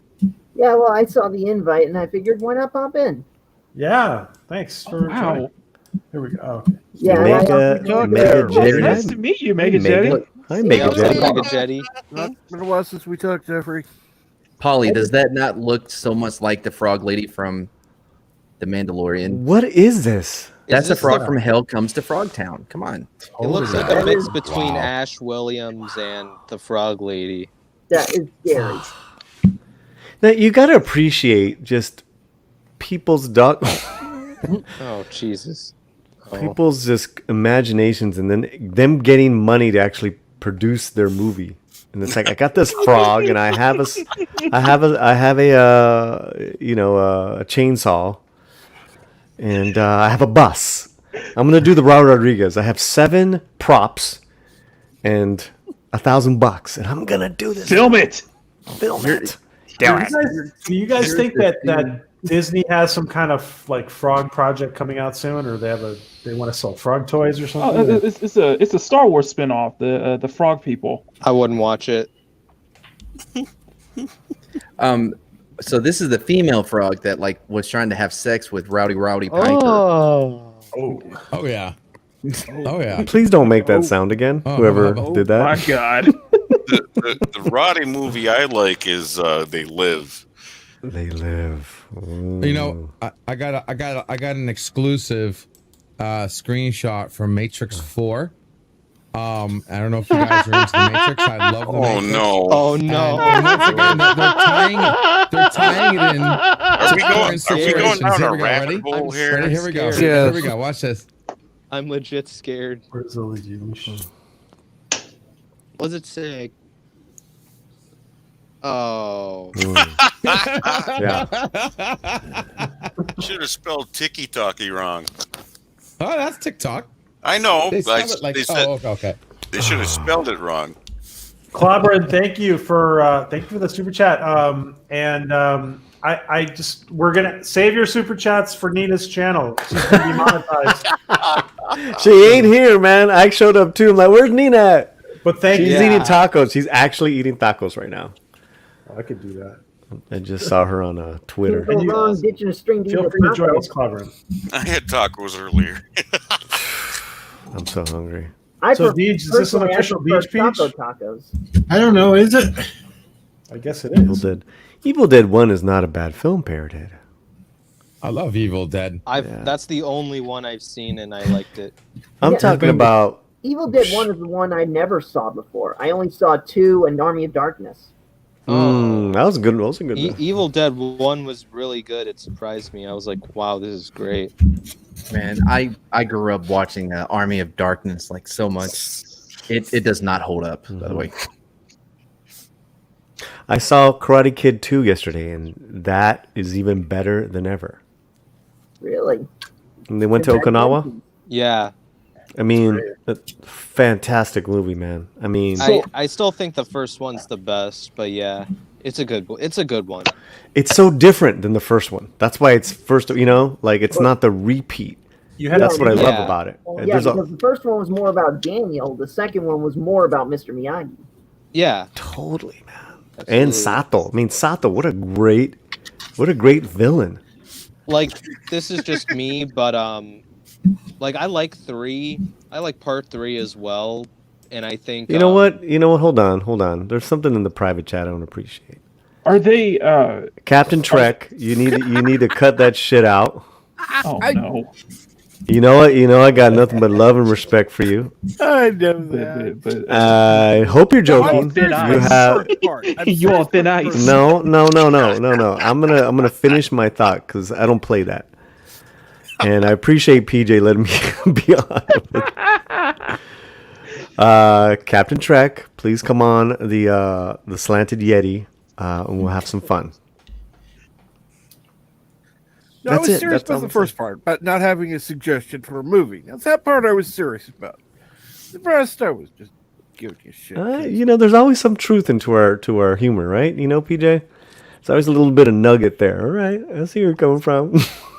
[SPEAKER 18] Yeah, well, I saw the invite and I figured, why not pop in?
[SPEAKER 1] Yeah, thanks for joining. Here we go. Oh, okay.
[SPEAKER 18] Yeah,
[SPEAKER 15] Mega Jetty.
[SPEAKER 12] Nice to meet you, Mega Jetty.
[SPEAKER 15] Hi, Mega Jetty.
[SPEAKER 9] It's been a while since we talked, Jeffrey.
[SPEAKER 16] Polly, does that not look so much like the frog lady from The Mandalorian?
[SPEAKER 15] What is this?
[SPEAKER 16] That's a
[SPEAKER 19] this
[SPEAKER 16] frog
[SPEAKER 19] the-
[SPEAKER 16] from Hell Comes to Frogtown. Come on.
[SPEAKER 19] It looks like a
[SPEAKER 16] That
[SPEAKER 19] mix
[SPEAKER 16] is-
[SPEAKER 19] between
[SPEAKER 16] wow.
[SPEAKER 19] Ash Williams and the Frog Lady.
[SPEAKER 18] That is scary.
[SPEAKER 15] Now you gotta appreciate just people's
[SPEAKER 19] Oh Jesus! Oh.
[SPEAKER 15] people's just imaginations, and then them getting money to actually produce their movie. And it's like I got this frog, and I have a chainsaw, and I have a bus. I'm gonna do the Raul Rodriguez. I have 7 props and $1,000, and I'm gonna do this.
[SPEAKER 12] Film it.
[SPEAKER 15] Film it.
[SPEAKER 1] Do you guys think that Disney has some kind of like frog project coming out soon, or they want to sell frog toys or something?
[SPEAKER 12] Oh, it's a Star Wars spinoff, the Frog People.
[SPEAKER 19] I wouldn't watch it.
[SPEAKER 16] So this is the female frog that like was trying to have sex with Rowdy Piper.
[SPEAKER 19] Oh.
[SPEAKER 17] Oh yeah. Oh yeah.
[SPEAKER 15] Please don't make that sound again. Whoever did that.
[SPEAKER 12] My God.
[SPEAKER 14] The Roddy movie I like is They Live.
[SPEAKER 15] They Live.
[SPEAKER 17] You know, I got an exclusive screenshot from Matrix 4. I don't know if you guys are into the Matrix. I love the Matrix.
[SPEAKER 14] No.
[SPEAKER 19] Oh no.
[SPEAKER 17] And once again, they're tying it in.
[SPEAKER 14] Are we going down
[SPEAKER 17] Here
[SPEAKER 14] a
[SPEAKER 17] we go.
[SPEAKER 14] rabbit
[SPEAKER 17] Ready?
[SPEAKER 14] hole here?
[SPEAKER 17] Ready? Here we go.
[SPEAKER 19] scared.
[SPEAKER 17] Here we go. Watch this.
[SPEAKER 19] I'm legit scared.
[SPEAKER 1] Where's the legitimation?
[SPEAKER 19] What does it say? Oh.
[SPEAKER 15] Yeah.
[SPEAKER 14] Should have spelled Tiki Talkie wrong.
[SPEAKER 17] Oh, that's TikTok.
[SPEAKER 14] I know.
[SPEAKER 17] They
[SPEAKER 14] but
[SPEAKER 17] spell it like.
[SPEAKER 14] they said
[SPEAKER 17] Okay.
[SPEAKER 14] they should have spelled it wrong.
[SPEAKER 1] Clobberin, thank you for the super chat. We're gonna save your super chats for Nina's channel. She's gonna be monetized.
[SPEAKER 15] She ain't here, man. I showed up too. I'm like, where's Nina at?
[SPEAKER 1] But
[SPEAKER 15] She's eating tacos. She's actually eating tacos right now.
[SPEAKER 1] I could do that.
[SPEAKER 15] I just saw her on Twitter.
[SPEAKER 18] Go wrong ditching a string to eat
[SPEAKER 1] Feel
[SPEAKER 18] a
[SPEAKER 1] free to join
[SPEAKER 18] taco.
[SPEAKER 1] us, Clobberin.
[SPEAKER 14] I had tacos earlier.
[SPEAKER 15] I'm so hungry.
[SPEAKER 1] So, Deej, is this an official Deej Peach?
[SPEAKER 18] Tacos.
[SPEAKER 11] I don't know. Is it?
[SPEAKER 1] I guess it
[SPEAKER 15] Evil
[SPEAKER 1] is.
[SPEAKER 15] Dead. Evil Dead 1 is not a bad film, Parrothead.
[SPEAKER 17] I love Evil Dead.
[SPEAKER 19] That's the only one I've seen and I liked it.
[SPEAKER 15] I'm
[SPEAKER 18] Yeah.
[SPEAKER 15] talking about.
[SPEAKER 18] Evil Dead 1 is the one I never saw before. I only saw 2 and Army of Darkness.
[SPEAKER 15] That was a good. That was a good. one.
[SPEAKER 19] Evil Dead 1 was really good. It surprised me. I was like, wow, this is great.
[SPEAKER 16] Man, I grew up watching Army of Darkness like so much. It does not hold up, by the way.
[SPEAKER 15] I saw Karate Kid 2 yesterday, and that is even better than ever.
[SPEAKER 18] Really?
[SPEAKER 15] And they went to Okinawa.
[SPEAKER 19] Yeah.
[SPEAKER 15] I mean, a fantastic movie, man. I mean,
[SPEAKER 19] I still think the first one's the best, but yeah, it's a good one.
[SPEAKER 15] it's so different than the first one. That's why it's first. Like it's not the repeat. That's what I love about it.
[SPEAKER 18] Well,
[SPEAKER 15] And
[SPEAKER 18] yeah,
[SPEAKER 15] there's
[SPEAKER 18] because the first one was more about Daniel. The second one was more about Mr. Miyagi.
[SPEAKER 19] Yeah.
[SPEAKER 15] Totally, man. And Sato. I mean, Sato. What a great villain.
[SPEAKER 19] Like this is just me, but like I like 3. I like part 3 as well, and I think
[SPEAKER 15] You know what? Hold on. There's something in the private chat I don't appreciate.
[SPEAKER 12] Are they
[SPEAKER 15] Captain Trek? You need to cut that shit out.
[SPEAKER 12] Oh no.
[SPEAKER 15] You know what? I got nothing but love and respect for you.
[SPEAKER 9] I know that.
[SPEAKER 15] I hope you're joking. You have
[SPEAKER 12] You on thin ice.
[SPEAKER 15] no. I'm gonna finish my thought because I don't play that, and I appreciate PJ letting me be on. Captain Trek, please come on the Slanted Yeti, and we'll have some fun.
[SPEAKER 9] No, I
[SPEAKER 15] That's
[SPEAKER 9] was
[SPEAKER 15] it.
[SPEAKER 9] serious
[SPEAKER 15] That's all
[SPEAKER 9] about the
[SPEAKER 15] I'm
[SPEAKER 9] first part, about not having a suggestion for a movie. That's that part I was serious about. The rest I was just giving you shit.
[SPEAKER 15] There's always some truth into our humor, right? PJ. There's always a little bit of nugget there. All right, I see where you're coming from.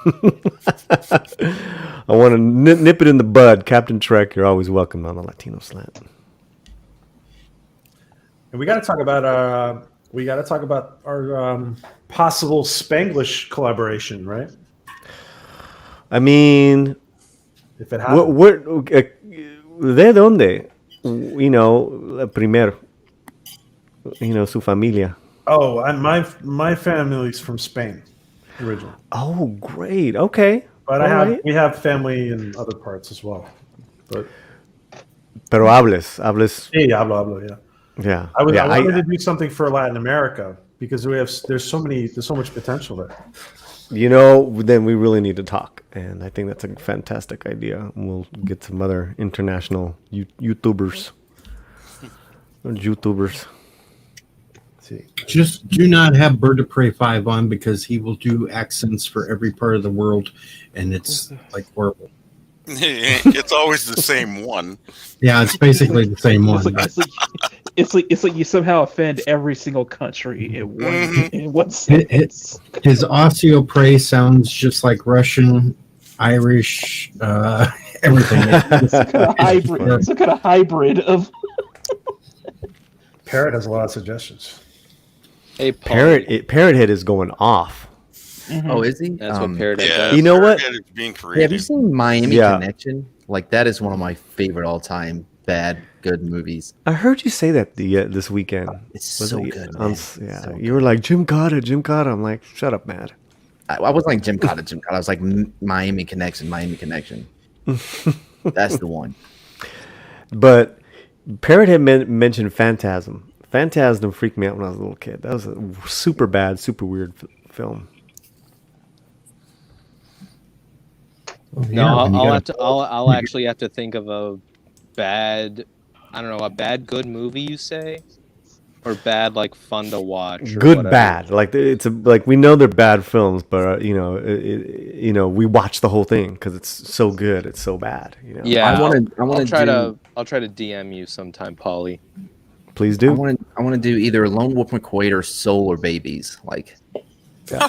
[SPEAKER 15] I want to nip it in the bud, Captain Trek. You're always welcome on the Latino Slant.
[SPEAKER 1] And we got to talk about our possible Spanglish collaboration, right?
[SPEAKER 15] I mean,
[SPEAKER 1] if it happens.
[SPEAKER 15] ¿De dónde? Primero. Su familia.
[SPEAKER 1] Oh, my family's from Spain, originally.
[SPEAKER 15] Oh, great. Okay.
[SPEAKER 1] But
[SPEAKER 15] All right.
[SPEAKER 1] we have family in other parts as well. But
[SPEAKER 15] Pero hables.
[SPEAKER 1] sí, hablo, yeah.
[SPEAKER 15] Yeah.
[SPEAKER 1] I
[SPEAKER 15] yeah,
[SPEAKER 1] wanted to do something for Latin America because there's so much potential there.
[SPEAKER 15] Then we really need to talk, and I think that's a fantastic idea. We'll get some other international YouTubers.
[SPEAKER 1] See.
[SPEAKER 11] Just do not have Bird of Prey 5 on because he will do accents for every part of the world, and it's like horrible.
[SPEAKER 14] It's always the same one.
[SPEAKER 11] Yeah, it's basically the same one.
[SPEAKER 20] It's like you somehow offend every single country in one
[SPEAKER 11] His Osseo Prey sounds just like Russian, Irish, everything.
[SPEAKER 20] It's some kind of hybrid of.
[SPEAKER 1] Parrot has a lot of suggestions.
[SPEAKER 19] Hey,
[SPEAKER 15] Parrothead is going off.
[SPEAKER 16] Oh, is he?
[SPEAKER 19] That's what Parrothead does.
[SPEAKER 15] You know what?
[SPEAKER 14] Parrothead is being
[SPEAKER 16] Hey,
[SPEAKER 14] created.
[SPEAKER 16] have you seen Miami
[SPEAKER 15] Yeah.
[SPEAKER 16] Connection? Like that is one of my favorite all-time bad good movies.
[SPEAKER 15] I heard you say that this weekend.
[SPEAKER 16] It's
[SPEAKER 15] Was
[SPEAKER 16] so
[SPEAKER 15] it
[SPEAKER 16] good,
[SPEAKER 15] on-
[SPEAKER 16] man.
[SPEAKER 15] yeah,
[SPEAKER 16] So
[SPEAKER 15] you were like Jim Cotta. I'm like, shut up, man.
[SPEAKER 16] I wasn't like Jim Cotta. I was like Miami Connection. That's the one.
[SPEAKER 15] But Parrothead mentioned Phantasm. Phantasm freaked me out when I was a little kid. That was a super bad, super weird film.
[SPEAKER 19] No, I'll actually have to think of a bad, a bad good movie. You say, or bad like fun to watch. Or
[SPEAKER 15] Good
[SPEAKER 19] whatever.
[SPEAKER 15] bad, like we know they're bad films, but we watch the whole thing because it's so good, it's so bad.
[SPEAKER 19] Yeah,
[SPEAKER 16] I'll
[SPEAKER 19] try to DM you sometime, Paulie.
[SPEAKER 15] Please do.
[SPEAKER 16] I want to do either Lone Wolf McQuaid or Solar Babies. Like,
[SPEAKER 15] yeah.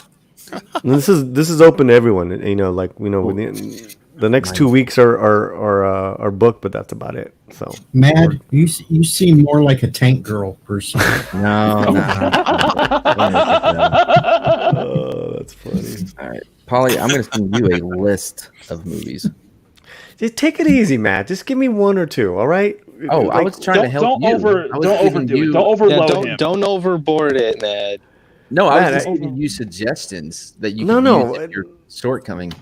[SPEAKER 15] This is open to everyone. The next 2 weeks are booked, but that's about it. So
[SPEAKER 11] Mad, you seem more like a tank girl person.
[SPEAKER 16] No.
[SPEAKER 15] That's funny.
[SPEAKER 16] All right, Polly, I'm going to send you a list of movies.
[SPEAKER 15] Just take it easy, Matt. Just give me one or two. All right.
[SPEAKER 16] Oh, I was trying to help you.
[SPEAKER 20] Don't overdo it. Don't overload him.
[SPEAKER 19] Don't overboard it, man.
[SPEAKER 16] No, I was
[SPEAKER 15] Matt,
[SPEAKER 16] just giving you suggestions that you
[SPEAKER 15] No,
[SPEAKER 16] can
[SPEAKER 15] no.
[SPEAKER 16] use if your shortcoming.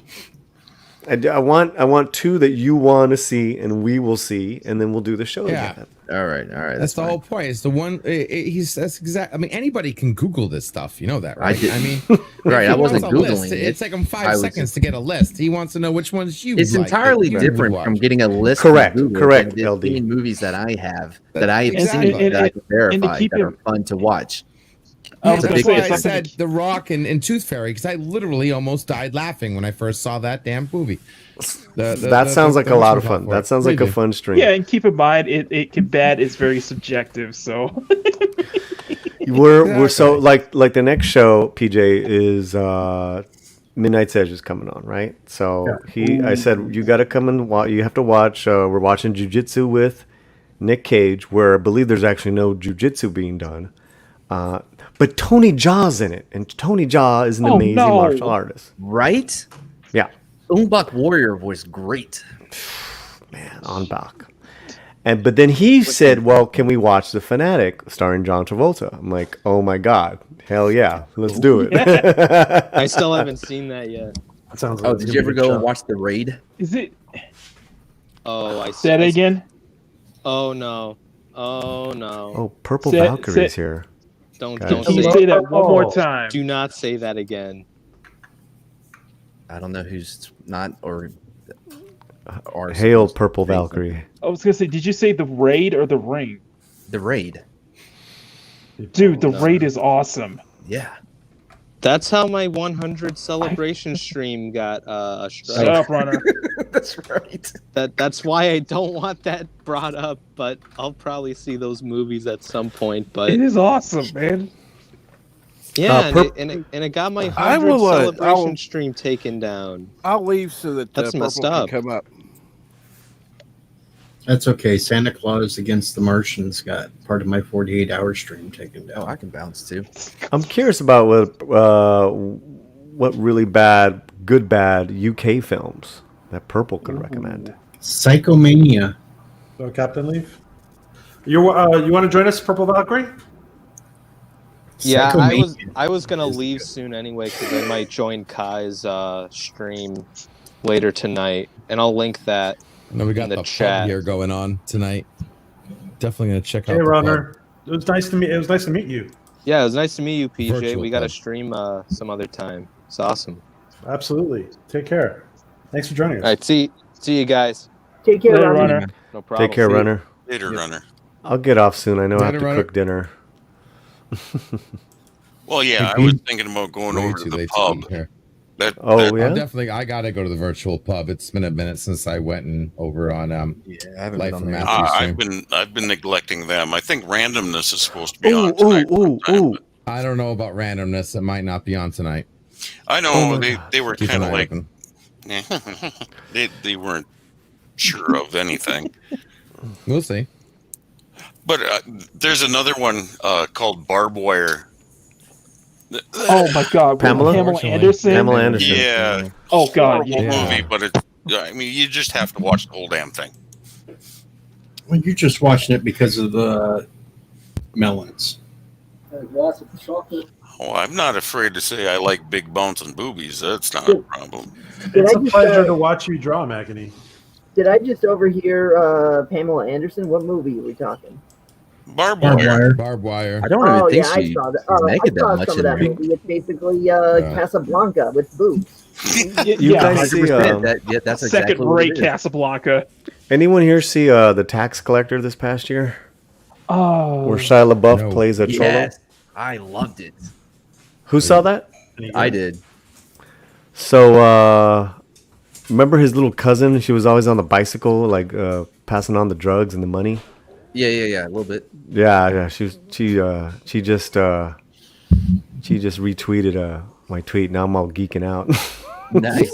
[SPEAKER 15] I want two that you want to see and we will see, and then we'll do the show
[SPEAKER 17] Yeah.
[SPEAKER 15] again.
[SPEAKER 16] All right.
[SPEAKER 17] That's the whole point. It's the one. That's exact. I mean, anybody can Google this stuff. You know that, right?
[SPEAKER 16] did-
[SPEAKER 17] I mean,
[SPEAKER 16] Right,
[SPEAKER 17] if
[SPEAKER 16] I
[SPEAKER 17] he
[SPEAKER 16] wasn't
[SPEAKER 17] wants a
[SPEAKER 16] Googling
[SPEAKER 17] list,
[SPEAKER 16] it.
[SPEAKER 17] It's like him
[SPEAKER 16] I
[SPEAKER 17] 5
[SPEAKER 16] was-
[SPEAKER 17] seconds to get a list. He wants to know which ones you.
[SPEAKER 16] It's
[SPEAKER 17] like,
[SPEAKER 16] entirely
[SPEAKER 17] that you would
[SPEAKER 16] different
[SPEAKER 17] watch.
[SPEAKER 16] from getting a list.
[SPEAKER 15] Correct,
[SPEAKER 16] from Google
[SPEAKER 15] correct,
[SPEAKER 16] than
[SPEAKER 15] LD.
[SPEAKER 16] seeing movies that I have that I have
[SPEAKER 17] Exactly.
[SPEAKER 16] seen that I can verify
[SPEAKER 20] keep
[SPEAKER 16] that are
[SPEAKER 20] him-
[SPEAKER 16] fun to watch.
[SPEAKER 20] I was
[SPEAKER 16] It's a
[SPEAKER 20] gonna
[SPEAKER 16] big
[SPEAKER 20] say,
[SPEAKER 17] That's why I
[SPEAKER 20] it's something
[SPEAKER 17] said The Rock and Tooth Fairy, because I literally almost died laughing when I first saw that damn movie.
[SPEAKER 15] That sounds like a lot of fun. That sounds like a
[SPEAKER 17] Preview.
[SPEAKER 15] fun stream.
[SPEAKER 20] Yeah, and keep in mind, bad is very subjective. So
[SPEAKER 15] We're so like the next show, PJ, is Midnight's Edge is coming on, right? So I said you got to come and watch. You have to watch. We're watching Jiu-Jitsu with Nick Cage, where I believe there's actually no Jiu-Jitsu being done. But Tony Jaa's in it, and Tony Jaa is an amazing martial artist.
[SPEAKER 16] Right?
[SPEAKER 15] Yeah.
[SPEAKER 16] Umbach Warrior was great.
[SPEAKER 15] Man, on back. But then he said, well, can we watch The Fanatic starring John Travolta? I'm like, oh my God. Hell yeah. Let's do it.
[SPEAKER 19] I still haven't seen that yet.
[SPEAKER 1] That sounds
[SPEAKER 16] Oh, did you ever go and watch The Raid?
[SPEAKER 20] is it?
[SPEAKER 19] Oh, I
[SPEAKER 20] Say that again.
[SPEAKER 19] Oh no. Oh no.
[SPEAKER 15] Oh, Purple
[SPEAKER 20] Say-
[SPEAKER 15] Valkyrie's
[SPEAKER 20] say-
[SPEAKER 15] here.
[SPEAKER 19] Don't
[SPEAKER 15] Guys.
[SPEAKER 19] don't
[SPEAKER 20] Can you
[SPEAKER 19] say,
[SPEAKER 20] say that one more time?
[SPEAKER 19] Do not say that again.
[SPEAKER 16] I don't know who's not or
[SPEAKER 15] Hail Purple Valkyrie.
[SPEAKER 20] I was gonna say, did you say the raid or the ring?
[SPEAKER 16] The Raid.
[SPEAKER 20] Dude, the raid is awesome.
[SPEAKER 16] Yeah.
[SPEAKER 19] That's how my 100 celebration stream got a strike.
[SPEAKER 20] Shut up, runner.
[SPEAKER 16] That's right.
[SPEAKER 19] That's why I don't want that brought up, but I'll probably see those movies at some point. But
[SPEAKER 20] It is awesome, man.
[SPEAKER 19] yeah, and it got my 100
[SPEAKER 9] I will,
[SPEAKER 19] celebration stream taken down.
[SPEAKER 9] I'll leave so that
[SPEAKER 19] That's
[SPEAKER 9] Purple
[SPEAKER 19] messed
[SPEAKER 9] can
[SPEAKER 19] up.
[SPEAKER 9] come up.
[SPEAKER 11] That's okay. Santa Claus Against the Martians got part of my 48-hour stream taken down.
[SPEAKER 16] Oh, I can bounce too.
[SPEAKER 15] I'm curious about what really good bad UK films that Purple could recommend.
[SPEAKER 11] Psychomania.
[SPEAKER 1] So Captain Leaf, you want to join us, Purple Valkyrie?
[SPEAKER 19] Yeah,
[SPEAKER 11] Psychomania.
[SPEAKER 19] I was gonna leave soon anyway because I might join Kai's stream later tonight, and I'll link that
[SPEAKER 17] No, we got
[SPEAKER 19] in the
[SPEAKER 17] the
[SPEAKER 19] chat.
[SPEAKER 17] pub here going on tonight. Definitely gonna check
[SPEAKER 1] Hey,
[SPEAKER 17] out the pub.
[SPEAKER 1] Runner. It was nice to meet you.
[SPEAKER 19] Yeah, it was nice to meet you, PJ.
[SPEAKER 17] Virtual
[SPEAKER 19] We got to
[SPEAKER 17] pub.
[SPEAKER 19] stream some other time. It's awesome.
[SPEAKER 1] Absolutely. Take care. Thanks for joining us.
[SPEAKER 19] All right, see you guys.
[SPEAKER 18] Take care,
[SPEAKER 20] Later,
[SPEAKER 18] Runner.
[SPEAKER 20] Runner.
[SPEAKER 19] No problem.
[SPEAKER 15] Take care,
[SPEAKER 19] See you.
[SPEAKER 15] Runner.
[SPEAKER 14] Later,
[SPEAKER 19] Yep.
[SPEAKER 14] Runner.
[SPEAKER 15] I'll get off soon. I know I have
[SPEAKER 17] Later,
[SPEAKER 15] to
[SPEAKER 17] Runner.
[SPEAKER 15] cook dinner.
[SPEAKER 14] Well, yeah, I
[SPEAKER 17] Hey,
[SPEAKER 14] was
[SPEAKER 17] Pete.
[SPEAKER 14] thinking about going
[SPEAKER 17] Way
[SPEAKER 14] over
[SPEAKER 17] too
[SPEAKER 14] to the
[SPEAKER 17] late to
[SPEAKER 14] pub.
[SPEAKER 17] eat here.
[SPEAKER 15] Oh,
[SPEAKER 14] that-
[SPEAKER 15] yeah?
[SPEAKER 17] I gotta go to the virtual pub. It's been a minute since I went and over on
[SPEAKER 16] Yeah, I haven't
[SPEAKER 17] Life
[SPEAKER 16] been on
[SPEAKER 17] from
[SPEAKER 16] there.
[SPEAKER 17] Matthew's stream.
[SPEAKER 14] I've been neglecting them. I think randomness is supposed to be
[SPEAKER 15] Ooh,
[SPEAKER 14] on tonight.
[SPEAKER 15] ooh.
[SPEAKER 17] I don't know about randomness. It might not be on tonight.
[SPEAKER 14] I know
[SPEAKER 15] Oh my
[SPEAKER 14] they were
[SPEAKER 17] Keep an
[SPEAKER 14] kind of
[SPEAKER 17] eye
[SPEAKER 14] like
[SPEAKER 17] open.
[SPEAKER 14] they weren't sure of anything.
[SPEAKER 17] We'll see.
[SPEAKER 14] But there's another one called Barbed Wire.
[SPEAKER 20] Oh my God,
[SPEAKER 15] Pamela?
[SPEAKER 20] Pamela Anderson.
[SPEAKER 15] Pamela Anderson.
[SPEAKER 14] Yeah.
[SPEAKER 20] Oh God,
[SPEAKER 14] Horrible
[SPEAKER 20] yeah.
[SPEAKER 14] movie, but it's. I mean, you just have to watch the whole damn thing.
[SPEAKER 11] Well, you're just watching it because of the melons.
[SPEAKER 14] Oh, I'm not afraid to say I like big bones and boobies. That's not a problem.
[SPEAKER 18] Did
[SPEAKER 1] It's
[SPEAKER 18] I
[SPEAKER 1] a
[SPEAKER 18] just,
[SPEAKER 1] pleasure to watch you draw, McAnee.
[SPEAKER 18] Did I just overhear Pamela Anderson? What movie are we talking?
[SPEAKER 14] Barbed
[SPEAKER 11] Barbed
[SPEAKER 14] Wire.
[SPEAKER 11] wire.
[SPEAKER 17] Barbed wire.
[SPEAKER 16] I don't even think
[SPEAKER 18] I
[SPEAKER 16] she's
[SPEAKER 18] saw that.
[SPEAKER 16] naked
[SPEAKER 18] I saw
[SPEAKER 16] that much
[SPEAKER 18] some
[SPEAKER 16] in
[SPEAKER 18] of that
[SPEAKER 16] there.
[SPEAKER 18] movie. It's basically Casablanca with boobs.
[SPEAKER 15] You guys see,
[SPEAKER 16] 100%. That's exactly what
[SPEAKER 20] Second-rate
[SPEAKER 16] it is.
[SPEAKER 20] Casablanca.
[SPEAKER 15] anyone here see The Tax Collector this past year?
[SPEAKER 20] Oh,
[SPEAKER 15] Where Shia LaBeouf
[SPEAKER 17] No.
[SPEAKER 15] plays a cholo?
[SPEAKER 16] Yes, I loved it.
[SPEAKER 15] Who saw that?
[SPEAKER 16] I did.
[SPEAKER 15] So, remember his little cousin? She was always on the bicycle, like passing on the drugs and the money.
[SPEAKER 16] Yeah, a little bit.
[SPEAKER 15] Yeah. She just retweeted my tweet. Now I'm all geeking out.
[SPEAKER 16] Nice.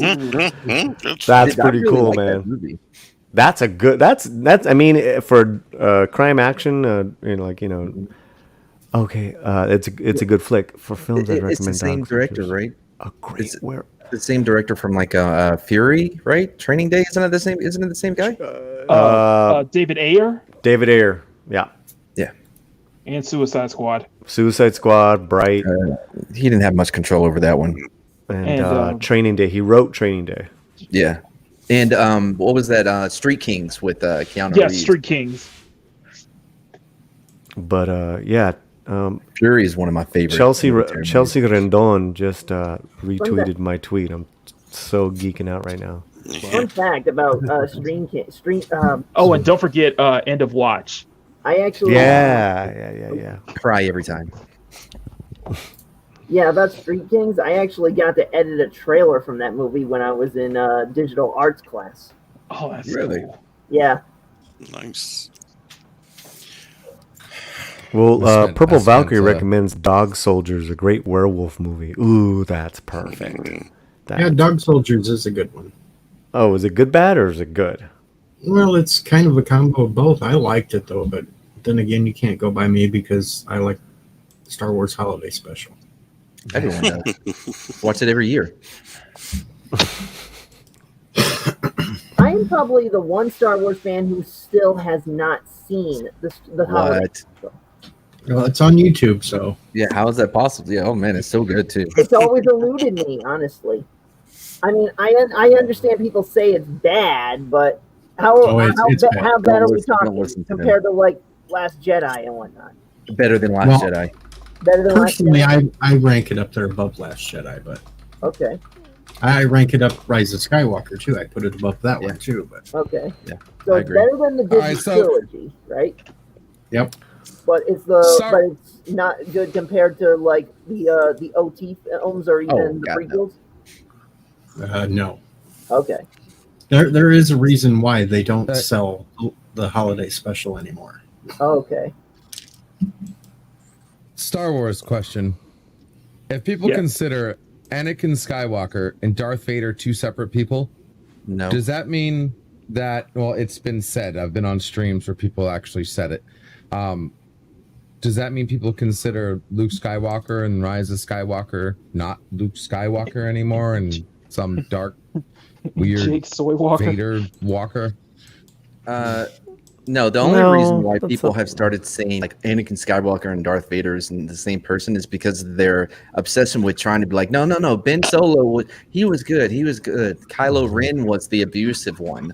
[SPEAKER 15] That's
[SPEAKER 16] I
[SPEAKER 15] pretty
[SPEAKER 16] really
[SPEAKER 15] cool,
[SPEAKER 16] like that
[SPEAKER 15] man.
[SPEAKER 16] movie.
[SPEAKER 15] That's a good. That's. I mean, for crime action, okay, it's a good flick for films. I'd
[SPEAKER 16] It's the
[SPEAKER 15] recommend.
[SPEAKER 16] same
[SPEAKER 15] Dog
[SPEAKER 16] director,
[SPEAKER 15] Soldiers.
[SPEAKER 16] right?
[SPEAKER 15] A great. Where?
[SPEAKER 16] The same director from like Fury, right? Training Day, isn't it the same? Isn't it the same guy?
[SPEAKER 20] David Ayer
[SPEAKER 15] David Ayer. Yeah.
[SPEAKER 16] Yeah.
[SPEAKER 20] and Suicide Squad.
[SPEAKER 15] Suicide Squad, Bright.
[SPEAKER 16] He didn't have much control over that one.
[SPEAKER 15] And Training Day. He wrote Training Day.
[SPEAKER 16] Yeah. And what was that? Street Kings with Keanu
[SPEAKER 20] Yeah,
[SPEAKER 16] Reeves.
[SPEAKER 20] Street Kings.
[SPEAKER 15] But yeah.
[SPEAKER 16] Fury is one of my favorites.
[SPEAKER 15] Chelsea Rendon just retweeted my tweet. I'm so geeking out right now.
[SPEAKER 18] Fun fact about
[SPEAKER 20] Oh, and don't forget End of Watch.
[SPEAKER 18] I actually
[SPEAKER 15] Yeah.
[SPEAKER 16] Cry every time.
[SPEAKER 18] Yeah, about Street Kings, I actually got to edit a trailer from that movie when I was in digital arts class.
[SPEAKER 20] Oh, that's
[SPEAKER 16] really
[SPEAKER 20] cool.
[SPEAKER 18] Yeah.
[SPEAKER 14] Nice.
[SPEAKER 15] Well,
[SPEAKER 17] I
[SPEAKER 15] Purple
[SPEAKER 17] spent,
[SPEAKER 15] Valkyrie recommends Dog Soldiers, a great werewolf movie. Ooh, that's perfect.
[SPEAKER 11] Yeah, Dog Soldiers is a good one.
[SPEAKER 15] Oh, is it good, bad, or is it good?
[SPEAKER 11] Well, it's kind of a combo of both. I liked it though, but then again, you can't go by me because I like Star Wars Holiday Special.
[SPEAKER 16] Everyone does. Watch it every year.
[SPEAKER 18] I am probably the one Star Wars fan who still has not seen the holiday.
[SPEAKER 16] What?
[SPEAKER 11] Well, it's on YouTube, so
[SPEAKER 16] Yeah, how is that possible? Yeah, oh man, it's so good too.
[SPEAKER 18] It's always eluded me, honestly. I mean, I understand people say it's bad, but how
[SPEAKER 11] it's bad.
[SPEAKER 18] how bad are we
[SPEAKER 16] Don't
[SPEAKER 18] talking
[SPEAKER 16] listen to them.
[SPEAKER 18] compared to like Last Jedi and whatnot?
[SPEAKER 16] Better than Last
[SPEAKER 11] Well,
[SPEAKER 16] Jedi.
[SPEAKER 18] Better than
[SPEAKER 11] personally,
[SPEAKER 18] Last Jedi?
[SPEAKER 11] I rank it up there above Last Jedi, but
[SPEAKER 18] Okay,
[SPEAKER 11] I rank it up Rise of Skywalker too. I put it above that one too, but
[SPEAKER 18] okay.
[SPEAKER 16] Yeah,
[SPEAKER 18] So
[SPEAKER 16] I
[SPEAKER 18] it's
[SPEAKER 16] agree.
[SPEAKER 18] better than the Disney
[SPEAKER 17] All right, so-
[SPEAKER 18] trilogy, right?
[SPEAKER 11] yep.
[SPEAKER 18] But it's but it's not good compared to like the OT films or even
[SPEAKER 16] Oh,
[SPEAKER 18] the
[SPEAKER 16] God, no.
[SPEAKER 18] prequels.
[SPEAKER 11] No,
[SPEAKER 18] Okay.
[SPEAKER 11] there is a reason why they don't sell the holiday special anymore.
[SPEAKER 18] Okay.
[SPEAKER 17] Star Wars question. If people
[SPEAKER 20] Yeah.
[SPEAKER 17] consider Anakin Skywalker and Darth Vader two separate people,
[SPEAKER 16] No.
[SPEAKER 17] does that mean that, well, it's been said, I've been on streams where people actually said it. Does that mean people consider Luke Skywalker and Rise of Skywalker not Luke Skywalker anymore and some dark, weird
[SPEAKER 20] Jake Soy Walker.
[SPEAKER 17] Vader Walker?
[SPEAKER 16] No, the only
[SPEAKER 15] No,
[SPEAKER 16] reason why
[SPEAKER 15] that's
[SPEAKER 16] people
[SPEAKER 15] not-
[SPEAKER 16] have started saying like Anakin Skywalker and Darth Vader is the same person is because of their obsession with trying to be like, no, Ben Solo, he was good. Kylo Ren was the abusive one.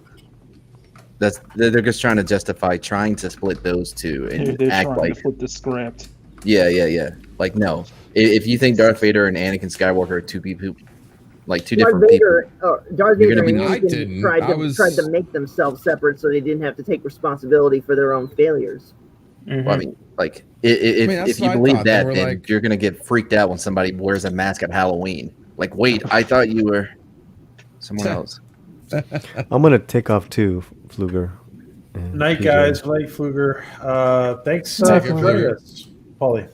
[SPEAKER 16] They're just trying to justify trying to split those two and
[SPEAKER 20] They're
[SPEAKER 16] act
[SPEAKER 20] trying
[SPEAKER 16] like
[SPEAKER 20] to flip the script.
[SPEAKER 16] yeah. Like no, if you think Darth Vader and Anakin Skywalker are two people, like two
[SPEAKER 18] Darth
[SPEAKER 16] different people,
[SPEAKER 18] Darth
[SPEAKER 16] you're
[SPEAKER 18] Vader
[SPEAKER 16] gonna
[SPEAKER 18] and
[SPEAKER 16] be-
[SPEAKER 17] I
[SPEAKER 18] Anakin
[SPEAKER 17] didn't.
[SPEAKER 18] tried to make themselves separate so they didn't have to take responsibility for their own failures.
[SPEAKER 16] Well, I mean, like if
[SPEAKER 17] that's
[SPEAKER 16] if you
[SPEAKER 17] what I
[SPEAKER 16] believe
[SPEAKER 17] thought. They
[SPEAKER 16] that,
[SPEAKER 17] were
[SPEAKER 16] then
[SPEAKER 17] like-
[SPEAKER 16] you're gonna get freaked out when somebody wears a mask at Halloween. Like, wait, I thought you were someone else.
[SPEAKER 15] I'm gonna take off too, Fluger. and
[SPEAKER 1] Night,
[SPEAKER 15] PJ.
[SPEAKER 1] guys. Night, Fluger. Thanks
[SPEAKER 15] Take
[SPEAKER 1] for
[SPEAKER 15] it,
[SPEAKER 1] joining
[SPEAKER 15] Fluger.
[SPEAKER 1] us, Paulie.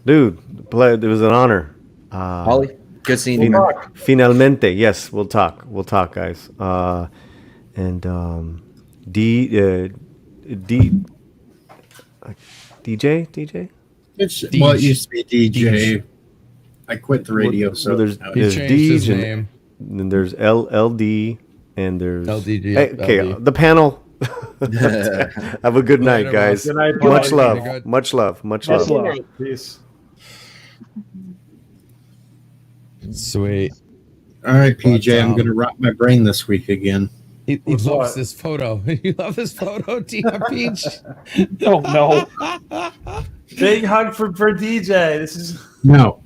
[SPEAKER 15] Dude, it was an honor.
[SPEAKER 16] Paulie, good seeing you,
[SPEAKER 15] fin-
[SPEAKER 16] man.
[SPEAKER 15] Finalmente, yes, we'll talk. We'll talk, guys. And DJ.
[SPEAKER 11] It's well, it used to be DJ. I quit the radio,
[SPEAKER 15] Well,
[SPEAKER 11] so
[SPEAKER 15] there's
[SPEAKER 11] now
[SPEAKER 15] there's
[SPEAKER 11] it's-
[SPEAKER 15] Deej and then there's LLD and there's
[SPEAKER 17] LDG,
[SPEAKER 15] Hey, okay,
[SPEAKER 17] LD.
[SPEAKER 15] the panel. Have a good night,
[SPEAKER 17] Later,
[SPEAKER 15] guys.
[SPEAKER 17] boss. Good night,
[SPEAKER 15] Much
[SPEAKER 17] Paulie.
[SPEAKER 15] love.
[SPEAKER 17] Good.
[SPEAKER 15] Much love. Much
[SPEAKER 1] Much
[SPEAKER 15] love.
[SPEAKER 1] love. Peace.
[SPEAKER 17] Sweet.
[SPEAKER 11] All right, PJ, I'm
[SPEAKER 17] But,
[SPEAKER 11] going to rot my brain this week again.
[SPEAKER 17] He
[SPEAKER 1] What's
[SPEAKER 17] loves
[SPEAKER 1] what?
[SPEAKER 17] this photo. You love this photo, Tia Peach.
[SPEAKER 20] Oh no!
[SPEAKER 1] Big hug for DJ. This is
[SPEAKER 11] No,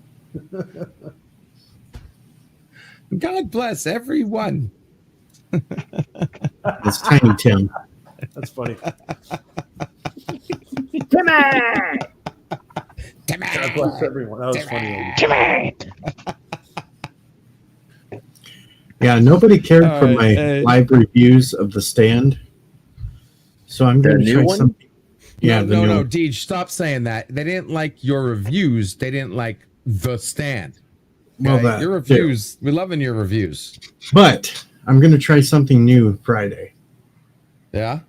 [SPEAKER 17] God bless everyone.
[SPEAKER 11] it's Tiny Tim.
[SPEAKER 1] that's funny.
[SPEAKER 18] Timmy!
[SPEAKER 1] God bless everyone. That was funny.
[SPEAKER 18] Timmy!
[SPEAKER 11] Yeah, nobody cared
[SPEAKER 17] All
[SPEAKER 11] for
[SPEAKER 17] right,
[SPEAKER 11] my
[SPEAKER 17] hey.
[SPEAKER 11] live reviews of The Stand, so I'm
[SPEAKER 16] The
[SPEAKER 11] going to
[SPEAKER 16] new
[SPEAKER 11] try
[SPEAKER 16] one?
[SPEAKER 11] something. Yeah, the new
[SPEAKER 17] no,
[SPEAKER 11] one.
[SPEAKER 17] Deej, stop saying that. They didn't like your reviews. They didn't like The Stand.
[SPEAKER 11] Well,
[SPEAKER 17] Okay?
[SPEAKER 11] that
[SPEAKER 17] Your reviews. We're loving your reviews.
[SPEAKER 11] But I'm going to try something new Friday.
[SPEAKER 17] Yeah.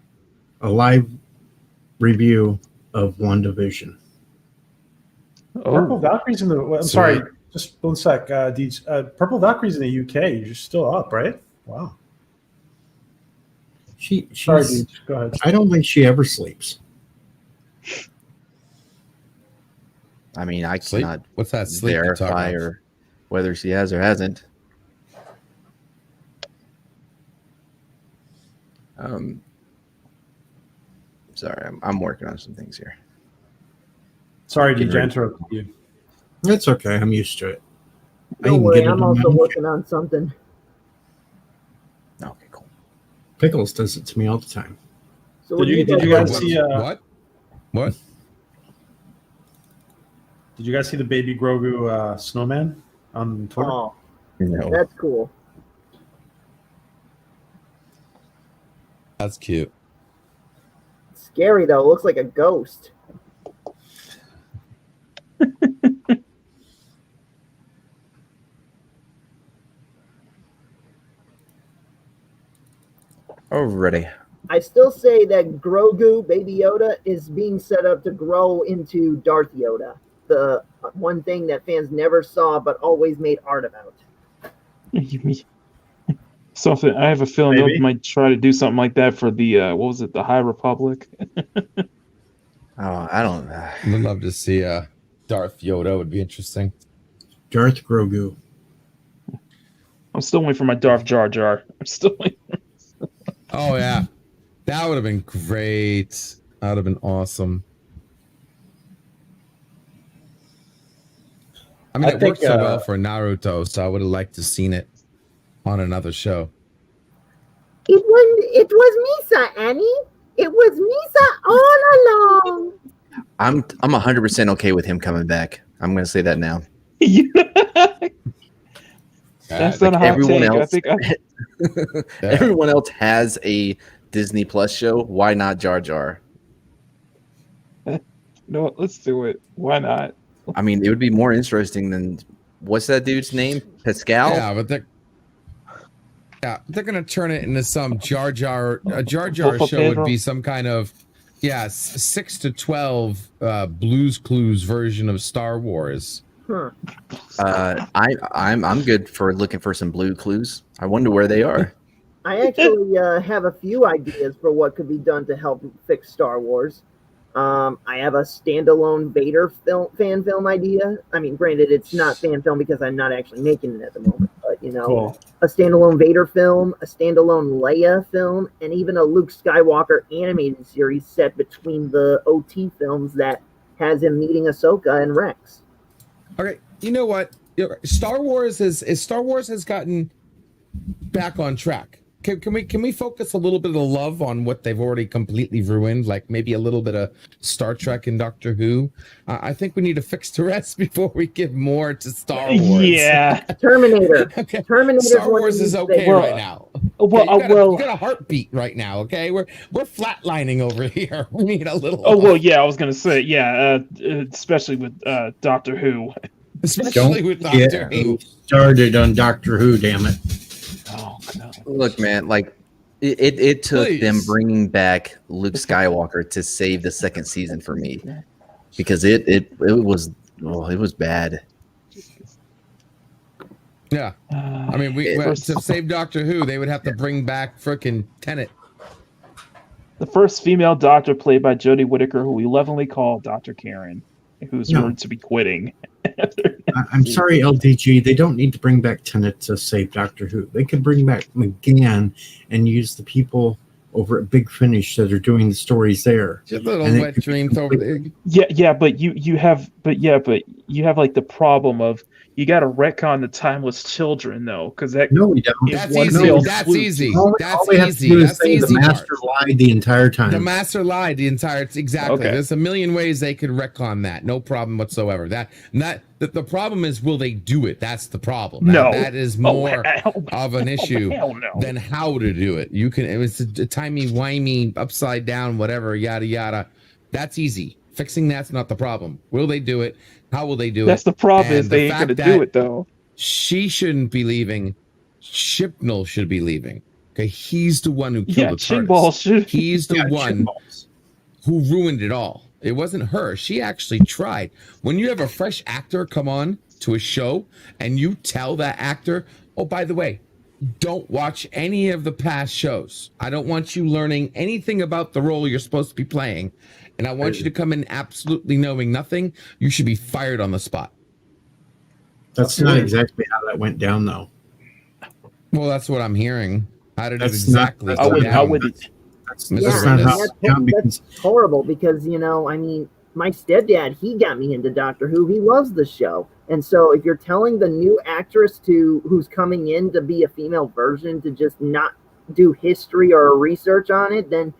[SPEAKER 11] A live review of WandaVision.
[SPEAKER 1] Purple Valkyrie's in the. I'm
[SPEAKER 17] Sweet.
[SPEAKER 1] sorry, just one sec. DJ, Purple Valkyrie's in the UK. You're still up, right? Wow. Sorry,
[SPEAKER 11] She's,
[SPEAKER 1] Deej. Go ahead.
[SPEAKER 11] I don't think she ever sleeps.
[SPEAKER 16] I mean, I
[SPEAKER 17] Sleep?
[SPEAKER 16] cannot
[SPEAKER 17] What's that sleep you're talking
[SPEAKER 16] verify
[SPEAKER 17] about?
[SPEAKER 16] or whether she has or hasn't. Sorry, I'm working on some things here.
[SPEAKER 1] Sorry,
[SPEAKER 16] Getting
[SPEAKER 1] DJ. I
[SPEAKER 16] ready.
[SPEAKER 1] interrupted you.
[SPEAKER 11] That's okay. I'm used to it. I
[SPEAKER 18] Don't
[SPEAKER 11] even
[SPEAKER 18] worry,
[SPEAKER 11] get it
[SPEAKER 18] I'm
[SPEAKER 11] on my
[SPEAKER 18] also
[SPEAKER 11] own
[SPEAKER 18] working on something.
[SPEAKER 16] Okay, cool.
[SPEAKER 11] Pickles does it to me all the time.
[SPEAKER 18] So what
[SPEAKER 1] Did you
[SPEAKER 18] do
[SPEAKER 1] guys
[SPEAKER 18] working
[SPEAKER 1] see?
[SPEAKER 17] What?
[SPEAKER 1] Did you guys see the baby Grogu snowman on Twitter?
[SPEAKER 18] Oh,
[SPEAKER 16] No.
[SPEAKER 18] that's cool.
[SPEAKER 17] That's cute.
[SPEAKER 18] Scary though. It looks like a ghost.
[SPEAKER 16] Already.
[SPEAKER 18] I still say that Grogu, Baby Yoda, is being set up to grow into Darth Yoda. The one thing that fans never saw but always made art about.
[SPEAKER 20] Something. I have a feeling
[SPEAKER 1] Maybe.
[SPEAKER 20] they might try to do something like that for the what was it? The High Republic.
[SPEAKER 16] Oh, I don't.
[SPEAKER 17] Would love to see Darth Yoda. Would be interesting.
[SPEAKER 11] Darth Grogu.
[SPEAKER 20] I'm still waiting for my Darth Jar Jar. I'm still waiting.
[SPEAKER 17] Oh yeah, that would have been great. That would have been awesome. I mean,
[SPEAKER 1] I
[SPEAKER 17] it
[SPEAKER 1] think,
[SPEAKER 17] worked so well for Naruto, so I would have liked to seen it on another show.
[SPEAKER 18] It was Misa, Annie. It was Misa all along.
[SPEAKER 16] I'm 100% okay with him coming back. I'm going to say that now.
[SPEAKER 20] That's not a hot
[SPEAKER 16] everyone
[SPEAKER 20] take.
[SPEAKER 16] else,
[SPEAKER 20] I think
[SPEAKER 16] everyone else has a Disney Plus show. Why not Jar Jar?
[SPEAKER 20] No, let's do it. Why not?
[SPEAKER 16] I mean, it would be more interesting than what's that dude's name? Pascal?
[SPEAKER 17] Yeah, but they're gonna turn it into some Jar Jar. A Jar Jar
[SPEAKER 20] Wolf of
[SPEAKER 17] show would
[SPEAKER 20] Pedro?
[SPEAKER 17] be some kind of 6 to 12 Blue's Clues version of Star Wars.
[SPEAKER 18] Huh.
[SPEAKER 16] I'm good for looking for some blue clues. I wonder where they are.
[SPEAKER 18] I actually have a few ideas for what could be done to help fix Star Wars. I have a standalone Vader fan film idea. I mean, granted, it's not fan film because I'm not actually making it at the moment, but
[SPEAKER 1] Cool.
[SPEAKER 18] a standalone Vader film, a standalone Leia film, and even a Luke Skywalker animated series set between the OT films that has him meeting Ahsoka and Rex.
[SPEAKER 17] Okay, you know what? Star Wars has gotten back on track. Can we focus a little bit of love on what they've already completely ruined, like maybe a little bit of Star Trek and Doctor Who? I think we need to fix the rest before we give more to Star Wars.
[SPEAKER 20] Yeah.
[SPEAKER 18] Terminator.
[SPEAKER 17] Okay.
[SPEAKER 18] Terminator's
[SPEAKER 17] Star
[SPEAKER 18] one of
[SPEAKER 17] Wars is
[SPEAKER 18] these
[SPEAKER 17] okay
[SPEAKER 18] things.
[SPEAKER 17] right now. Okay, you got a heartbeat right now. Okay, we're flatlining over here. We need a little.
[SPEAKER 20] Oh well, yeah. I was gonna say, yeah, especially with Doctor Who.
[SPEAKER 17] Especially with Doctor Who.
[SPEAKER 11] Started on Doctor Who, damn it.
[SPEAKER 20] Oh no.
[SPEAKER 16] Look, man, like it took
[SPEAKER 17] Please.
[SPEAKER 16] them bringing back Luke Skywalker to save the second season for me, because it was bad.
[SPEAKER 17] Yeah, I mean, to save Doctor Who, they would have to bring back frickin' Tenet.
[SPEAKER 20] The first female doctor played by Jodie Whittaker, who we lovingly call Dr. Karen, who's
[SPEAKER 11] No.
[SPEAKER 20] rumored to be quitting.
[SPEAKER 11] I'm sorry, LDG. They don't need to bring back Tenet to save Doctor Who. They could bring back McGann and use the people over at Big Finish that are doing the stories there.
[SPEAKER 17] Just a little
[SPEAKER 11] And it
[SPEAKER 17] wet
[SPEAKER 11] could be
[SPEAKER 17] dreams over there.
[SPEAKER 20] Yeah, but you have like the problem of you got to retcon the timeless children though, because that
[SPEAKER 11] No, we don't.
[SPEAKER 20] is
[SPEAKER 17] That's
[SPEAKER 20] one
[SPEAKER 17] easy.
[SPEAKER 20] fell
[SPEAKER 17] That's
[SPEAKER 20] swoop.
[SPEAKER 17] easy.
[SPEAKER 11] All
[SPEAKER 17] That's
[SPEAKER 11] they have to
[SPEAKER 17] easy.
[SPEAKER 11] do is
[SPEAKER 17] That's
[SPEAKER 11] say
[SPEAKER 17] the
[SPEAKER 11] the
[SPEAKER 17] easy
[SPEAKER 11] master
[SPEAKER 17] part.
[SPEAKER 11] lied the entire time.
[SPEAKER 17] The master lied the entire. Exactly.
[SPEAKER 20] Okay.
[SPEAKER 17] There's a million ways they could retcon that. No problem whatsoever. The problem is, will they do it? That's the problem.
[SPEAKER 20] No.
[SPEAKER 17] That is
[SPEAKER 20] Oh,
[SPEAKER 17] more
[SPEAKER 20] hell-
[SPEAKER 17] of an issue
[SPEAKER 20] hell no.
[SPEAKER 17] than how to do it. You can. It was a timey-wimey, upside down, whatever, yada yada. That's easy. Fixing that's not the problem. Will they do it? How will they do it?
[SPEAKER 20] That's the problem
[SPEAKER 17] And
[SPEAKER 20] is they ain't
[SPEAKER 17] fact
[SPEAKER 20] gonna
[SPEAKER 17] that
[SPEAKER 20] do it though.
[SPEAKER 17] She shouldn't be leaving. Chibnall should be leaving. Okay, he's the one who killed
[SPEAKER 20] Yeah,
[SPEAKER 17] the
[SPEAKER 20] Chinball
[SPEAKER 17] TARDIS.
[SPEAKER 20] should.
[SPEAKER 17] He's the one who ruined it all. It wasn't her. She actually tried. When you have a fresh actor come on to a show and you tell that actor, oh, by the way, don't watch any of the past shows. I don't want you learning anything about the role you're supposed to be playing. And I want you to come in absolutely knowing nothing. You should be fired on the spot.
[SPEAKER 11] That's not exactly how that went down, though.
[SPEAKER 17] Well, that's what I'm hearing. How did it
[SPEAKER 11] That's
[SPEAKER 17] exactly
[SPEAKER 11] not-
[SPEAKER 17] go
[SPEAKER 11] that's
[SPEAKER 17] down?
[SPEAKER 11] not-
[SPEAKER 17] Mrs.
[SPEAKER 11] that's not how
[SPEAKER 17] Rennes?
[SPEAKER 11] it went down because
[SPEAKER 18] That's horrible because, I mean, my stepdad, he got me into Doctor Who. He loves the show. And so if you're telling the new actress who's coming in to be a female version to just not do history or research on it, then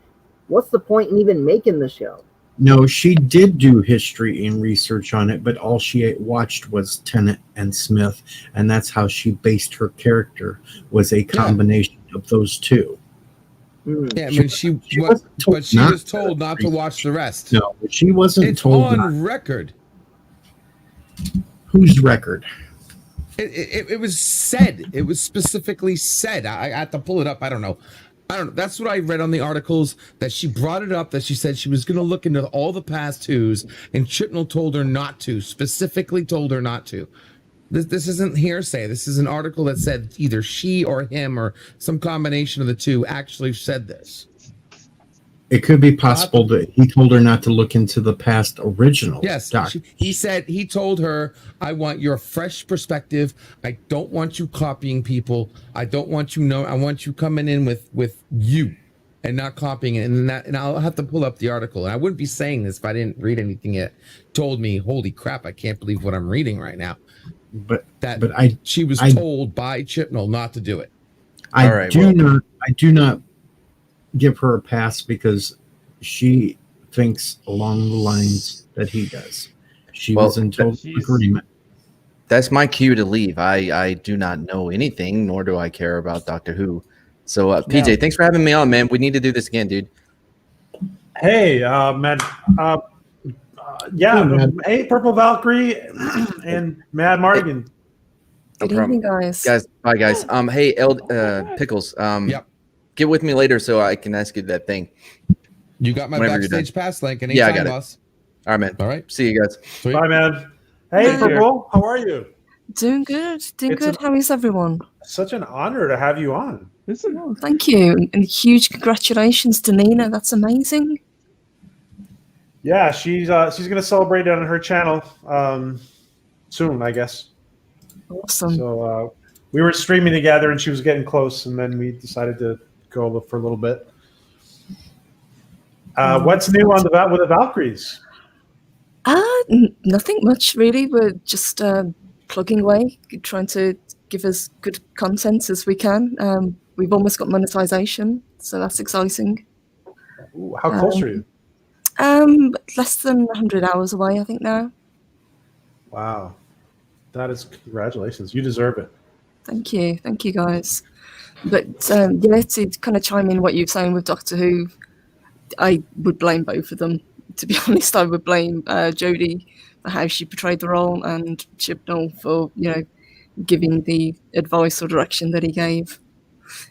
[SPEAKER 18] what's the point in even making the show?
[SPEAKER 11] no, she did do history and research on it, but all she watched was Tennant and Smith, and that's how she based her character was a combination of those two.
[SPEAKER 17] Yeah, I mean, she
[SPEAKER 11] wasn't told
[SPEAKER 17] but she
[SPEAKER 11] not
[SPEAKER 17] was told not to watch the rest.
[SPEAKER 11] No, she wasn't
[SPEAKER 17] It's
[SPEAKER 11] told.
[SPEAKER 17] on
[SPEAKER 11] not-
[SPEAKER 17] record.
[SPEAKER 11] Whose record?
[SPEAKER 17] It was said. It was specifically said. I had to pull it up. I don't know. That's what I read on the articles, that she brought it up, that she said she was going to look into all the past Who's, and Chibnall told her not to, specifically told her not to. This isn't hearsay. This is an article that said either she or him or some combination of the two actually said this.
[SPEAKER 11] It could be possible that he told her not to look into the past original.
[SPEAKER 17] Yes, he told her, I want your fresh perspective. I don't want you copying people. I don't want you I want you coming in with you and not copying it. And I'll have to pull up the article. And I wouldn't be saying this if I didn't read anything yet. Told me, holy crap, I can't believe what I'm reading right now. She was told by Chibnall not to do it.
[SPEAKER 11] I do not give her a pass because she thinks along the lines that he does. She was in total agreement.
[SPEAKER 16] That's my cue to leave. I do not know anything, nor do I care about Doctor Who. So, PJ, thanks for having me on, man. We need to do this again, dude.
[SPEAKER 1] Hey, man. Hey, Purple Valkyrie and Mad Mardigan.
[SPEAKER 16] Good evening,
[SPEAKER 21] guys.
[SPEAKER 16] Bye, guys. Hey, Pickles. Get with me later so I can ask you that thing.
[SPEAKER 17] You got my
[SPEAKER 16] Whenever you're
[SPEAKER 17] backstage
[SPEAKER 16] done.
[SPEAKER 17] pass link.
[SPEAKER 16] Yeah, I
[SPEAKER 17] Anytime,
[SPEAKER 16] got it.
[SPEAKER 17] boss.
[SPEAKER 16] All right, man.
[SPEAKER 17] All right.
[SPEAKER 16] See you guys.
[SPEAKER 1] Bye, man. Hey,
[SPEAKER 21] Bye.
[SPEAKER 1] Purple. How are you?
[SPEAKER 21] Doing good. Doing
[SPEAKER 1] It's
[SPEAKER 21] good. How is everyone?
[SPEAKER 1] Such an honor to have you on.
[SPEAKER 20] Listen.
[SPEAKER 21] Thank you, and huge congratulations to Nina. That's amazing.
[SPEAKER 1] Yeah, she's gonna celebrate it on her channel soon, I guess.
[SPEAKER 21] Awesome.
[SPEAKER 1] So we were streaming together, and she was getting close, and then we decided to go for a little bit. What's new on with the Valkyries?
[SPEAKER 21] Nothing much really. We're just plugging away, trying to give as good content as we can. We've almost got monetization, so that's exciting.
[SPEAKER 1] Ooh, how close are you?
[SPEAKER 21] Less than 100 hours away, I think now.
[SPEAKER 1] Wow, that is congratulations. You deserve it.
[SPEAKER 21] Thank you guys. But yeah, to kind of chime in what you're saying with Doctor Who, I would blame both of them. To be honest, I would blame Jodie for how she portrayed the role, and Chibnall for giving the advice or direction that he gave.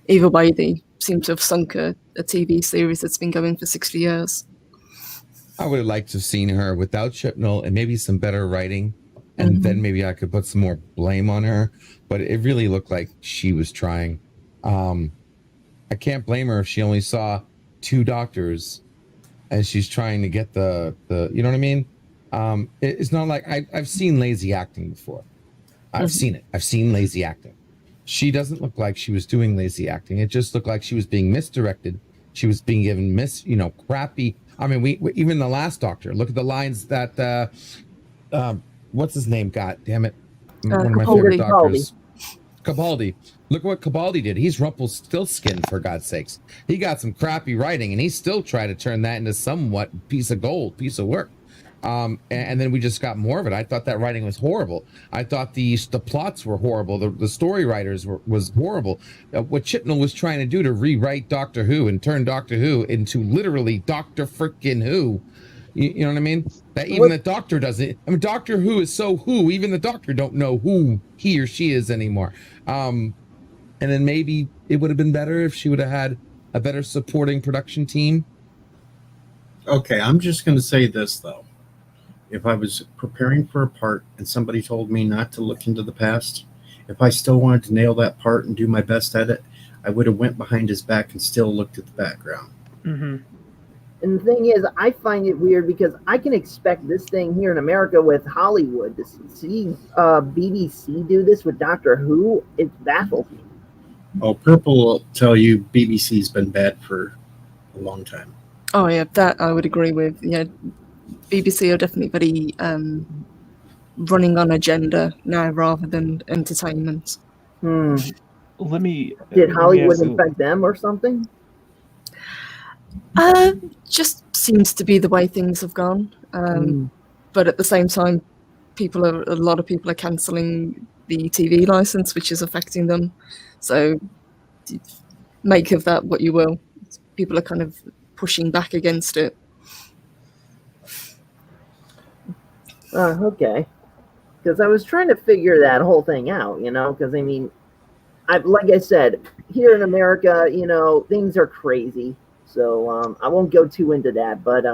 [SPEAKER 21] Either way, they seem to have sunk a TV series that's been going for 60 years.
[SPEAKER 17] I would have liked to have seen her without Chibnall and maybe some better writing, and then maybe I could put some more blame on her. But it really looked like she was trying. I can't blame her if she only saw 2 doctors and she's trying to get the you know what I mean? It's not like I've seen lazy acting before. I've seen it. I've seen lazy acting. She doesn't look like she was doing lazy acting. It just looked like she was being misdirected. She was being given crappy. I mean, we even the last Doctor. Look at the lines that what's his name? God damn it! One of my favorite doctors, Capaldi. Look what Capaldi did. He's Rumpelstiltskin, for God's sakes. He got some crappy writing, and he still tried to turn that into somewhat piece of gold, piece of work. And then we just got more of it. I thought that writing was horrible. I thought the plots were horrible. The story writers was horrible. What Chibnall was trying to do to rewrite Doctor Who and turn Doctor Who into literally Doctor Frickin' Who. You know what I mean? That even the Doctor doesn't. I mean, Doctor Who is so who. Even the Doctor don't know who he or she is anymore. And then maybe it would have been better if she would have had a better supporting production team.
[SPEAKER 11] Okay, I'm just going to say this, though. If I was preparing for a part and somebody told me not to look into the past, if I still wanted to nail that part and do my best at it, I would have went behind his back and still looked at the background.
[SPEAKER 18] And the thing is, I find it weird because I can expect this thing here in America with Hollywood to see BBC do this with Doctor Who. It baffles me.
[SPEAKER 11] Oh, Purple will tell you BBC's been bad for a long time.
[SPEAKER 21] Oh yeah, that I would agree with. Yeah, BBC are definitely very running on agenda now rather than entertainment.
[SPEAKER 20] Let me.
[SPEAKER 18] Did Hollywood infect them or something?
[SPEAKER 21] Just seems to be the way things have gone. But at the same time, a lot of people are cancelling the TV license, which is affecting them. So make of that what you will. People are kind of pushing back against it.
[SPEAKER 18] Okay. Because I was trying to figure that whole thing out, because I mean, like I said, here in America, things are crazy. So I won't go too into that, but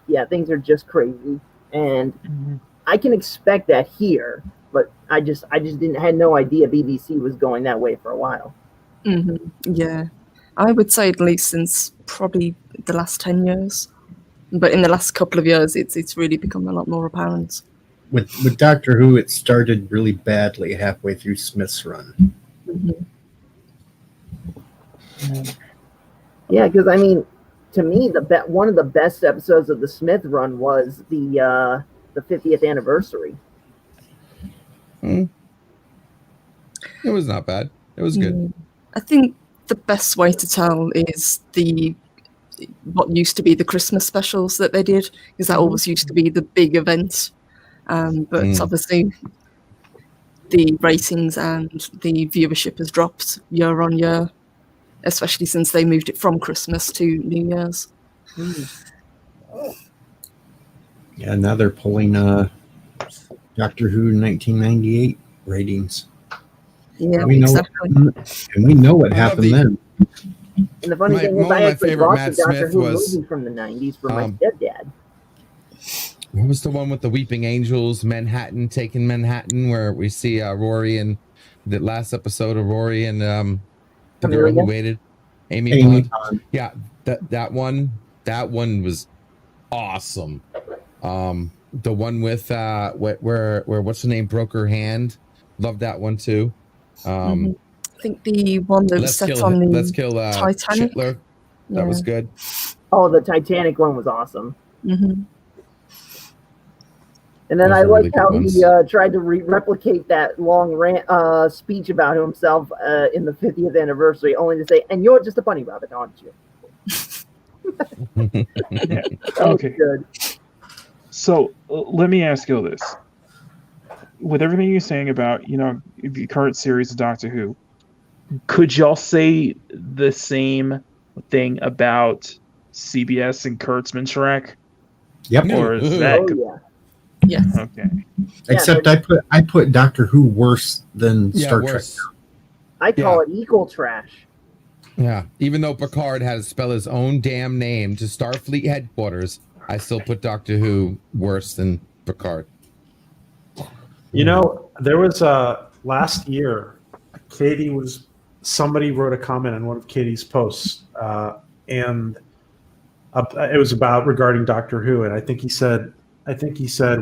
[SPEAKER 18] yeah, things are just crazy. And I can expect that here, but I just had no idea BBC was going that way for a while.
[SPEAKER 21] Yeah, I would say at least since probably the last 10 years. But in the last couple of years, it's really become a lot more apparent.
[SPEAKER 11] With Doctor Who, it started really badly halfway through Smith's run.
[SPEAKER 18] Yeah, because I mean, to me, one of the best episodes of the Smith run was the 50th anniversary.
[SPEAKER 17] It was not bad. It was good.
[SPEAKER 21] I think the best way to tell is what used to be the Christmas specials that they did, because that always used to be the big event. But obviously, the ratings and the viewership has dropped year on year, especially since they moved it from Christmas to New Year's.
[SPEAKER 11] Yeah, now they're pulling Doctor Who 1998 ratings.
[SPEAKER 21] Yeah,
[SPEAKER 11] exactly. And we know what happened then.
[SPEAKER 18] And the funny thing is, I actually watched the Doctor Who movie from the 90s for my stepdad.
[SPEAKER 17] What was the one with the Weeping Angels, Taking Manhattan, where we see Rory and the last episode of Rory and The girl
[SPEAKER 18] Amelia?
[SPEAKER 17] who waited. Amy
[SPEAKER 11] Amy
[SPEAKER 17] Pond. Yeah, that one was awesome. The one with where what's the name broke her hand. Love that one too.
[SPEAKER 21] I think the one that was set on the
[SPEAKER 17] Let's kill
[SPEAKER 21] Titanic.
[SPEAKER 17] Chitler. That was good.
[SPEAKER 18] Oh, the Titanic one was awesome.
[SPEAKER 21] Mm-hmm.
[SPEAKER 18] And then
[SPEAKER 17] Those
[SPEAKER 18] I
[SPEAKER 17] are really
[SPEAKER 18] liked
[SPEAKER 17] good
[SPEAKER 18] how
[SPEAKER 17] ones.
[SPEAKER 18] he tried to replicate that long rant, speech about himself in the 50th anniversary, only to say, "And you're just a bunny rabbit, aren't you?"
[SPEAKER 20] Yeah.
[SPEAKER 18] That was
[SPEAKER 20] Okay.
[SPEAKER 18] good.
[SPEAKER 20] So let me ask you this: with everything you're saying about the current series of Doctor Who, could y'all say the same thing about CBS and Kurtzman Shrek?
[SPEAKER 11] Yep.
[SPEAKER 20] Or is that?
[SPEAKER 18] Oh yeah.
[SPEAKER 21] Yes.
[SPEAKER 20] Okay.
[SPEAKER 11] Except I put Doctor Who worse than
[SPEAKER 17] Yeah,
[SPEAKER 11] Star Trek.
[SPEAKER 17] worse.
[SPEAKER 18] I call it equal trash.
[SPEAKER 17] Yeah, even though Picard had to spell his own damn name to Starfleet headquarters, I still put Doctor Who worse than Picard.
[SPEAKER 1] There was last year, somebody wrote a comment on one of Katie's posts, and it was regarding Doctor Who, and I think he said,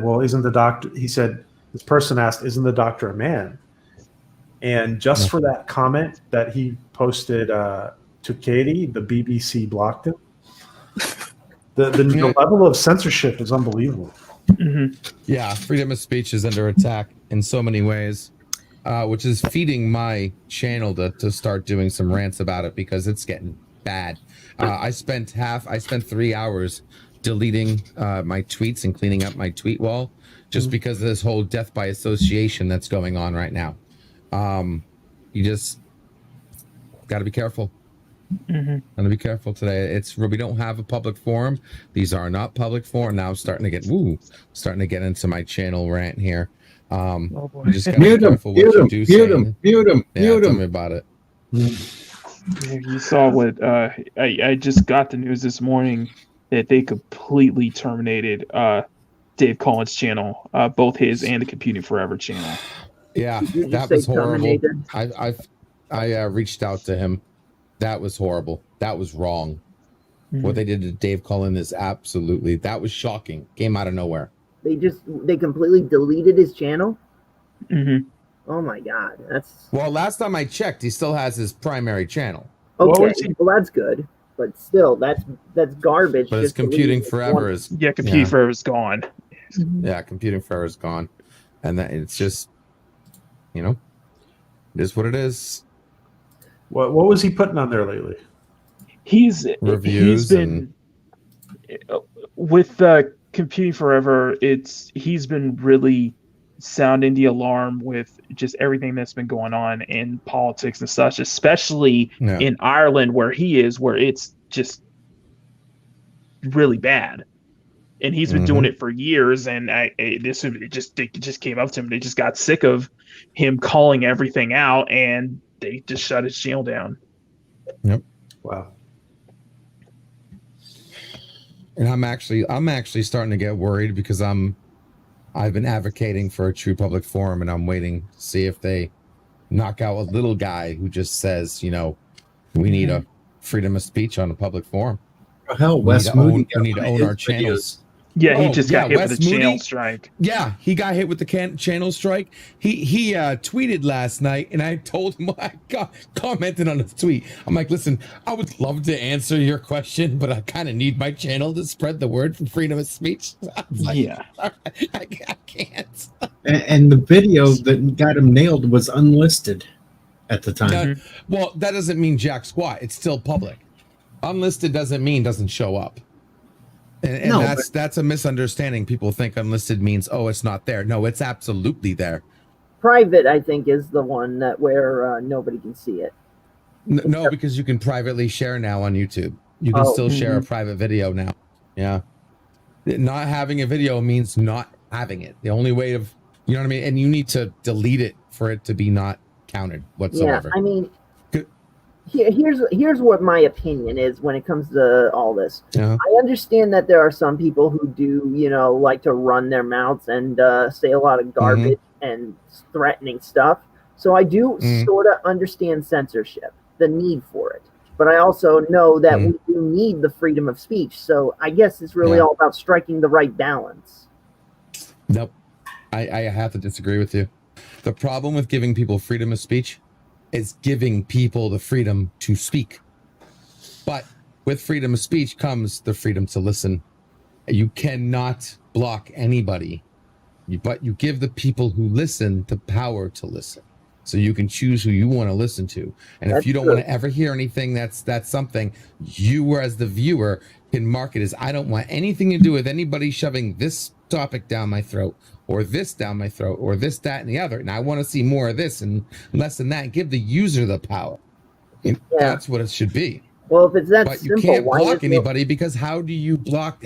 [SPEAKER 1] well, isn't the doctor? He said this person asked, isn't the doctor a man? And just for that comment that he posted to Katie, the BBC blocked him. The level of censorship is unbelievable.
[SPEAKER 17] Yeah, freedom of speech is under attack in so many ways, which is feeding my channel to start doing some rants about it because it's getting bad. I spent 3 hours deleting my tweets and cleaning up my tweet wall just because of this whole death by association that's going on right now. You just got to be careful. Gotta be careful today. We don't have a public forum. These are not public forum. Now I'm starting to get into my channel rant here. You just gotta be careful what you do say.
[SPEAKER 11] Mute him.
[SPEAKER 17] Tell me about it.
[SPEAKER 20] Yeah, you saw what I just got the news this morning that they completely terminated Dave Collins' channel, both his and the Computing Forever channel.
[SPEAKER 17] Yeah,
[SPEAKER 18] Did you
[SPEAKER 17] that
[SPEAKER 18] say
[SPEAKER 17] was horrible.
[SPEAKER 18] terminated?
[SPEAKER 17] I reached out to him. That was horrible. That was wrong. What they did to Dave Cullen is that was shocking. Came out of nowhere.
[SPEAKER 18] They completely deleted his channel. Oh my god, that's
[SPEAKER 17] Well, last time I checked, he still has his primary channel.
[SPEAKER 18] okay. Well, that's good, but still, that's garbage.
[SPEAKER 17] But his
[SPEAKER 18] just
[SPEAKER 17] Computing
[SPEAKER 18] deleting
[SPEAKER 17] Forever
[SPEAKER 18] one.
[SPEAKER 17] is
[SPEAKER 20] Computing Forever is gone.
[SPEAKER 17] Yeah, Computing Forever is gone, and that it's just, it is what it is.
[SPEAKER 1] What was he putting on there lately?
[SPEAKER 20] He's
[SPEAKER 17] Reviews
[SPEAKER 20] been with Computing Forever. He's been really sounding the alarm with just everything that's been going on in politics and such, especially in Ireland where it's just really bad. And he's been doing it for years, and it just came up to him. They just got sick of him calling everything out, and they just shut his channel down.
[SPEAKER 17] Yep.
[SPEAKER 1] Wow.
[SPEAKER 17] And I'm actually starting to get worried because I've been advocating for a true public forum, and I'm waiting to see if they knock out a little guy who just says, we need a freedom of speech on a public forum.
[SPEAKER 11] Hell, Wes Moody.
[SPEAKER 17] We need to own our channels.
[SPEAKER 20] Yeah, he just got hit with a channel strike.
[SPEAKER 17] Yeah, he got hit with the channel strike. He tweeted last night, and I told him, I commented on his tweet. I'm like, listen, I would love to answer your question, but I kind of need my channel to spread the word for freedom of speech. I can't.
[SPEAKER 11] And the video that got him nailed was unlisted at the time.
[SPEAKER 17] Well, that doesn't mean jack squat. It's still public. Unlisted doesn't show up. And
[SPEAKER 11] No,
[SPEAKER 17] that's a misunderstanding. People think unlisted means, it's not there. No, it's absolutely there.
[SPEAKER 18] Private, I think, is the one where nobody can see it.
[SPEAKER 17] No, because you can privately share now on YouTube. You can still share a private video now. Yeah. Not having a video means not having it. The only way of, you know what I mean? And you need to delete it for it to be not counted whatsoever.
[SPEAKER 18] Yeah, I mean, here's what my opinion is when it comes to all this.
[SPEAKER 17] Yeah.
[SPEAKER 18] I understand that there are some people who do, like to run their mouths and say a lot of garbage and threatening stuff. So I do sort of understand censorship. the need for it. But I also know that we do need the freedom of speech. So I guess it's really all about striking the right balance.
[SPEAKER 17] Nope. I have to disagree with you. The problem with giving people freedom of speech is giving people the freedom to speak. But with freedom of speech comes the freedom to listen. You cannot block anybody, but you give the people who listen the power to listen. So you can choose who you want to listen to. And if you don't want to ever hear anything that's something, you as the viewer can mark it as, I don't want anything to do with anybody shoving this topic down my throat, or this down my throat, or this, that, and the other. And I want to see more of this and less than that. Give the user the power. And that's what it should be.
[SPEAKER 18] Well, if it's that
[SPEAKER 17] But you
[SPEAKER 18] simple,
[SPEAKER 17] can't
[SPEAKER 18] why
[SPEAKER 17] block
[SPEAKER 18] is
[SPEAKER 17] anybody, because how do you block?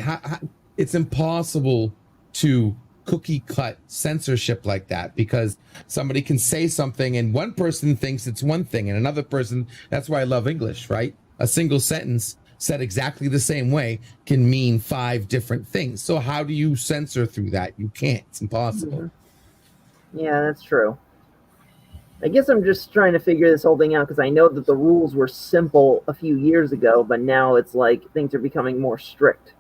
[SPEAKER 17] It's impossible to cookie cut censorship like that, because somebody can say something and one person thinks it's one thing and another person, that's why I love English, right? A single sentence said exactly the same way can mean 5 different things. So how do you censor through that? You can't. It's impossible.
[SPEAKER 18] Yeah, that's true. I guess I'm just trying to figure this whole thing out, because I know that the rules were simple a few years ago, but now it's like things are becoming more strict.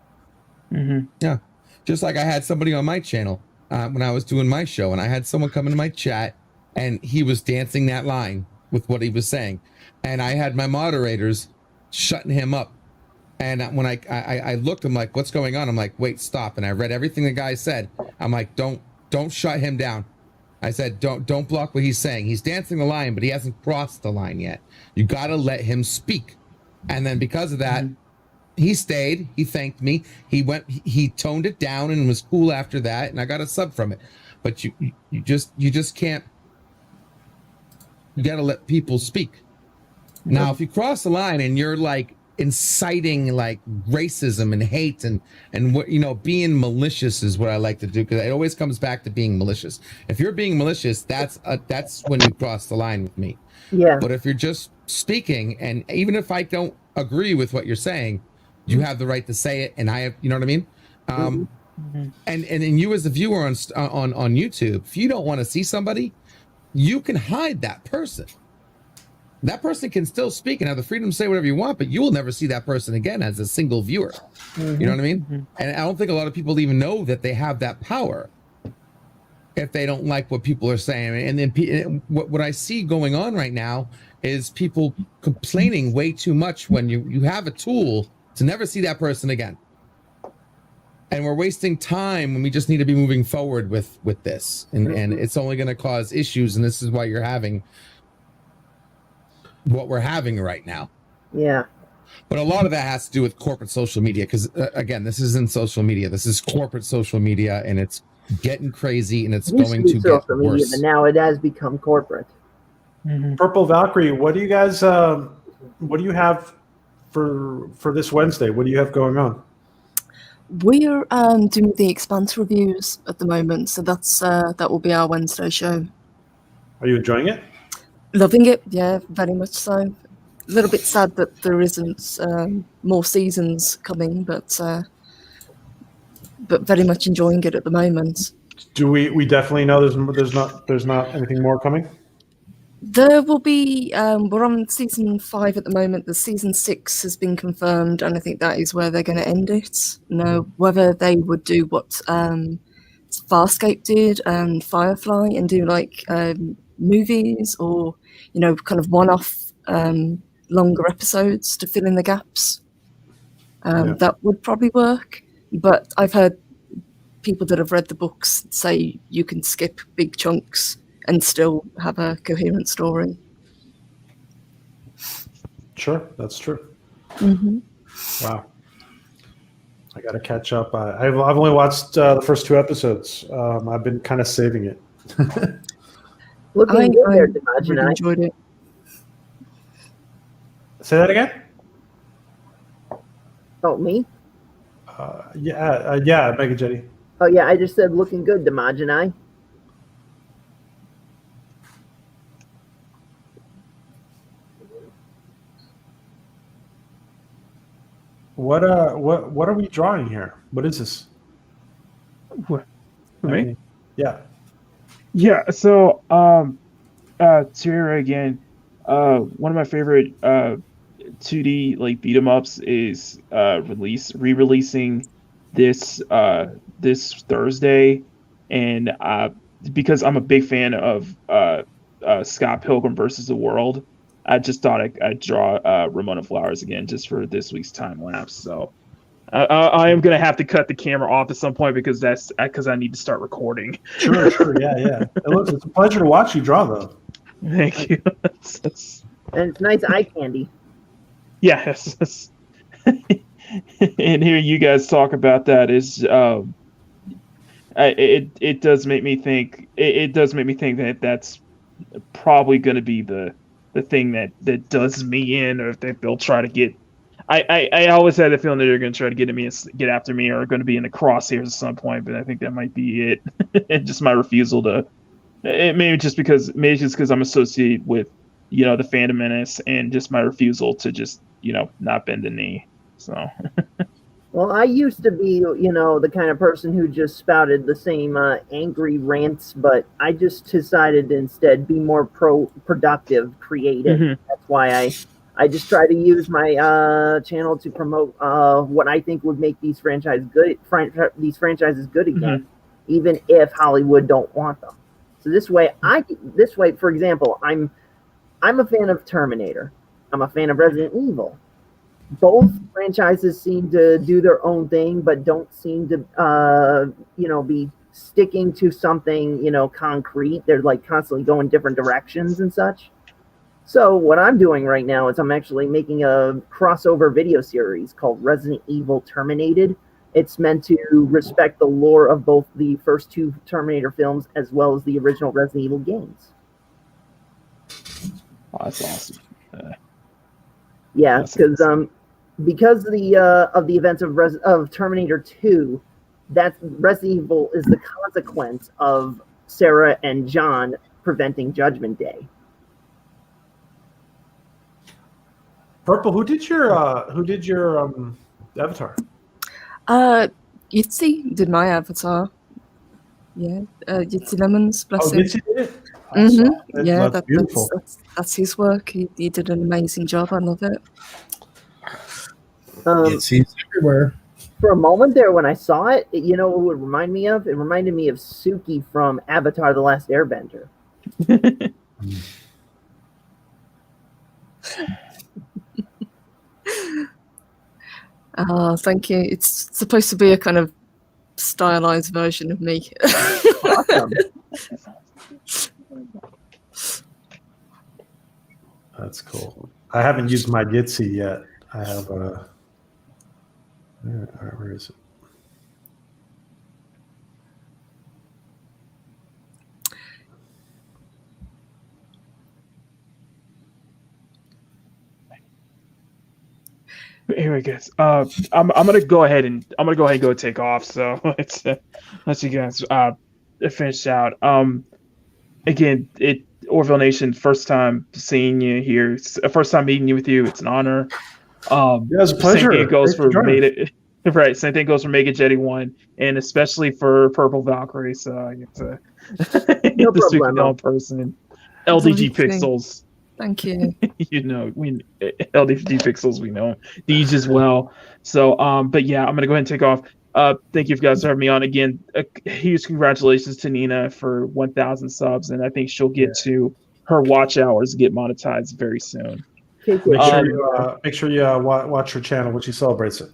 [SPEAKER 17] Yeah. Just like I had somebody on my channel when I was doing my show, and I had someone come into my chat and he was dancing that line with what he was saying. And I had my moderators shutting him up. And when I looked, I'm like, what's going on? I'm like, wait, stop. And I read everything the guy said. I'm like, don't shut him down. I said, don't block what he's saying. He's dancing the line, but he hasn't crossed the line yet. You got to let him speak. And then because of that, he stayed. He thanked me. He toned it down and was cool after that. And I got a sub from it. But you just can't. You got to let people speak. Now, if you cross the line and you're like inciting like racism and hate and what, being malicious is what I like to do, because it always comes back to being malicious. If you're being malicious, that's when you cross the line with me.
[SPEAKER 18] Yeah.
[SPEAKER 17] But if you're just speaking, and even if I don't agree with what you're saying, you have the right to say it, and I have, you know what I mean? And you as a viewer on YouTube, if you don't want to see somebody, you can hide that person. That person can still speak and have the freedom to say whatever you want, but you will never see that person again as a single viewer. You know what I mean? And I don't think a lot of people even know that they have that power if they don't like what people are saying. And then what I see going on right now is people complaining way too much when you have a tool to never see that person again. And we're wasting time when we just need to be moving forward with this. And it's only going to cause issues. And this is why you're having what we're having right now.
[SPEAKER 18] Yeah.
[SPEAKER 17] But a lot of that has to do with corporate social media. Because again, this isn't social media. This is corporate social media, and it's getting crazy, and it's going to get
[SPEAKER 18] social media,
[SPEAKER 17] worse.
[SPEAKER 18] but now it has become corporate.
[SPEAKER 1] Purple Valkyrie, what do you guys what do you have for this Wednesday? What do you have going on?
[SPEAKER 21] We're doing the Expanse reviews at the moment, so that will be our Wednesday show.
[SPEAKER 1] Are you enjoying it?
[SPEAKER 21] Loving it, yeah, very much so. A little bit sad that there isn't more seasons coming, but very much enjoying it at the moment.
[SPEAKER 1] Do we definitely know there's not anything more coming?
[SPEAKER 21] There will be. We're on season 5 at the moment. The season 6 has been confirmed, and I think that is where they're going to end it. Now, whether they would do what Farscape did and Firefly and do like movies, or kind of one-off longer episodes to fill in the gaps, that would probably work. But I've heard people that have read the books say you can skip big chunks and still have a coherent story.
[SPEAKER 1] Sure, that's true. Wow, I got to catch up. I've only watched the first 2 episodes. I've been kind of saving it.
[SPEAKER 18] Looking good there,
[SPEAKER 21] really
[SPEAKER 18] Dimajin.
[SPEAKER 21] enjoyed it.
[SPEAKER 1] Say that again.
[SPEAKER 18] Oh, me?
[SPEAKER 1] Yeah, Mega Jetty.
[SPEAKER 18] Oh, yeah, I just said looking good, Dimajin.
[SPEAKER 1] What are we drawing here? What is this?
[SPEAKER 20] What? For me?
[SPEAKER 1] Yeah.
[SPEAKER 20] Yeah, so Tierra again, one of my favorite 2D like beat 'em ups is re-releasing this Thursday, and because I'm a big fan of Scott Pilgrim versus the World, I just thought I'd draw Ramona Flowers again just for this week's time lapse. So I am gonna have to cut the camera off at some point because I need to start recording.
[SPEAKER 1] Sure, yeah. It's a pleasure to watch you draw, though.
[SPEAKER 20] Thank you.
[SPEAKER 18] And it's nice eye candy.
[SPEAKER 20] Yes. And hearing you guys talk about that is it does make me think that that's probably going to be the thing that does me in, or if they'll try to get. I always had the feeling that they're going to try to get after me, or going to be in the crosshairs at some point, but I think that might be it. And just my refusal to. Maybe just because I'm associated with the Phantom Menace, and just my refusal to just not bend the knee. So.
[SPEAKER 18] Well, I used to be, the kind of person who just spouted the same angry rants, but I just decided to instead be more productive, creative.
[SPEAKER 20] Mhm.
[SPEAKER 18] That's why I just try to use my channel to promote what I think would make these franchises good. Again, even if Hollywood don't want them. So this way, for example, I'm a fan of Terminator. I'm a fan of Resident Evil. Both franchises seem to do their own thing, but don't seem to, be sticking to something, concrete. They're like constantly going different directions and such. So what I'm doing right now is I'm actually making a crossover video series called Resident Evil Terminated. It's meant to respect the lore of both the first two Terminator films as well as the original Resident Evil games.
[SPEAKER 20] Oh, that's awesome.
[SPEAKER 18] Yeah, because of the events of Terminator 2, that Resident Evil is the consequence of Sarah and John preventing Judgment Day.
[SPEAKER 1] Purple, who did your avatar?
[SPEAKER 21] Yitzy did my avatar. Yeah, Yitzy Lemons, bless him.
[SPEAKER 1] Yitzy did it?
[SPEAKER 21] Yeah,
[SPEAKER 1] that's beautiful.
[SPEAKER 21] That's his work. He did an amazing job. I love it.
[SPEAKER 11] Yitzy's everywhere.
[SPEAKER 18] For a moment there, when I saw it, you know what it would remind me of? It reminded me of Suki from Avatar: The Last Airbender.
[SPEAKER 21] Oh, thank you. It's supposed to be a kind of stylized version of me.
[SPEAKER 18] Awesome.
[SPEAKER 1] That's cool. I haven't used my Yitzy yet. I have a. Where is it?
[SPEAKER 20] Anyway, guys, I'm gonna go ahead and go take off. So let's let you guys finish out. Again, Orville Nation, first time seeing you here, first time meeting with you. It's an honor.
[SPEAKER 1] Yeah, it's a pleasure.
[SPEAKER 20] Same thing goes
[SPEAKER 1] Thanks
[SPEAKER 20] for
[SPEAKER 1] joining.
[SPEAKER 20] right. Same thing goes for Mega Jetty 1, and especially for Purple Valkyrie. So I get to speak with y'all in person. LDG Pixels.
[SPEAKER 21] Thank you.
[SPEAKER 20] LDG Pixels, we know Deej as well. So, but yeah, I'm gonna go ahead and take off. Thank you guys for having me on again. Huge congratulations to Nina for 1,000 subs, and I think she'll get to her watch hours get monetized very soon.
[SPEAKER 1] Make sure you watch her channel when she celebrates it.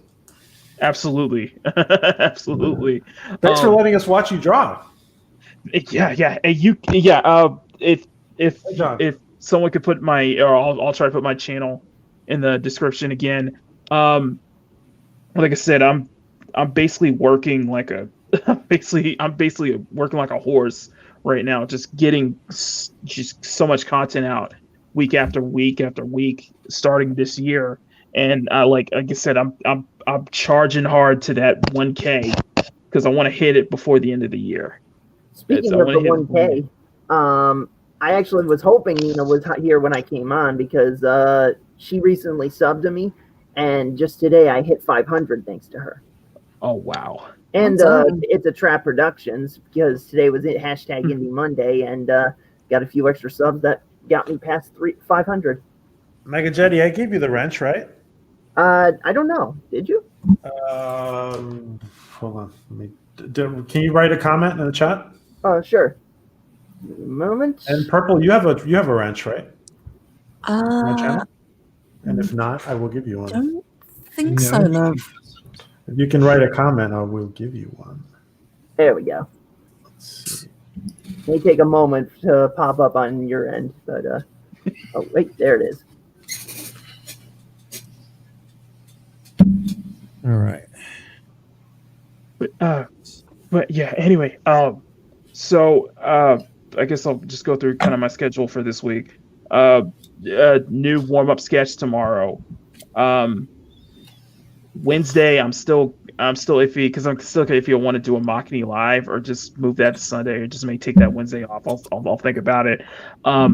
[SPEAKER 20] Absolutely, absolutely.
[SPEAKER 1] Thanks for letting us watch you draw.
[SPEAKER 20] Yeah. If someone could put I'll try to put my channel in the description again. Like I said, I'm basically working like I'm basically working like a horse right now, just getting just so much content out week after week after week starting this year. And like I said, I'm charging hard to that 1K because I want to hit it before the end of the year.
[SPEAKER 18] Speaking of the 1K, I actually was hoping Nina was here when I came on because she recently subbed to me, and just today I hit 500 thanks to her.
[SPEAKER 20] Oh wow!
[SPEAKER 18] And it's a Trap Productions because today was #Indie Monday, and got a few extra subs that got me past 500.
[SPEAKER 1] Mega Jetty, I gave you the wrench, right?
[SPEAKER 18] I don't know. Did you?
[SPEAKER 1] Hold on. Can you write a comment in the chat?
[SPEAKER 18] Sure. Moment.
[SPEAKER 1] And Purple, you have a wrench, right? On my
[SPEAKER 21] Uh,
[SPEAKER 1] channel? And if not, I will give you one.
[SPEAKER 21] don't think so, love.
[SPEAKER 1] If you can write a comment, I will give you one.
[SPEAKER 18] There we go.
[SPEAKER 1] Let's see.
[SPEAKER 18] May take a moment to pop up on your end, but oh wait, there it is.
[SPEAKER 17] All right.
[SPEAKER 20] But yeah. Anyway, so I guess I'll just go through kind of my schedule for this week. New warm up sketch tomorrow. Wednesday, I'm still iffy because I'm still iffy. I want to do a Machini live or just move that to Sunday or just may take that Wednesday off. I'll think about it.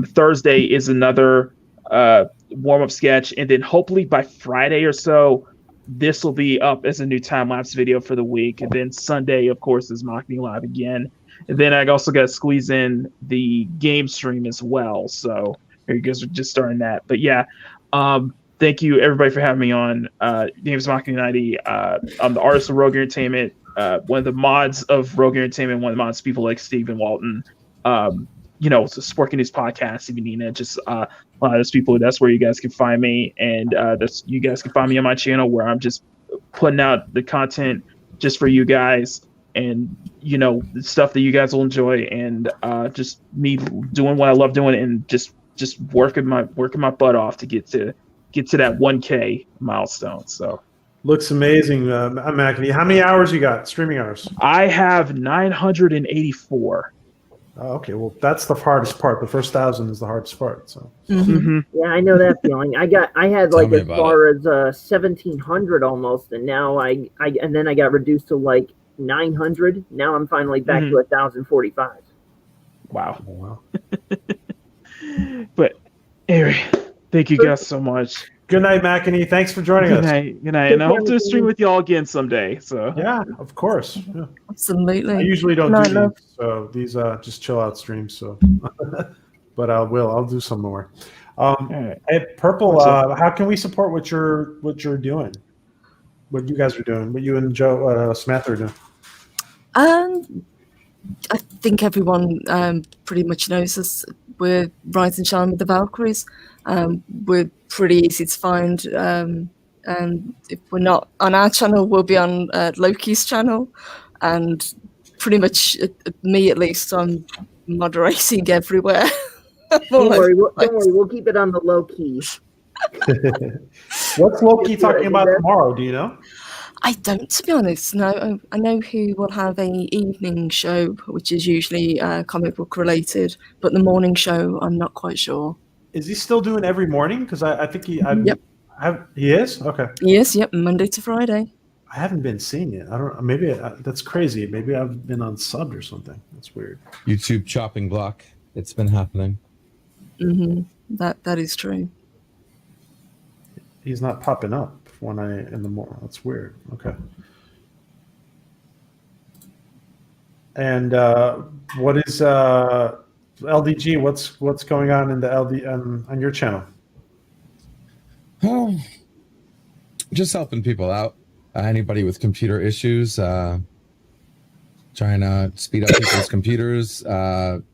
[SPEAKER 20] Thursday is another warm up sketch, and then hopefully by Friday or so, this will be up as a new time lapse video for the week. And then Sunday, of course, is Machini live again. And then I also got to squeeze in the game stream as well. So you guys are just starting that. But yeah, thank you everybody for having me on. Name's Machini 90. I'm the artist of Rogue Entertainment, one of the mods of Rogue Entertainment, one of the mods people like Steve and Walton. So Sporking News Podcast, even Nina, just a lot of those people. That's where you guys can find me, and you guys can find me on my channel where I'm just putting out the content just for you guys, and the stuff that you guys will enjoy, and just me doing what I love doing, and just working my butt off to get to that 1K milestone. So
[SPEAKER 1] looks amazing, Machini. How many hours you got? Streaming hours?
[SPEAKER 20] I have 984.
[SPEAKER 1] Okay, well that's the hardest part. The first 1,000 is the hardest part. So
[SPEAKER 20] Mm-hmm.
[SPEAKER 18] Yeah, I know that feeling. I had like as far as 1,700 almost, and now I then I got reduced to like 900. Now I'm finally back to 1,045.
[SPEAKER 20] Wow.
[SPEAKER 1] Oh, wow.
[SPEAKER 20] But anyway, thank you guys so much.
[SPEAKER 1] Good night, Machini. Thanks for joining us.
[SPEAKER 20] Good night. And I hope to stream with y'all again someday. So
[SPEAKER 1] yeah, of course. Yeah.
[SPEAKER 21] Absolutely.
[SPEAKER 1] I usually don't do these, so these just chill out streams. So, but I'll do some more. Hey, Purple, how can we support what you're doing? What you guys are doing? What you and Joe Smith are doing?
[SPEAKER 21] I think everyone pretty much knows us. We're Rise and Shine with the Valkyries. We're pretty easy to find. And if we're not on our channel, we'll be on Loki's channel. And pretty much, me at least, I'm moderating everywhere.
[SPEAKER 18] Don't worry, we'll keep it on the low key.
[SPEAKER 1] What's Loki talking about tomorrow? Do you know?
[SPEAKER 21] I don't, to be honest. No, I know he will have a evening show, which is usually comic book related, but the morning show, I'm not quite sure.
[SPEAKER 1] Is he still doing every morning? Because I think he.
[SPEAKER 21] Yep.
[SPEAKER 1] He is? Okay.
[SPEAKER 21] Yes. Yep. Monday to Friday.
[SPEAKER 1] I haven't been seeing it. I don't. Maybe that's crazy. Maybe I've been unsubbed or something. That's weird.
[SPEAKER 17] YouTube chopping block. It's been happening.
[SPEAKER 21] That is true.
[SPEAKER 1] He's not popping up when in the morning. That's weird. Okay. And what is LDG? What's going on in the LD on your channel?
[SPEAKER 17] Oh, just helping people out. Anybody with computer issues, trying to speed up people's computers,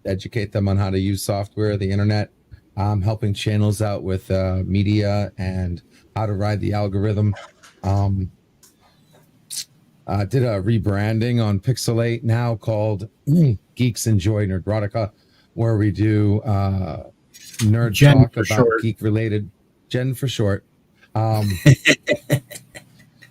[SPEAKER 17] educate them on how to use software, the internet, helping channels out with media and how to ride the algorithm. Did a rebranding on Pixelate now called Geeks Enjoy Nerdrotica, where we do nerd
[SPEAKER 11] Gen
[SPEAKER 17] talk
[SPEAKER 11] for
[SPEAKER 17] about
[SPEAKER 11] short.
[SPEAKER 17] geek-related, Gen for short.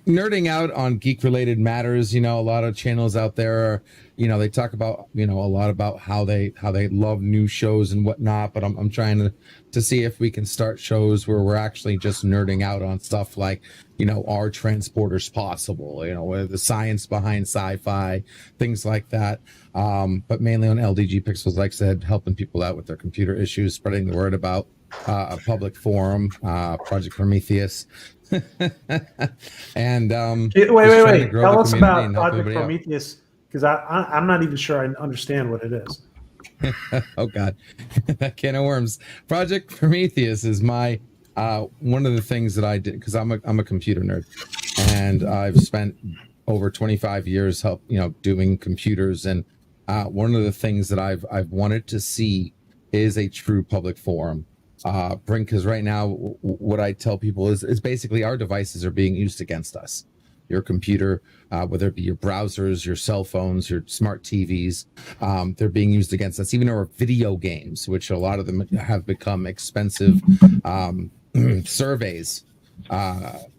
[SPEAKER 17] Nerding out on geek-related matters. A lot of channels out there are, they talk about, a lot about how they love new shows and whatnot. But I'm trying to see if we can start shows where we're actually just nerding out on stuff like, are transporters possible? The science behind sci-fi, things like that. But mainly on LDG Pixels, like I said, helping people out with their computer issues, spreading the word about a public forum, Project Prometheus. And
[SPEAKER 1] wait. Tell us about
[SPEAKER 17] and help
[SPEAKER 1] Project
[SPEAKER 17] everybody out.
[SPEAKER 1] Prometheus, because I'm not even sure I understand what it is.
[SPEAKER 17] Oh God, that can of worms. Project Prometheus is my one of the things that I did because I'm a computer nerd, and I've spent over 25 years doing computers. And one of the things that I've wanted to see is a true public forum. Because right now, what I tell people is basically our devices are being used against us. Your computer, whether it be your browsers, your cell phones, your smart TVs, they're being used against us. Even our video games, which a lot of them have become expensive surveys,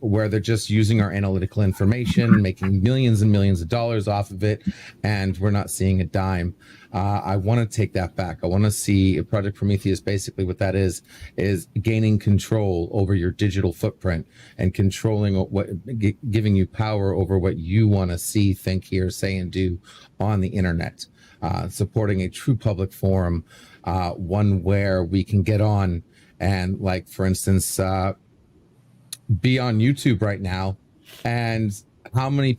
[SPEAKER 17] where they're just using our analytical information, making millions and millions of dollars off of it, and we're not seeing a dime. I want to take that back. I want to see Project Prometheus. Basically, what that is gaining control over your digital footprint and controlling giving you power over what you want to see, think, hear, say, and do on the internet. Supporting a true public forum, one where we can get on and, like, for instance, be on YouTube right now, and how many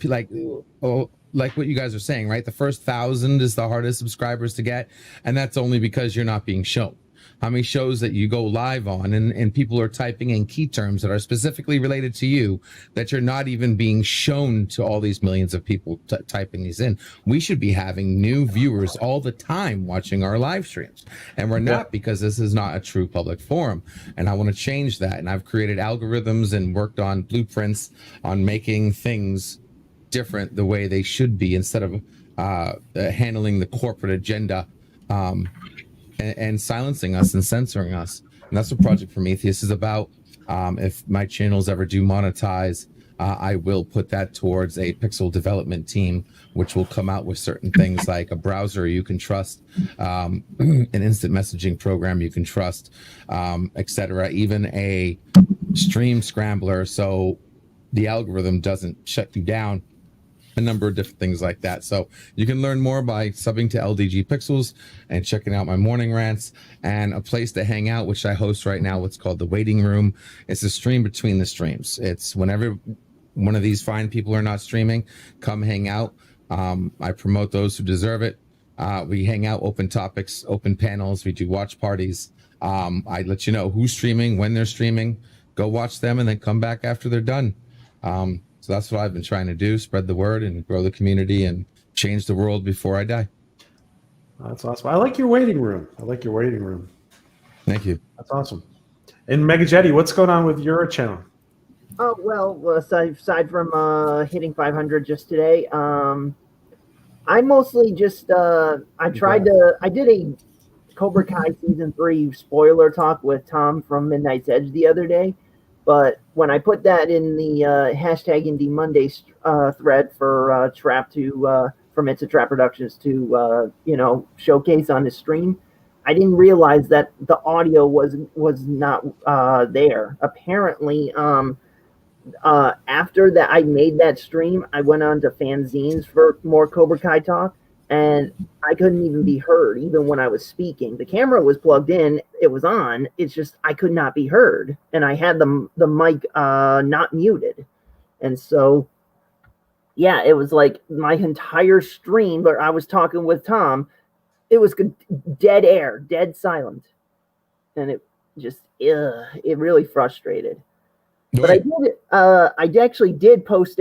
[SPEAKER 17] like what you guys are saying, right? The first 1,000 is the hardest subscribers to get, and that's only because you're not being shown. How many shows that you go live on and people are typing in key terms that are specifically related to you that you're not even being shown to all these millions of people typing these in. We should be having new viewers all the time watching our live streams, and we're not, because this is not a true public forum. And I want to change that. And I've created algorithms and worked on blueprints on making things different the way they should be, instead of handling the corporate agenda and silencing us and censoring us. And that's what Project Prometheus is about. If my channels ever do monetize, I will put that towards a pixel development team, which will come out with certain things like a browser you can trust, an instant messaging program you can trust, etc. Even a stream scrambler, so the algorithm doesn't shut you down. A number of different things like that. So you can learn more by subbing to LDG Pixels and checking out my morning rants, and a place to hang out, which I host right now, what's called the Waiting Room. It's a stream between the streams. It's whenever one of these fine people are not streaming, come hang out. I promote those who deserve it. We hang out, open topics, open panels. We do watch parties. I let you know who's streaming, when they're streaming. Go watch them and then come back after they're done. So that's what I've been trying to do, spread the word and grow the community and change the world before I die.
[SPEAKER 1] That's awesome. I like your waiting room.
[SPEAKER 17] Thank you.
[SPEAKER 1] That's awesome. And Megajetti, what's going on with your channel?
[SPEAKER 18] Oh, well, aside from hitting 500 just today, I mostly just, I did a Cobra Kai Season 3 spoiler talk with Tom from Midnight's Edge the other day. But when I put that in the hashtag Indie Mondays thread for Trap from It's a Trap Productions to showcase on his stream, I didn't realize that the audio was not there. Apparently, after that I made that stream, I went on to fanzines for more Cobra Kai talk, and I couldn't even be heard even when I was speaking. The camera was plugged in, it was on, it's just I could not be heard, and I had the mic not muted. And so yeah, it was like my entire stream where I was talking with Tom, it was dead air, dead silent, and it just it really frustrated. But I actually did post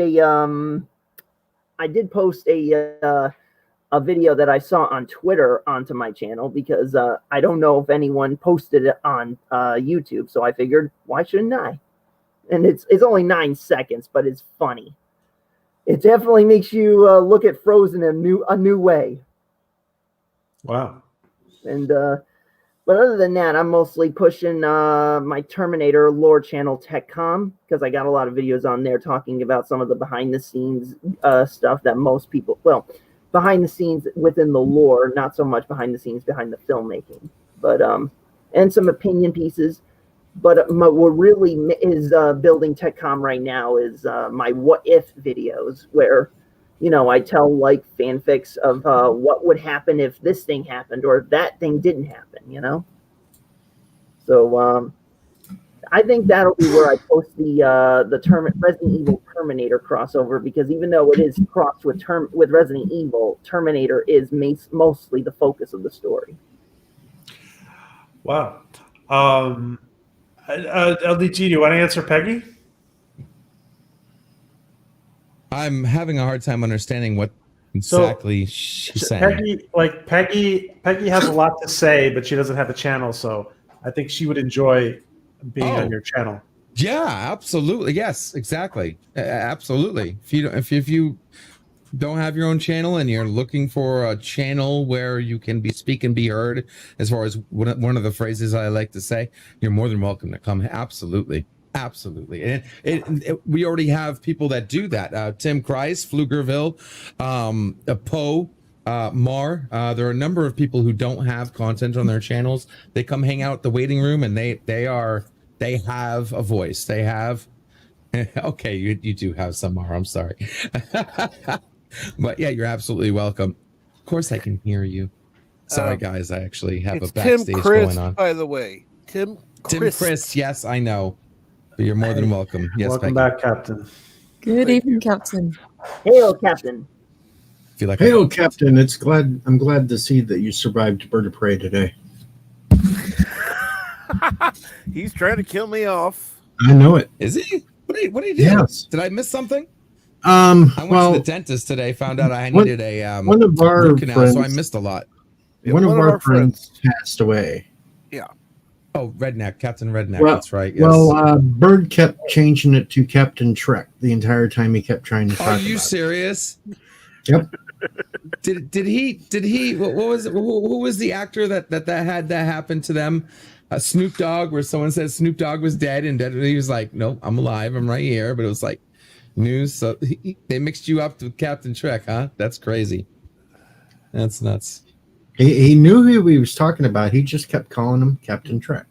[SPEAKER 18] a video that I saw on Twitter onto my channel, because I don't know if anyone posted it on YouTube, so I figured, why shouldn't I? And it's only 9 seconds, but it's funny. It definitely makes you look at Frozen a new way.
[SPEAKER 1] Wow.
[SPEAKER 18] And but other than that, I'm mostly pushing my Terminator lore channel, TechCom, because I got a lot of videos on there talking about some of the behind the scenes stuff that most people, well, behind the scenes within the lore, not so much behind the scenes behind the filmmaking, but and some opinion pieces. But what really is building TechCom right now is my what if videos, where I tell like fanfics of what would happen if this thing happened or if that thing didn't happen, So I think that'll be where I post the Resident Evil Terminator crossover, because even though it is crossed with Resident Evil, Terminator is mostly the focus of the story.
[SPEAKER 1] Wow. LDG, do you want to answer Peggy?
[SPEAKER 17] I'm having a hard time understanding what exactly she's saying.
[SPEAKER 1] Peggy has a lot to say, but she doesn't have a channel, so I think she would enjoy being on your channel.
[SPEAKER 17] Yeah, absolutely. Yes, exactly. Absolutely. If you don't have your own channel and you're looking for a channel where you can speak and be heard, as far as one of the phrases I like to say, you're more than welcome to come. Absolutely. Absolutely. And we already have people that do that. Tim Kreis, Pflugerville, Poe, Mar. There are a number of people who don't have content on their channels. They come hang out at the waiting room, and they have a voice. They have okay, you do have some, Mar. I'm sorry. But yeah, you're absolutely welcome. Of course I can hear you. Sorry, guys. I actually have a
[SPEAKER 9] It's
[SPEAKER 17] backstage
[SPEAKER 9] Tim Chris,
[SPEAKER 17] going on.
[SPEAKER 9] by the way. Tim
[SPEAKER 17] Chris. Yes, I know. But you're more than welcome. Yes,
[SPEAKER 1] welcome
[SPEAKER 17] Becky.
[SPEAKER 1] back, Captain.
[SPEAKER 21] Good evening, Captain.
[SPEAKER 18] Hail, Captain.
[SPEAKER 17] Feel like
[SPEAKER 11] Hail, Captain. I'm glad to see that you survived Bird of Prey today.
[SPEAKER 9] He's trying to kill me off.
[SPEAKER 11] I know it.
[SPEAKER 17] Is he? What did he do?
[SPEAKER 11] Yes.
[SPEAKER 17] Did I miss something?
[SPEAKER 11] I
[SPEAKER 17] I went to the dentist today. Found out I needed a
[SPEAKER 11] one of our
[SPEAKER 17] root canal, so I
[SPEAKER 11] friends-
[SPEAKER 17] missed a lot.
[SPEAKER 11] One of our friends passed away.
[SPEAKER 9] Yeah.
[SPEAKER 17] Oh, Redneck, Captain Redneck.
[SPEAKER 11] Well,
[SPEAKER 17] That's right. Yes.
[SPEAKER 11] Well, Bird kept changing it to Captain Trek the entire time he kept trying to talk
[SPEAKER 17] Are
[SPEAKER 11] about
[SPEAKER 17] you
[SPEAKER 11] it.
[SPEAKER 17] serious?
[SPEAKER 11] Yep.
[SPEAKER 17] Did he? What was it? Who was the actor that had that happen to them? Snoop Dogg, where someone said Snoop Dogg was dead, and he was like, "Nope, I'm alive. I'm right here." But it was like news. So they mixed you up with Captain Trek, huh? That's crazy. That's nuts.
[SPEAKER 11] He knew who he was talking about. He just kept calling him Captain Trek.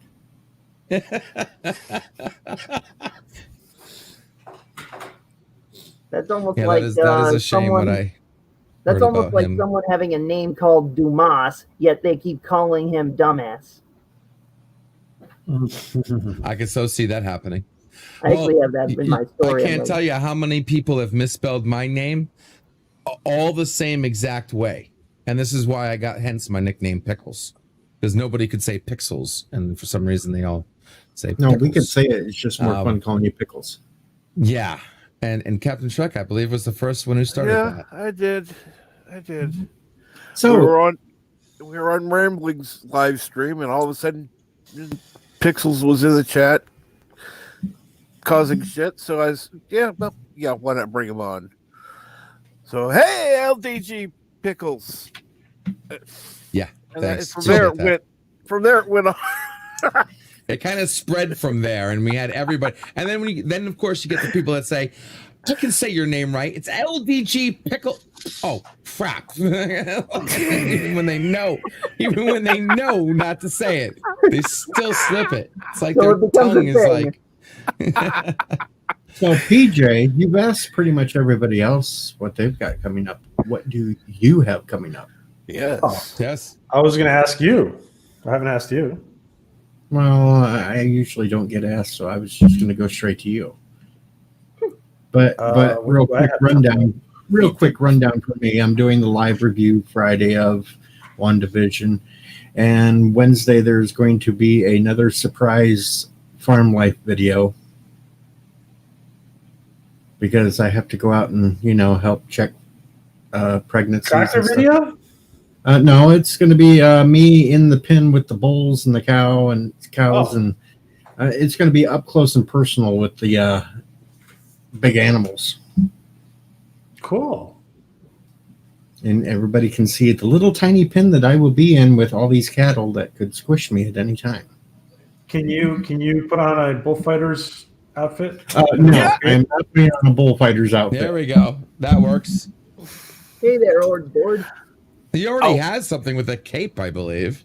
[SPEAKER 18] That's almost
[SPEAKER 17] Yeah,
[SPEAKER 18] like
[SPEAKER 17] that is a shame.
[SPEAKER 18] someone.
[SPEAKER 17] What I
[SPEAKER 18] That's
[SPEAKER 17] heard
[SPEAKER 18] almost
[SPEAKER 17] about
[SPEAKER 18] like
[SPEAKER 17] him.
[SPEAKER 18] someone having a name called Dumas, yet they keep calling him dumbass.
[SPEAKER 17] I can so see that happening.
[SPEAKER 18] I actually have that in my story.
[SPEAKER 17] I can't tell you how many people have misspelled my name all the same exact way. And this is why I got hence my nickname Pickles. Because nobody could say pixels. And for some reason they all say
[SPEAKER 11] No,
[SPEAKER 17] Pickles.
[SPEAKER 11] we could say it. It's just more fun calling you Pickles.
[SPEAKER 17] Yeah. And Captain Trek, I believe, was the first one who started that.
[SPEAKER 9] I did.
[SPEAKER 11] So
[SPEAKER 9] we were on Rambling's live stream, and all of a sudden, Pixels was in the chat causing shit. So I was, why not bring him on? So hey, LDG Pickles.
[SPEAKER 17] Yeah.
[SPEAKER 9] And
[SPEAKER 17] Thanks.
[SPEAKER 9] from there it went on.
[SPEAKER 17] It kind of spread from there, and we had everybody. And then of course you get the people that say, "I can say your name right. It's LDG Pickle." Oh crap! even when they know not to say it, they still slip it. It's like
[SPEAKER 18] So
[SPEAKER 17] their
[SPEAKER 18] it becomes a
[SPEAKER 17] tongue is
[SPEAKER 18] thing.
[SPEAKER 17] like.
[SPEAKER 11] So, PJ, you've asked pretty much everybody else what they've got coming up. What do you have coming up?
[SPEAKER 9] Yes.
[SPEAKER 17] Yes.
[SPEAKER 1] I was going to ask you. I haven't asked you.
[SPEAKER 11] Well, I usually don't get asked, so I was just going to go straight to you. But real quick rundown for me. I'm doing the live review Friday of WandaVision, and Wednesday there's going to be another surprise farm life video because I have to go out and help check pregnancies.
[SPEAKER 1] Tractor
[SPEAKER 11] and stuff.
[SPEAKER 1] video?
[SPEAKER 11] No, it's going to be me in the pen with the bulls and the cows, and it's going to be up close and personal with the big animals.
[SPEAKER 1] Cool.
[SPEAKER 11] And everybody can see the little tiny pen that I will be in with all these cattle that could squish me at any time.
[SPEAKER 1] Can you put on a bullfighter's outfit?
[SPEAKER 11] No, I'm not putting on a bullfighter's outfit.
[SPEAKER 17] There we go. That works.
[SPEAKER 18] Hey there, Ord Board.
[SPEAKER 17] He already has something with a cape, I believe.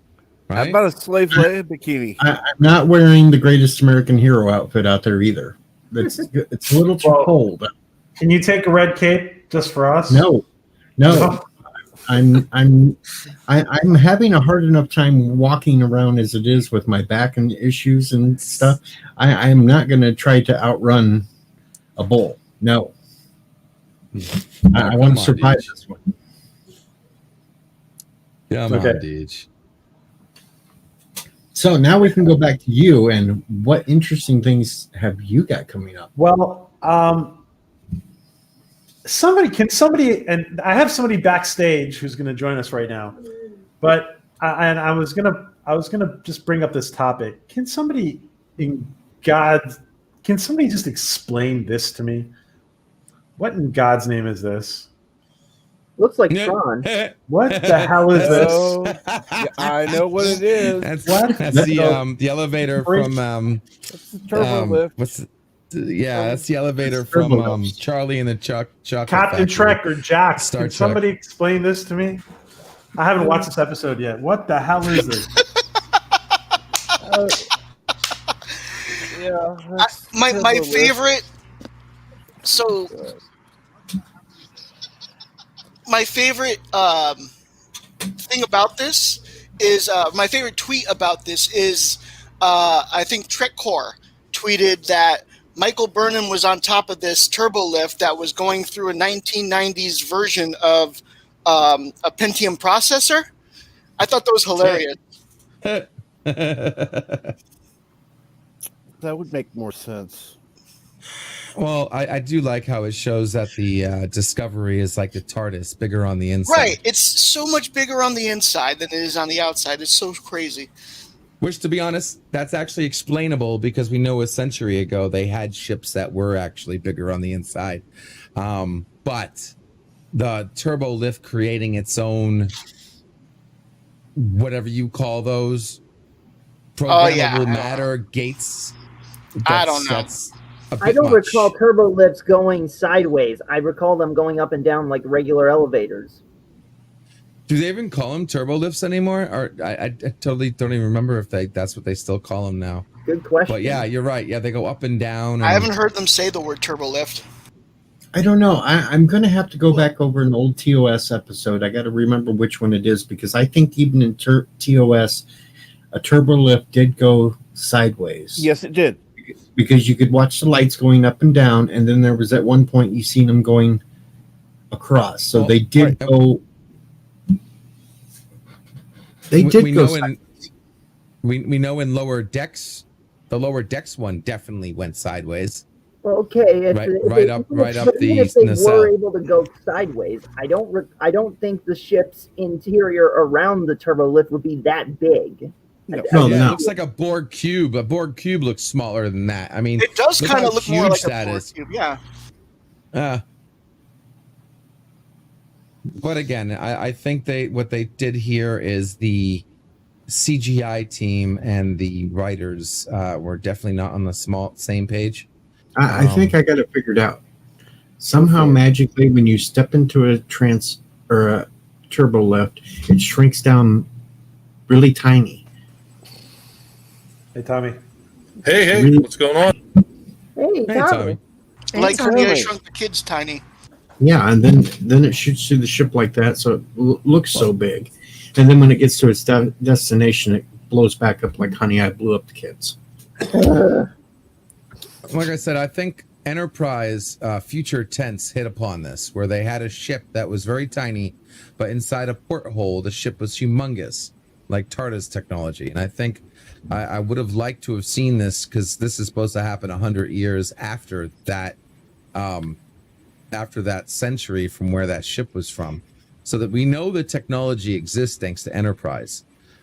[SPEAKER 9] How
[SPEAKER 17] Right?
[SPEAKER 9] about a slave lady bikini?
[SPEAKER 11] I'm not wearing the greatest American hero outfit out there either. It's a little too cold.
[SPEAKER 1] Can you take a red cape just for us?
[SPEAKER 11] No. I'm having a hard enough time walking around as it is with my back and issues and stuff. I'm not going to try to outrun a bull. No. I want to survive this one.
[SPEAKER 17] Come
[SPEAKER 1] Okay.
[SPEAKER 17] on, Deej.
[SPEAKER 11] So now we can go back to you, and what interesting things have you got coming up?
[SPEAKER 1] Well, somebody, and I have somebody backstage who's going to join us right now, but I was gonna just bring up this topic. Can somebody just explain this to me? What in God's name is this?
[SPEAKER 18] Looks like Tron.
[SPEAKER 1] What the hell is this?
[SPEAKER 9] I know what it is.
[SPEAKER 17] That's
[SPEAKER 1] What?
[SPEAKER 17] the elevator from
[SPEAKER 9] Turbo lift.
[SPEAKER 17] that's the elevator
[SPEAKER 1] It's turbo
[SPEAKER 17] from
[SPEAKER 1] lift.
[SPEAKER 17] Charlie and the Chocolate
[SPEAKER 1] Captain
[SPEAKER 17] Factory.
[SPEAKER 1] Trek or Jack?
[SPEAKER 17] Star
[SPEAKER 1] Can
[SPEAKER 17] Trek.
[SPEAKER 1] somebody explain this to me? I haven't watched this episode yet. What the hell is this?
[SPEAKER 6] My favorite. So my favorite thing about this is my favorite tweet about this is I think Trekcore tweeted that Michael Burnham was on top of this turbo lift that was going through a 1990s version of a Pentium processor. I thought that was hilarious.
[SPEAKER 9] That would make more sense.
[SPEAKER 17] Well, I do like how it shows that the Discovery is like the TARDIS, bigger on the inside.
[SPEAKER 6] Right. It's so much bigger on the inside than it is on the outside. It's so crazy.
[SPEAKER 17] Which, to be honest, that's actually explainable because we know a century ago they had ships that were actually bigger on the inside. But the turbo lift creating its own, whatever you call those, programmable matter gates.
[SPEAKER 6] I don't know.
[SPEAKER 17] That's a
[SPEAKER 18] I
[SPEAKER 17] bit
[SPEAKER 18] don't
[SPEAKER 17] much.
[SPEAKER 18] recall turbo lifts going sideways. I recall them going up and down like regular elevators.
[SPEAKER 17] Do they even call them turbo lifts anymore? Or I totally don't even remember if that's what they still call them now.
[SPEAKER 18] Good question.
[SPEAKER 17] But yeah, you're right. Yeah, they go up and down.
[SPEAKER 6] I haven't heard them say the word turbo lift.
[SPEAKER 11] I don't know. I'm going to have to go back over an old TOS episode. I got to remember which one it is because I think even in TOS, a turbo lift did go sideways.
[SPEAKER 9] Yes, it did.
[SPEAKER 11] Because you could watch the lights going up and down, and then there was at one point you seen them going across. So they did go. They did go.
[SPEAKER 17] We know in lower decks, the lower decks one definitely went sideways.
[SPEAKER 18] Well, okay,
[SPEAKER 17] Right up
[SPEAKER 18] even if they were able to go sideways, I don't think the ship's interior around the turbo lift would be that big.
[SPEAKER 17] It looks like a Borg cube. A Borg cube looks smaller than that. I mean,
[SPEAKER 6] It does
[SPEAKER 17] look
[SPEAKER 6] kind
[SPEAKER 17] how
[SPEAKER 6] of look more
[SPEAKER 17] huge
[SPEAKER 6] like
[SPEAKER 17] that
[SPEAKER 6] a
[SPEAKER 17] is.
[SPEAKER 6] cube, yeah.
[SPEAKER 17] But again, I think what they did here is the CGI team and the writers were definitely not on the same page.
[SPEAKER 11] I think I got it figured out. Somehow, magically, when you step into a turbo lift, it shrinks down really tiny.
[SPEAKER 1] Hey, Tommy.
[SPEAKER 22] Hey,
[SPEAKER 11] Really?
[SPEAKER 22] what's going on?
[SPEAKER 18] Hey,
[SPEAKER 17] Tommy.
[SPEAKER 6] Like Honey, I Shrunk the Kids tiny.
[SPEAKER 11] Yeah, and then it shoots through the ship like that, so it looks so big. And then when it gets to its destination, it blows back up like Honey, I Blew Up the Kids.
[SPEAKER 17] Like I said, I think Enterprise future tense hit upon this, where they had a ship that was very tiny, but inside a porthole, the ship was humongous, like TARDIS technology. And I think I would have liked to have seen this because this is supposed to happen 100 years after that century from where that ship was from, so that we know the technology exists thanks to Enterprise.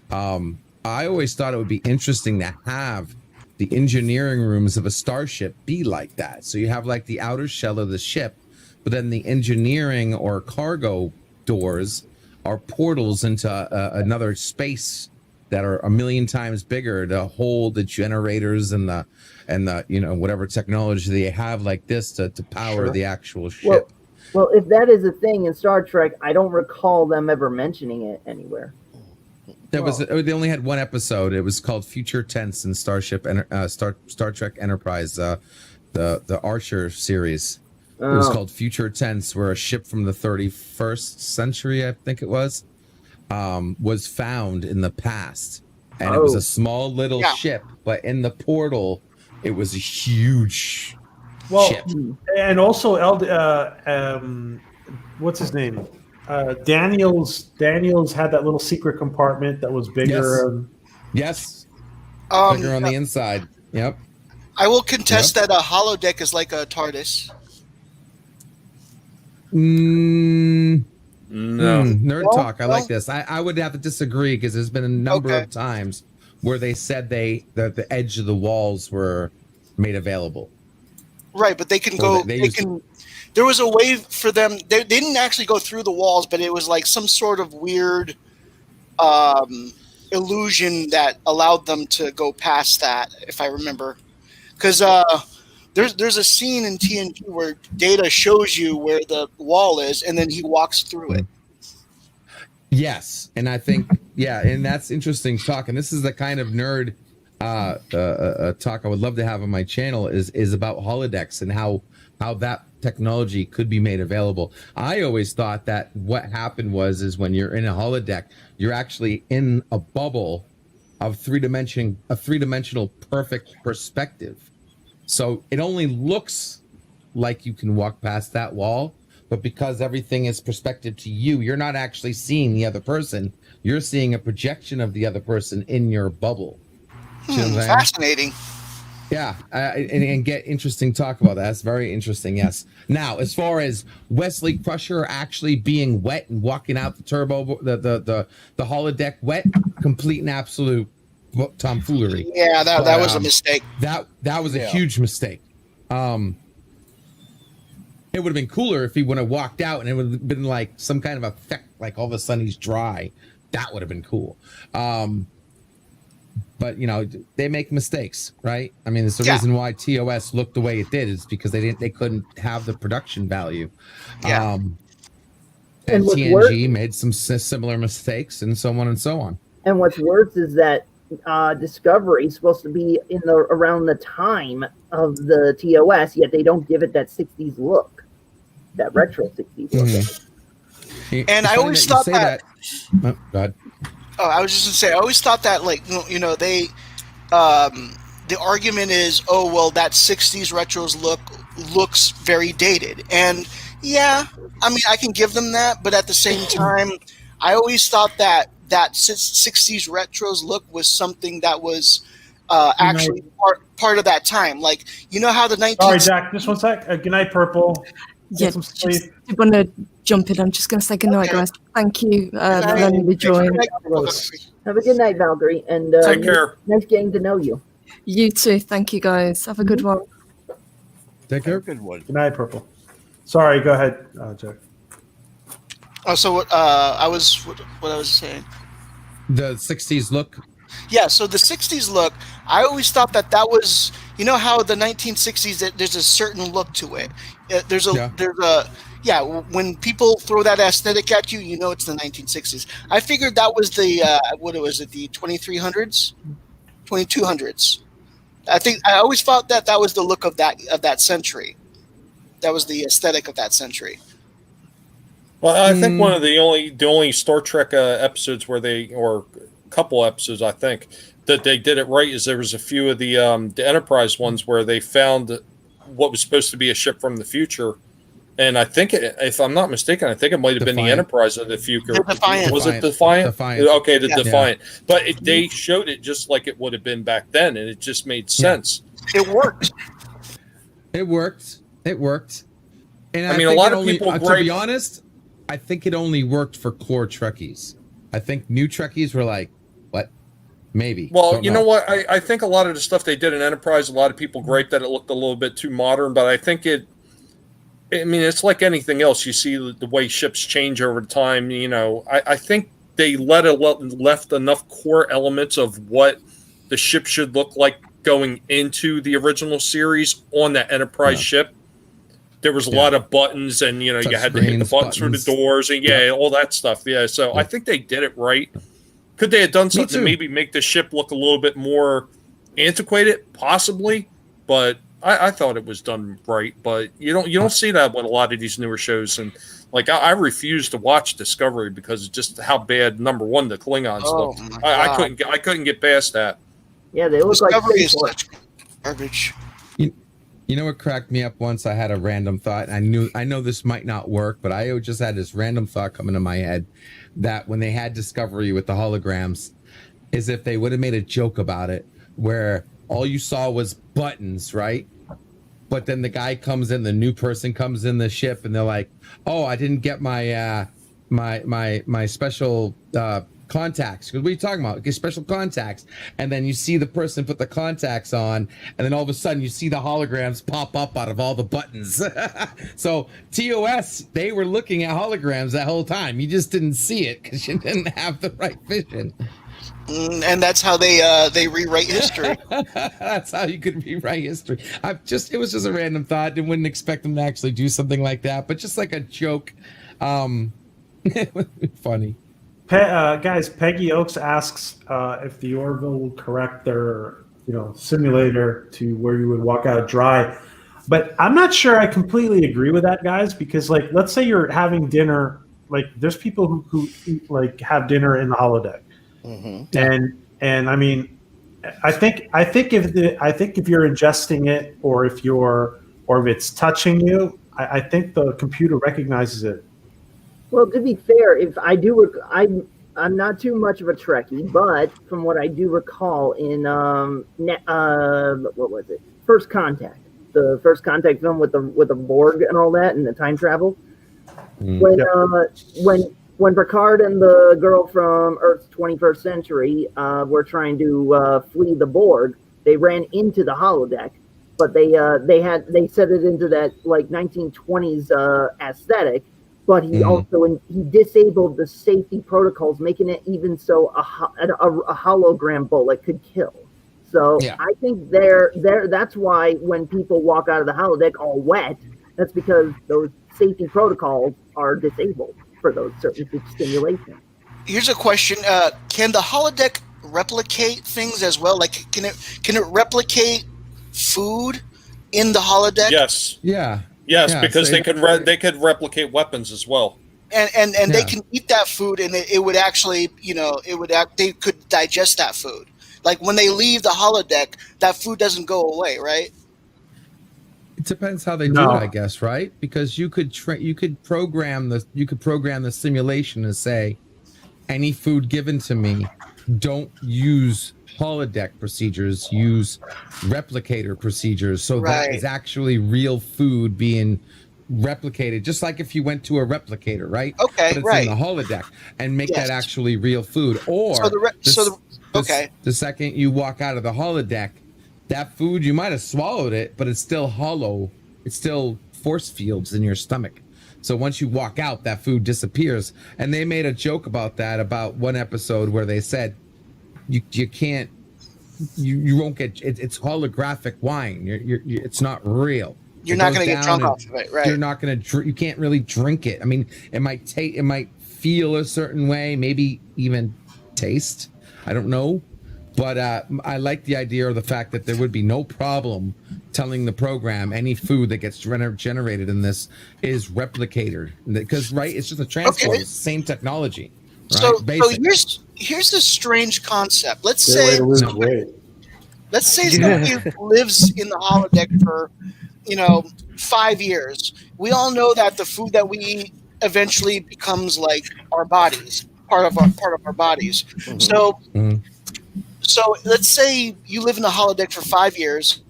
[SPEAKER 17] I always thought it would be interesting to have the engineering rooms of a starship be like that. So you have like the outer shell of the ship, but then the engineering or cargo doors are portals into another space that are 1,000,000 times bigger to hold the generators and the whatever technology they have like this to power the actual ship.
[SPEAKER 18] Well, if that is a thing in Star Trek, I don't recall them ever mentioning it anywhere.
[SPEAKER 17] They only had one episode. It was called Future Tense in Star Trek Enterprise, the Archer series. It was called Future Tense, where a ship from the 31st century, I think it was found in the past, and it was a small little ship, but in the portal, it was a huge ship.
[SPEAKER 1] And also, what's his name? Daniels had that little secret compartment that was bigger.
[SPEAKER 17] Yes.
[SPEAKER 16] Clicker on the inside. Yep.
[SPEAKER 6] I will contest that a holodeck is like a TARDIS.
[SPEAKER 17] Nerd talk. I like this. I would have to disagree because there's been a number of times where they said that the edge of the walls were made available.
[SPEAKER 6] Right, but they can go. They can. There was a way for them. They didn't actually go through the walls, but it was like some sort of weird illusion that allowed them to go past that, if I remember. Because there's a scene in TNG where Data shows you where the wall is, and then he walks through it.
[SPEAKER 17] Yes, and I think and that's interesting talk. And this is the kind of nerd talk I would love to have on my channel is about holodecks and how that technology could be made available. I always thought that what happened is when you're in a holodeck, you're actually in a bubble of a three-dimensional perfect perspective. So it only looks like you can walk past that wall, but because everything is perspective to you, you're not actually seeing the other person. You're seeing a projection of the other person in your bubble. See what I'm saying?
[SPEAKER 6] Fascinating.
[SPEAKER 17] Yeah, and get interesting talk about that. That's very interesting. Yes. Now, as far as Wesley Crusher actually being wet and walking out the holodeck wet, complete and absolute tomfoolery.
[SPEAKER 6] Yeah, that was a mistake.
[SPEAKER 17] That was a huge mistake. It would have been cooler if he would have walked out and it would have been like some kind of effect, like all of a sudden he's dry. That would have been cool. But they make mistakes, right? I mean, it's the reason why TOS looked the way it did is because they couldn't have the production value.
[SPEAKER 18] Yeah.
[SPEAKER 17] And
[SPEAKER 18] what's
[SPEAKER 17] TNG made some similar mistakes, and so on and so on.
[SPEAKER 18] And what's worse is that Discovery is supposed to be around the time of the TOS, yet they don't give it that 60s look, that retro 60s look.
[SPEAKER 17] Mm-hmm.
[SPEAKER 6] And I always thought that.
[SPEAKER 17] Oh, go ahead.
[SPEAKER 6] Oh, I was just gonna say, I always thought that, like, they, the argument is, oh well, that '60s retros looks very dated, and yeah, I mean, I can give them that, but at the same time, I always thought that 60s retros look was something that was actually part of that time, like how the 19.
[SPEAKER 1] Sorry, Jack, just one sec. Good night, Purple.
[SPEAKER 21] Yeah, just want to jump in. I'm just going to say good night, guys. Thank you for letting me join.
[SPEAKER 18] Have a good night, Valkyrie, and
[SPEAKER 1] take care.
[SPEAKER 18] Nice getting to know you.
[SPEAKER 21] You too. Thank you, guys. Have a good one.
[SPEAKER 17] Take care.
[SPEAKER 9] Good one.
[SPEAKER 1] Good night, Purple. Sorry, go ahead, Jack.
[SPEAKER 6] Oh, so what I was saying.
[SPEAKER 17] The 60s look.
[SPEAKER 6] Yeah, so the 60s look, I always thought that was, how the 1960s, there's a certain look to it. When people throw that aesthetic at you, it's the 1960s. I figured that was the, the 2300s? 2200s. I always thought that was the look of that century. That was the aesthetic of that century.
[SPEAKER 7] Well, I think one of the only Star Trek episodes or couple episodes, I think, that they did it right is there was a few of the Enterprise ones where they found what was supposed to be a ship from the future, and I think if I'm not mistaken, I think it might have been the Enterprise of the future. Was it Defiant?
[SPEAKER 17] Defiant.
[SPEAKER 7] Okay, Defiant. But they showed it just like it would have been back then, and it just made sense.
[SPEAKER 6] It worked.
[SPEAKER 17] It worked. And
[SPEAKER 7] I mean, a lot of people.
[SPEAKER 17] To be honest, I think it only worked for core Trekkies. I think new Trekkies were like, what? Maybe.
[SPEAKER 7] Well, you know what? I think a lot of the stuff they did in Enterprise, a lot of people gripe that it looked a little bit too modern, but I think it's like anything else. You see the way ships change over time. I think they left enough core elements of what the ship should look like going into the original series on that Enterprise ship. There was a lot of buttons, and you had to hit the buttons through the doors, and all that stuff. Yeah, so I think they did it right. Could they have done something to maybe make the ship look a little bit more antiquated? Possibly, but I thought it was done right. But you don't see that with a lot of these newer shows, and like I refuse to watch Discovery because of just how bad number one the Klingons looked. I couldn't get past that.
[SPEAKER 18] Yeah, they look
[SPEAKER 6] Discovery
[SPEAKER 18] like
[SPEAKER 6] is such garbage.
[SPEAKER 17] You know what cracked me up once? I had a random thought. I know this might not work, but I just had this random thought come into my head that when they had Discovery with the holograms, is if they would have made a joke about it, where all you saw was buttons, right? But then the guy comes in, the new person comes in the ship, and they're like, "Oh, I didn't get my my special contacts." Because what are you talking about? Get special contacts, and then you see the person put the contacts on, and then all of a sudden you see the holograms pop up out of all the buttons. So TOS, they were looking at holograms that whole time. You just didn't see it because you didn't have the right vision.
[SPEAKER 6] And that's how they rewrite history.
[SPEAKER 17] That's how you could rewrite history. It was just a random thought. I wouldn't expect them to actually do something like that, but just like a joke. It would be funny.
[SPEAKER 1] Guys, Peggy Oaks asks if the Orville will correct their simulator to where you would walk out dry. But I'm not sure I completely agree with that, guys, because like let's say you're having dinner, like there's people who eat, like have dinner in the holodeck.
[SPEAKER 6] Mm-hmm.
[SPEAKER 1] And I mean, I think if you're ingesting it or if it's touching you, I think the computer recognizes it.
[SPEAKER 18] Well, to be fair, if I do, I'm not too much of a Trekkie, but from what I do recall in what was it? First Contact, the First Contact film with the Borg and all that, and the time travel. When Picard and the girl from Earth's 21st century were trying to flee the Borg, they ran into the holodeck, but they set it into that like 1920s aesthetic. But he also he disabled the safety protocols, making it even so a hologram bullet could kill. So I think that's why when people walk out of the holodeck all wet, that's because those safety protocols are disabled for those certain stimulations.
[SPEAKER 6] Here's a question: can the holodeck replicate things as well? Like, can it replicate food in the holodeck?
[SPEAKER 7] Yes.
[SPEAKER 17] Yeah.
[SPEAKER 7] Yes, because they could replicate weapons as well.
[SPEAKER 6] And they can eat that food, and it would actually, they could digest that food. Like when they leave the holodeck, that food doesn't go away, right?
[SPEAKER 17] It depends how they do it, I guess, right? Because you could program the simulation to say, any food given to me, don't use holodeck procedures, use replicator procedures. So that is actually real food being replicated, just like if you went to a replicator, right?
[SPEAKER 6] Okay,
[SPEAKER 17] but it's in the holodeck, and make that actually real food. Or the second you walk out of the holodeck, that food, you might have swallowed it, but it's still hollow. It's still force fields in your stomach. So once you walk out, that food disappears. And they made a joke about that, about one episode where they said, you can't, you won't get, it's holographic wine. It's not real.
[SPEAKER 6] You're not going to get drunk off of it, right?
[SPEAKER 17] You're not going to, you can't really drink it. I mean, it might feel a certain way, maybe even taste. I don't know. But I like the idea of the fact that there would be no problem telling the program any food that gets generated in this is replicator. Because, right, it's just a transport. It's the same technology. Right?
[SPEAKER 6] So here's the strange concept. Let's say somebody lives in the holodeck for 5 years. We all know that the food that we eat eventually becomes like our bodies, part of our bodies.
[SPEAKER 17] Mm-hmm.
[SPEAKER 6] So let's say you live in the holodeck for 5 years,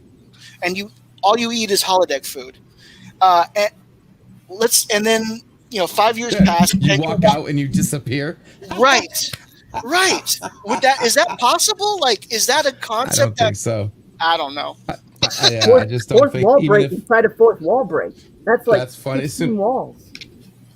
[SPEAKER 6] and all you eat is holodeck food, and then 5 years pass.
[SPEAKER 17] You walk out and you disappear.
[SPEAKER 6] Right. Is that possible? Like, is that a concept?
[SPEAKER 17] I don't think so.
[SPEAKER 6] I don't know.
[SPEAKER 17] I just don't think.
[SPEAKER 18] Wall break. You try to fourth wall break. That's
[SPEAKER 17] funny.
[SPEAKER 18] 16 walls.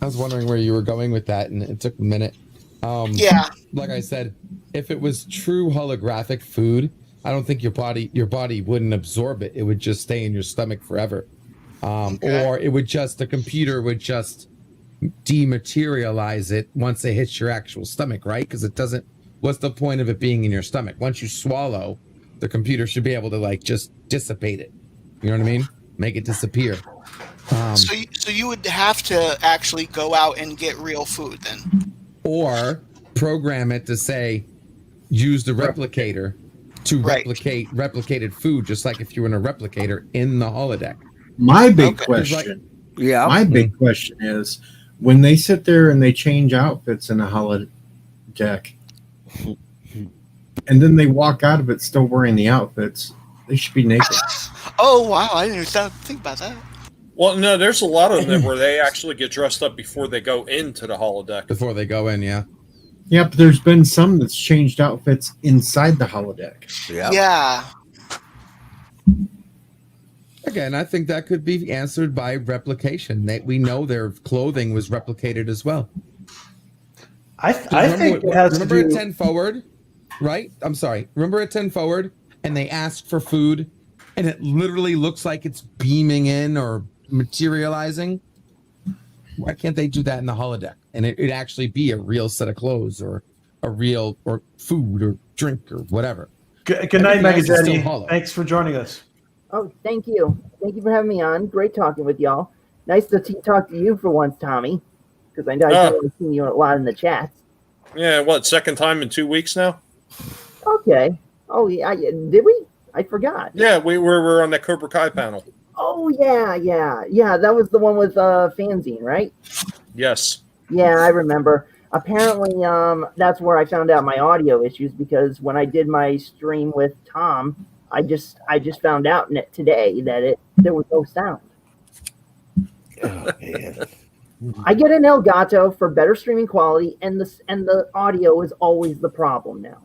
[SPEAKER 17] I was wondering where you were going with that, and it took a minute. Like I said, if it was true holographic food, I don't think your body wouldn't absorb it. It would just stay in your stomach forever. Or the computer would just dematerialize it once it hits your actual stomach, right? Because it doesn't. What's the point of it being in your stomach? Once you swallow, the computer should be able to just dissipate it. You know what I mean? Make it disappear.
[SPEAKER 6] So you would have to actually go out and get real food then,
[SPEAKER 17] or program it to say, use the replicator to replicate replicated food, just like if you were in a replicator in the holodeck.
[SPEAKER 11] My big question is, when they sit there and they change outfits in a holodeck, and then they walk out of it still wearing the outfits. They should be naked.
[SPEAKER 6] Oh wow, I didn't even think about that.
[SPEAKER 7] Well, no, there's a lot of them where they actually get dressed up before they go into the holodeck.
[SPEAKER 17] Before they go in, yeah.
[SPEAKER 11] Yeah, but there's been some that's changed outfits inside the holodeck.
[SPEAKER 6] Yeah.
[SPEAKER 17] Again, I think that could be answered by replication. We know their clothing was replicated as well.
[SPEAKER 1] I think it has
[SPEAKER 17] remember
[SPEAKER 1] to do...
[SPEAKER 17] at 10 forward, right? I'm sorry. Remember at 10 forward, and they ask for food, and it literally looks like it's beaming in or materializing. Why can't they do that in the holodeck? And it actually be a real set of clothes or a real or food or drink or whatever.
[SPEAKER 1] Good night,
[SPEAKER 17] Everything else is still
[SPEAKER 1] Megajetti.
[SPEAKER 17] hollow.
[SPEAKER 1] Thanks for joining us.
[SPEAKER 18] Oh, thank you. Thank you for having me on. Great talking with y'all. Nice to talk to you for once, Tommy, because I know I've seen you a lot in the chats.
[SPEAKER 7] Yeah, what, second time in 2 weeks now?
[SPEAKER 18] Okay. Oh, yeah. Did we? I forgot.
[SPEAKER 7] Yeah, we were on that Cobra Kai panel.
[SPEAKER 18] Oh, yeah. That was the one with Fanzine, right?
[SPEAKER 7] Yes.
[SPEAKER 18] Yeah, I remember. Apparently, that's where I found out my audio issues, because when I did my stream with Tom, I just found out today that there was no sound.
[SPEAKER 9] Oh man.
[SPEAKER 18] I get an Elgato for better streaming quality, and the audio is always the problem now.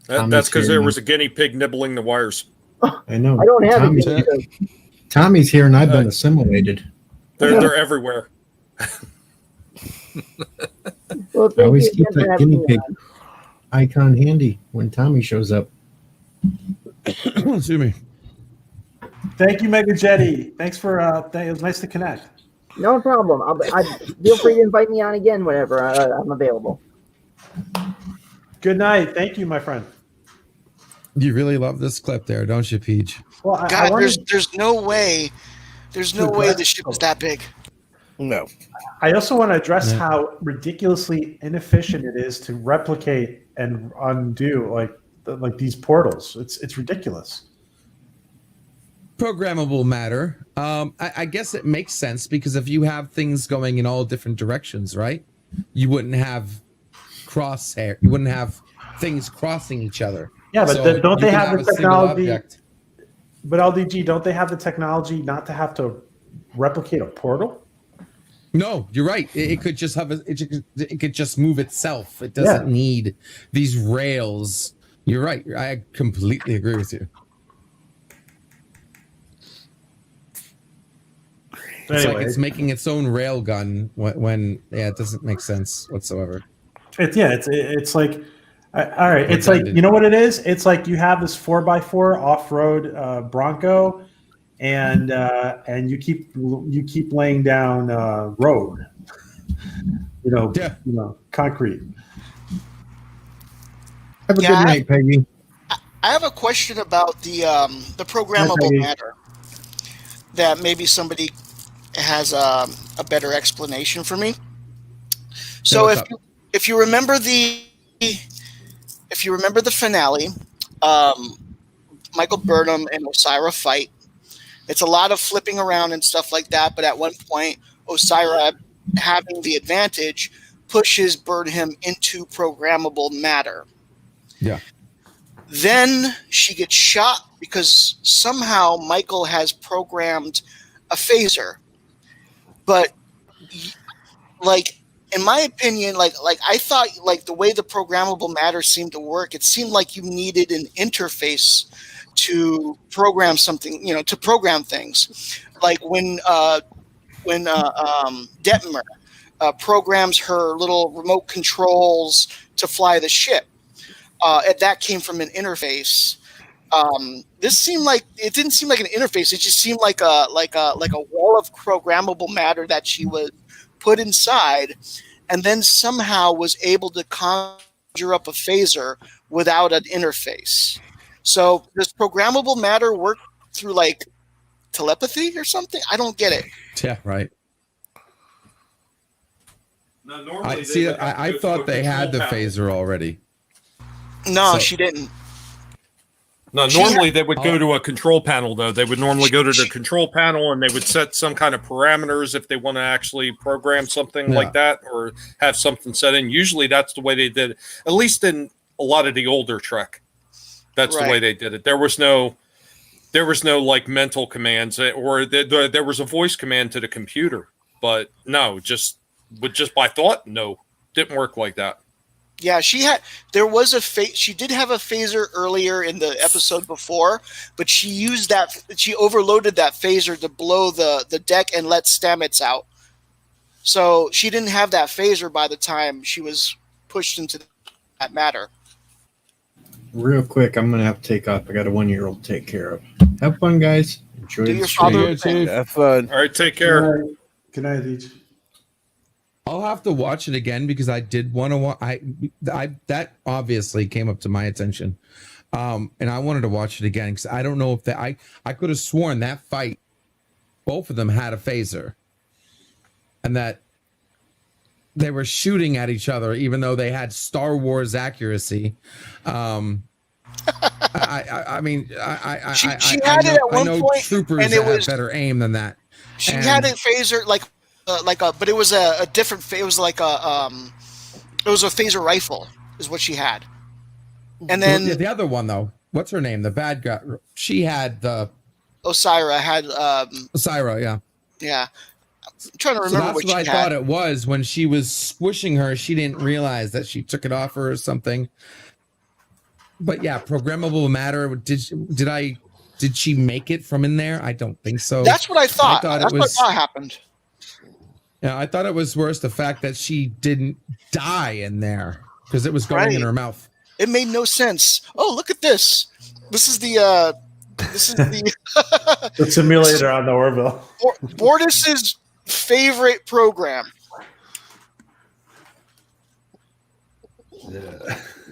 [SPEAKER 7] That's because there was a guinea pig nibbling the wires.
[SPEAKER 11] I know.
[SPEAKER 18] I don't have
[SPEAKER 11] Tommy's,
[SPEAKER 18] it.
[SPEAKER 11] Tommy's here, and I've been assimilated.
[SPEAKER 7] They're everywhere.
[SPEAKER 18] Well,
[SPEAKER 11] I always keep
[SPEAKER 18] again for
[SPEAKER 11] that
[SPEAKER 18] having
[SPEAKER 11] guinea
[SPEAKER 18] me
[SPEAKER 11] pig
[SPEAKER 18] on.
[SPEAKER 11] icon handy when Tommy shows up.
[SPEAKER 17] Excuse me.
[SPEAKER 1] Thank you, Megajetti. Thanks for it was nice to connect.
[SPEAKER 18] No problem. I feel free to invite me on again whenever I'm available.
[SPEAKER 1] Good night. Thank you, my friend.
[SPEAKER 17] You really love this clip there, don't you, Peach?
[SPEAKER 1] Well,
[SPEAKER 6] God, there's no way. There's no way the ship is that big.
[SPEAKER 9] No.
[SPEAKER 1] I also want to address how ridiculously inefficient it is to replicate and undo like these portals. It's ridiculous.
[SPEAKER 17] Programmable matter. I guess it makes sense, because if you have things going in all different directions, right? You wouldn't have crosshair. You wouldn't have things crossing each other.
[SPEAKER 1] Yeah, but
[SPEAKER 17] So
[SPEAKER 1] don't
[SPEAKER 17] you
[SPEAKER 1] they
[SPEAKER 17] can
[SPEAKER 1] have the
[SPEAKER 17] a single
[SPEAKER 1] technology?
[SPEAKER 17] object.
[SPEAKER 1] But LDG, don't they have the technology not to have to replicate a portal?
[SPEAKER 17] No, you're right. It could just have it could just move itself. It doesn't need these rails. You're right. I completely agree with you. It's
[SPEAKER 1] Anyway.
[SPEAKER 17] like it's making its own rail gun when it doesn't make sense whatsoever.
[SPEAKER 1] It's like all right. It's like, you know what it is? It's like you have this 4x4 off-road Bronco, and you keep laying down road. Concrete.
[SPEAKER 11] Have a good night, Peggy.
[SPEAKER 6] I have a question about the programmable matter that maybe somebody has a better explanation for me. So if you remember the finale, Michael Burnham and Osira fight. It's a lot of flipping around and stuff like that, but at one point, Osira, having the advantage, pushes Burnham into programmable matter.
[SPEAKER 17] Yeah.
[SPEAKER 6] Then she gets shot because somehow Michael has programmed a phaser. But in my opinion, I thought the way the programmable matter seemed to work, it seemed like you needed an interface to program something, to program things. Like when Detmer programs her little remote controls to fly the ship, that came from an interface. This didn't seem like an interface. It just seemed like a wall of programmable matter that she was put inside, and then somehow was able to conjure up a phaser without an interface. So does programmable matter work through telepathy or something? I don't get it.
[SPEAKER 17] Yeah, right.
[SPEAKER 7] Now,
[SPEAKER 17] I thought they had the phaser already.
[SPEAKER 6] No, she didn't.
[SPEAKER 7] No, normally they would go to a control panel, though. They would normally go to the control panel and they would set some kind of parameters if they want to actually program something like that or have something set in. Usually that's the way they did it. At least in a lot of the older Trek. That's the
[SPEAKER 6] Right.
[SPEAKER 7] way they did it. There was no like mental commands, or there was a voice command to the computer, but no, just by thought, no, didn't work like that.
[SPEAKER 6] Yeah, she did have a phaser earlier in the episode before, but she overloaded that phaser to blow the deck and let Stamets out. So she didn't have that phaser by the time she was pushed into that matter.
[SPEAKER 11] Real quick, I'm gonna have to take off. I got a 1-year-old to take care of. Have fun, guys. Enjoy
[SPEAKER 6] Do
[SPEAKER 11] the
[SPEAKER 6] your
[SPEAKER 11] stream.
[SPEAKER 6] father thing.
[SPEAKER 9] Have fun.
[SPEAKER 7] All right, take care.
[SPEAKER 1] Good night, each.
[SPEAKER 17] I'll have to watch it again because I did want to watch. I that obviously came up to my attention, and I wanted to watch it again because I don't know if that I could have sworn that fight, both of them had a phaser, and that they were shooting at each other even though they had Star Wars accuracy. I mean,
[SPEAKER 6] She had it at one point,
[SPEAKER 17] troopers
[SPEAKER 6] and
[SPEAKER 17] that
[SPEAKER 6] it
[SPEAKER 17] have
[SPEAKER 6] was
[SPEAKER 17] better aim than that.
[SPEAKER 6] She had a phaser but it was a different. It was like it was a phaser rifle, is what she had. And then
[SPEAKER 17] the other one though, what's her name? The bad guy. She had the
[SPEAKER 6] Osira had
[SPEAKER 17] Osira, yeah.
[SPEAKER 6] Yeah, I'm trying to
[SPEAKER 17] So
[SPEAKER 6] remember
[SPEAKER 17] that's
[SPEAKER 6] what
[SPEAKER 17] what
[SPEAKER 6] she
[SPEAKER 17] I
[SPEAKER 6] had.
[SPEAKER 17] thought it was when she was squishing her. She didn't realize that she took it off her or something. But yeah, programmable matter. Did she make it from in there? I don't think so.
[SPEAKER 6] That's what I thought. That's what I thought happened.
[SPEAKER 17] Yeah, I thought it was worse the fact that she didn't die in there because it was going in her mouth.
[SPEAKER 6] It made no sense. Oh, look at this. This is the
[SPEAKER 1] The simulator on the Orville.
[SPEAKER 6] Bortus's favorite program.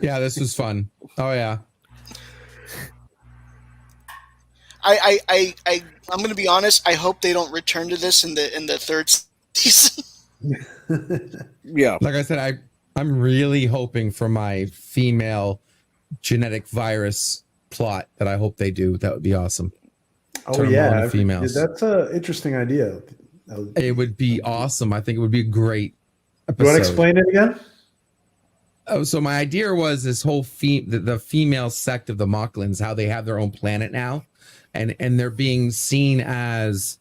[SPEAKER 17] Yeah, this was fun. Oh yeah.
[SPEAKER 6] I'm going to be honest. I hope they don't return to this in the third season.
[SPEAKER 9] Yeah.
[SPEAKER 17] Like I said, I'm really hoping for my female genetic virus plot that I hope they do. That would be awesome.
[SPEAKER 1] Oh
[SPEAKER 17] Turn them all
[SPEAKER 1] yeah,
[SPEAKER 17] into females.
[SPEAKER 1] that's an interesting idea.
[SPEAKER 17] It would be awesome. I think it would be a great episode.
[SPEAKER 1] You want to explain it again?
[SPEAKER 17] Oh, so my idea was this whole the female sect of the Mocklins, how they have their own planet now, and they're being seen as,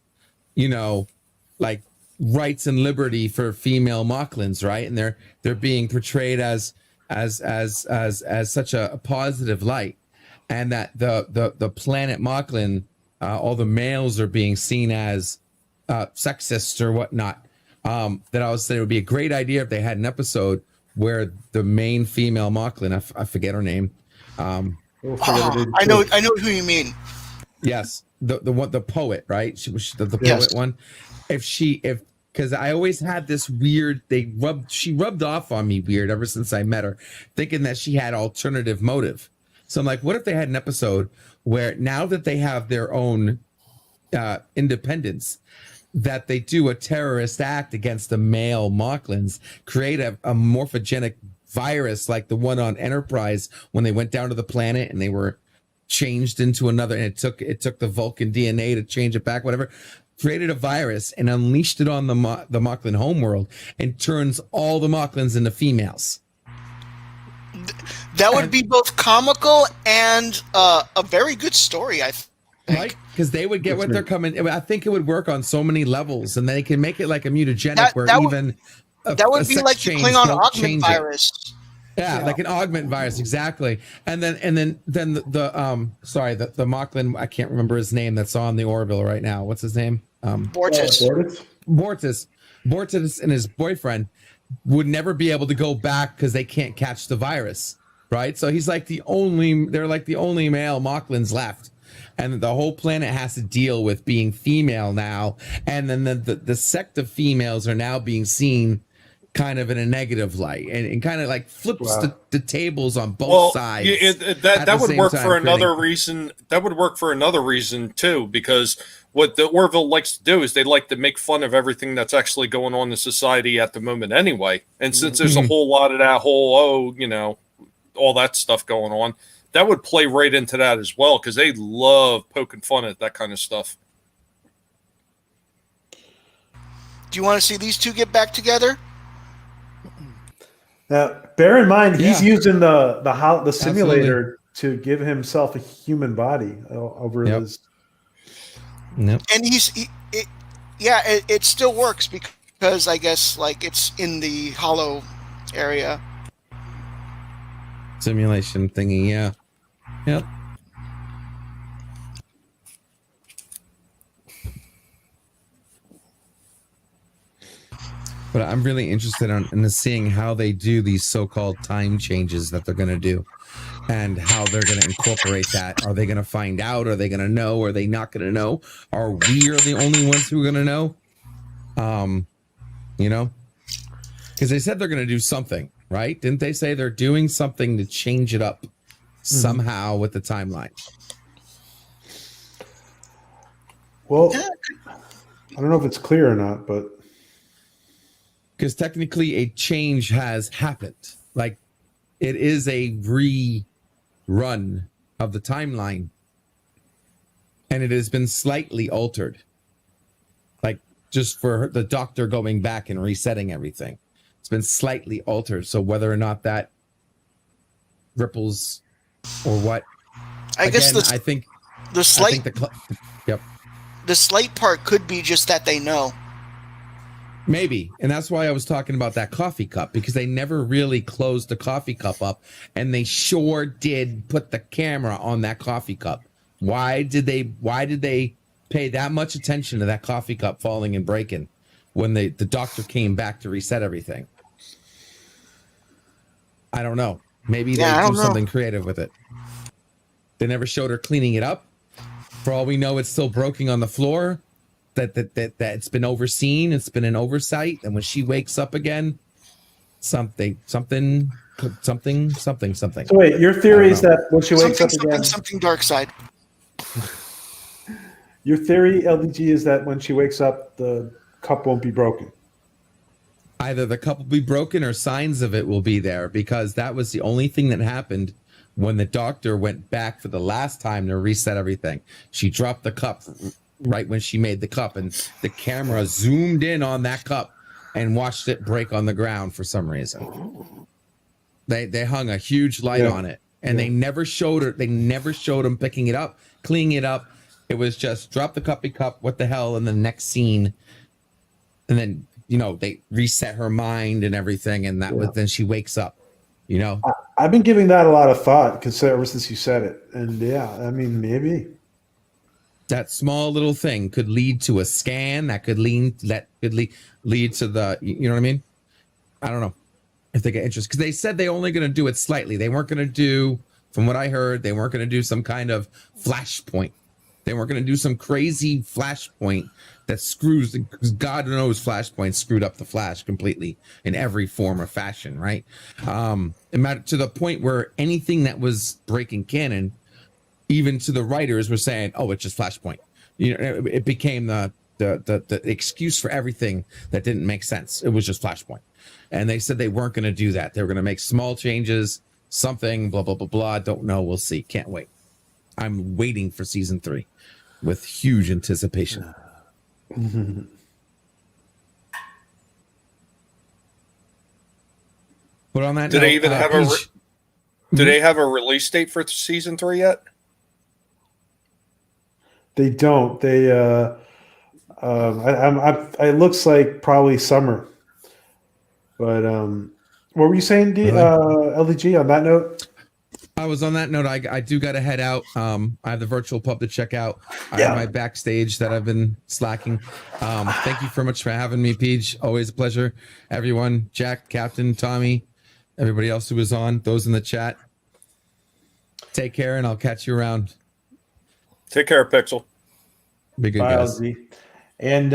[SPEAKER 17] like rights and liberty for female Mocklins, right? And they're being portrayed as such a positive light, and that the planet Mocklin, all the males are being seen as sexist or whatnot. That I was saying it would be a great idea if they had an episode where the main female Mocklin, I forget her name.
[SPEAKER 6] I know who you mean.
[SPEAKER 17] Yes, the poet, right? She was the
[SPEAKER 6] Yes.
[SPEAKER 17] poet one. Because I always had this weird, she rubbed off on me weird ever since I met her, thinking that she had alternative motive. So I'm like, what if they had an episode where now that they have their own independence, that they do a terrorist act against the male Mocklins, create a morphogenic virus like the one on Enterprise when they went down to the planet and they were changed into another, and it took the Vulcan DNA to change it back, whatever. Created a virus and unleashed it on the Mocklin homeworld and turns all the Mocklins into females.
[SPEAKER 6] That would be both comical and a very good story, I think.
[SPEAKER 17] Right? Because they would get what they're coming. I think it would work on so many levels, and they can make it like a mutagenic
[SPEAKER 6] That
[SPEAKER 17] would
[SPEAKER 6] be like the Klingon augment virus.
[SPEAKER 17] Yeah, like an augment virus, exactly. And then the Mocklin, I can't remember his name, that's on the Orville right now. What's his name?
[SPEAKER 6] Bortus.
[SPEAKER 17] Bortus and his boyfriend would never be able to go back because they can't catch the virus, right? So they're like the only male Mocklins left. And the whole planet has to deal with being female now. And then the sect of females are now being seen kind of in a negative light, and kind of like flips the tables on both sides.
[SPEAKER 7] That would work for another reason. That would work for another reason too, because what the Orville likes to do is they like to make fun of everything that's actually going on in society at the moment anyway. And since there's a whole lot of that whole, all that stuff going on, that would play right into that as well, because they love poking fun at that kind of stuff.
[SPEAKER 6] Do you want to see these two get back together?
[SPEAKER 1] Bear in mind, he's
[SPEAKER 17] Yeah.
[SPEAKER 1] using the simulator to give himself a human body over his.
[SPEAKER 17] Yep.
[SPEAKER 6] And it still works because I guess like it's in the hollow area.
[SPEAKER 17] Simulation thingy, yeah. Yep. But I'm really interested in seeing how they do these so-called time changes that they're going to do, and how they're going to incorporate that. Are they going to find out? Are they going to know? Are they not going to know? Are we the only ones who are going to know? You know, because they said they're going to do something, right? Didn't they say they're doing something to change it up somehow with the timeline?
[SPEAKER 1] Well, I don't know if it's clear or not, but
[SPEAKER 17] because technically a change has happened. Like, it is a rerun of the timeline, and it has been slightly altered. Like, just for the doctor going back and resetting everything, it's been slightly altered. So whether or not that ripples or what,
[SPEAKER 6] I guess
[SPEAKER 17] I think
[SPEAKER 6] the slight
[SPEAKER 17] yep.
[SPEAKER 6] The slight part could be just that they know.
[SPEAKER 17] Maybe. And that's why I was talking about that coffee cup, because they never really closed the coffee cup up, and they sure did put the camera on that coffee cup. Why did they pay that much attention to that coffee cup falling and breaking when the doctor came back to reset everything? I don't know. Maybe they do something creative with it. They never showed her cleaning it up. For all we know, it's still broken on the floor. That it's been overseen, it's been an oversight, and when she wakes up again, something. So
[SPEAKER 1] wait, your theory is that when she wakes up again,
[SPEAKER 6] something dark side.
[SPEAKER 1] Your theory, LDG, is that when she wakes up, the cup won't be broken.
[SPEAKER 17] Either the cup will be broken or signs of it will be there, because that was the only thing that happened when the doctor went back for the last time to reset everything. She dropped the cup right when she made the cup, and the camera zoomed in on that cup and watched it break on the ground for some reason. They hung a huge light on it, and they never showed her. They never showed him picking it up, cleaning it up. It was just drop the cup, what the hell, and the next scene, and then they reset her mind and everything, and that was then she wakes up.
[SPEAKER 1] I've been giving that a lot of thought ever since you said it, and maybe.
[SPEAKER 17] That small little thing could lead to a scan that could lead to the, you know what I mean? I don't know if they get interest, because they said they only going to do it slightly. They weren't going to do, from what I heard, they weren't going to do some kind of flashpoint. They weren't going to do some crazy flashpoint that screws, because God knows Flashpoint screwed up the Flash completely in every form or fashion, right? To the point where anything that was breaking canon, even to the writers, were saying, "Oh, it's just Flashpoint." It became the excuse for everything that didn't make sense. It was just Flashpoint, and they said they weren't going to do that. They were going to make small changes, something, blah blah blah blah. Don't know. We'll see. Can't wait. I'm waiting for season 3 with huge anticipation. But on that,
[SPEAKER 7] do they even have do they have a release date for season 3 yet?
[SPEAKER 1] They don't. They it looks like probably summer. But what were you saying, LDG, on that note?
[SPEAKER 17] I was on that note. I do got to head out. I have the virtual pub to check out. I have my backstage that I've been slacking. Thank you very much for having me, Peach. Always a pleasure. Everyone, Jack, Captain, Tommy, everybody else who was on, those in the chat. Take care, and I'll catch you around.
[SPEAKER 7] Take care, Pixel.
[SPEAKER 17] Be good, guys.
[SPEAKER 1] And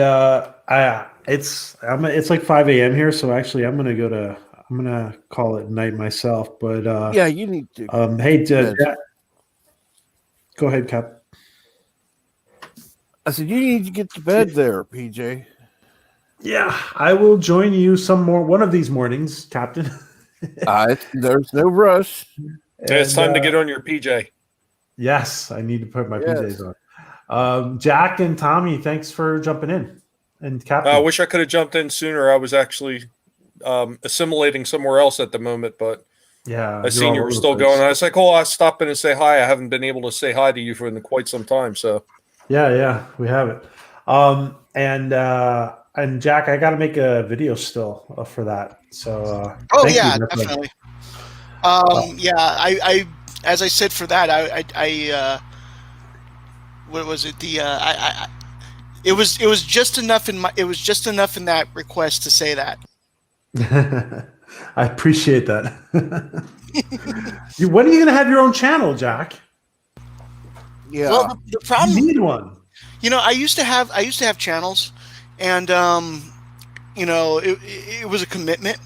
[SPEAKER 1] it's like 5 a.m. here, so actually I'm gonna call it night myself. But
[SPEAKER 9] you need to.
[SPEAKER 1] Hey, Jack, go ahead, Cap.
[SPEAKER 9] I said you need to get to bed there, PJ.
[SPEAKER 1] Yeah, I will join you one of these mornings, Captain.
[SPEAKER 9] There's no rush.
[SPEAKER 7] It's time to get on your PJ.
[SPEAKER 1] Yes, I need to put my PJs on. Jack and Tommy, thanks for jumping in. And Captain,
[SPEAKER 7] I wish I could have jumped in sooner. I was actually assimilating somewhere else at the moment, but
[SPEAKER 1] Yeah,
[SPEAKER 7] I seen you were still going. I was like, oh, I'll stop in and say hi. I haven't been able to say hi to you for quite some time. So
[SPEAKER 1] Yeah, we have it. And Jack, I got to make a video still for that. So
[SPEAKER 6] Oh
[SPEAKER 1] thank
[SPEAKER 6] yeah,
[SPEAKER 1] you, my friend.
[SPEAKER 6] definitely. Yeah, I as I said for that, what was it? It was just enough in that request to say that.
[SPEAKER 1] I appreciate that. When are you going to have your own channel, Jack?
[SPEAKER 9] Yeah.
[SPEAKER 6] Well, the problem,
[SPEAKER 1] you need one.
[SPEAKER 6] I used to have channels, and it was a commitment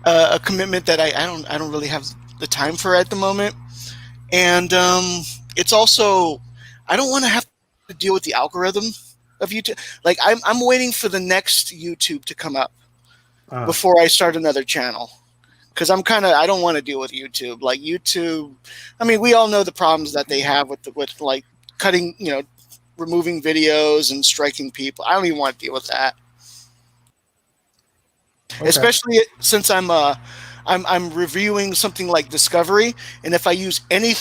[SPEAKER 6] that I don't really have the time for at the moment, and it's also I don't want to have to deal with the algorithm of YouTube. Like I'm waiting for the next YouTube to come up before I start another channel. Because I don't want to deal with YouTube. Like YouTube, I mean, we all know the problems that they have with like cutting, removing videos and striking people. I don't even want to deal with that. Okay. Especially since I'm reviewing something like Discovery, and if I use any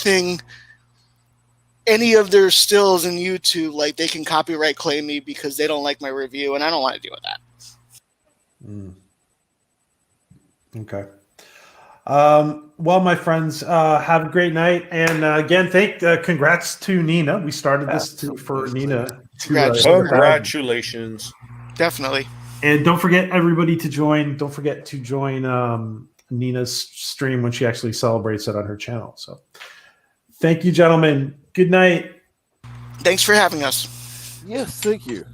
[SPEAKER 6] of their stills in YouTube, like they can copyright claim me because they don't like my review, and I don't want to deal with that.
[SPEAKER 1] Okay. Well, my friends, have a great night. And again, congrats to Nina. We started this for Nina.
[SPEAKER 7] Congratulations.
[SPEAKER 6] Definitely.
[SPEAKER 1] And don't forget everybody to join. Don't forget to join Nina's stream when she actually celebrates it on her channel. So thank you, gentlemen. Good night.
[SPEAKER 6] Thanks for having us.
[SPEAKER 9] Yes, thank you.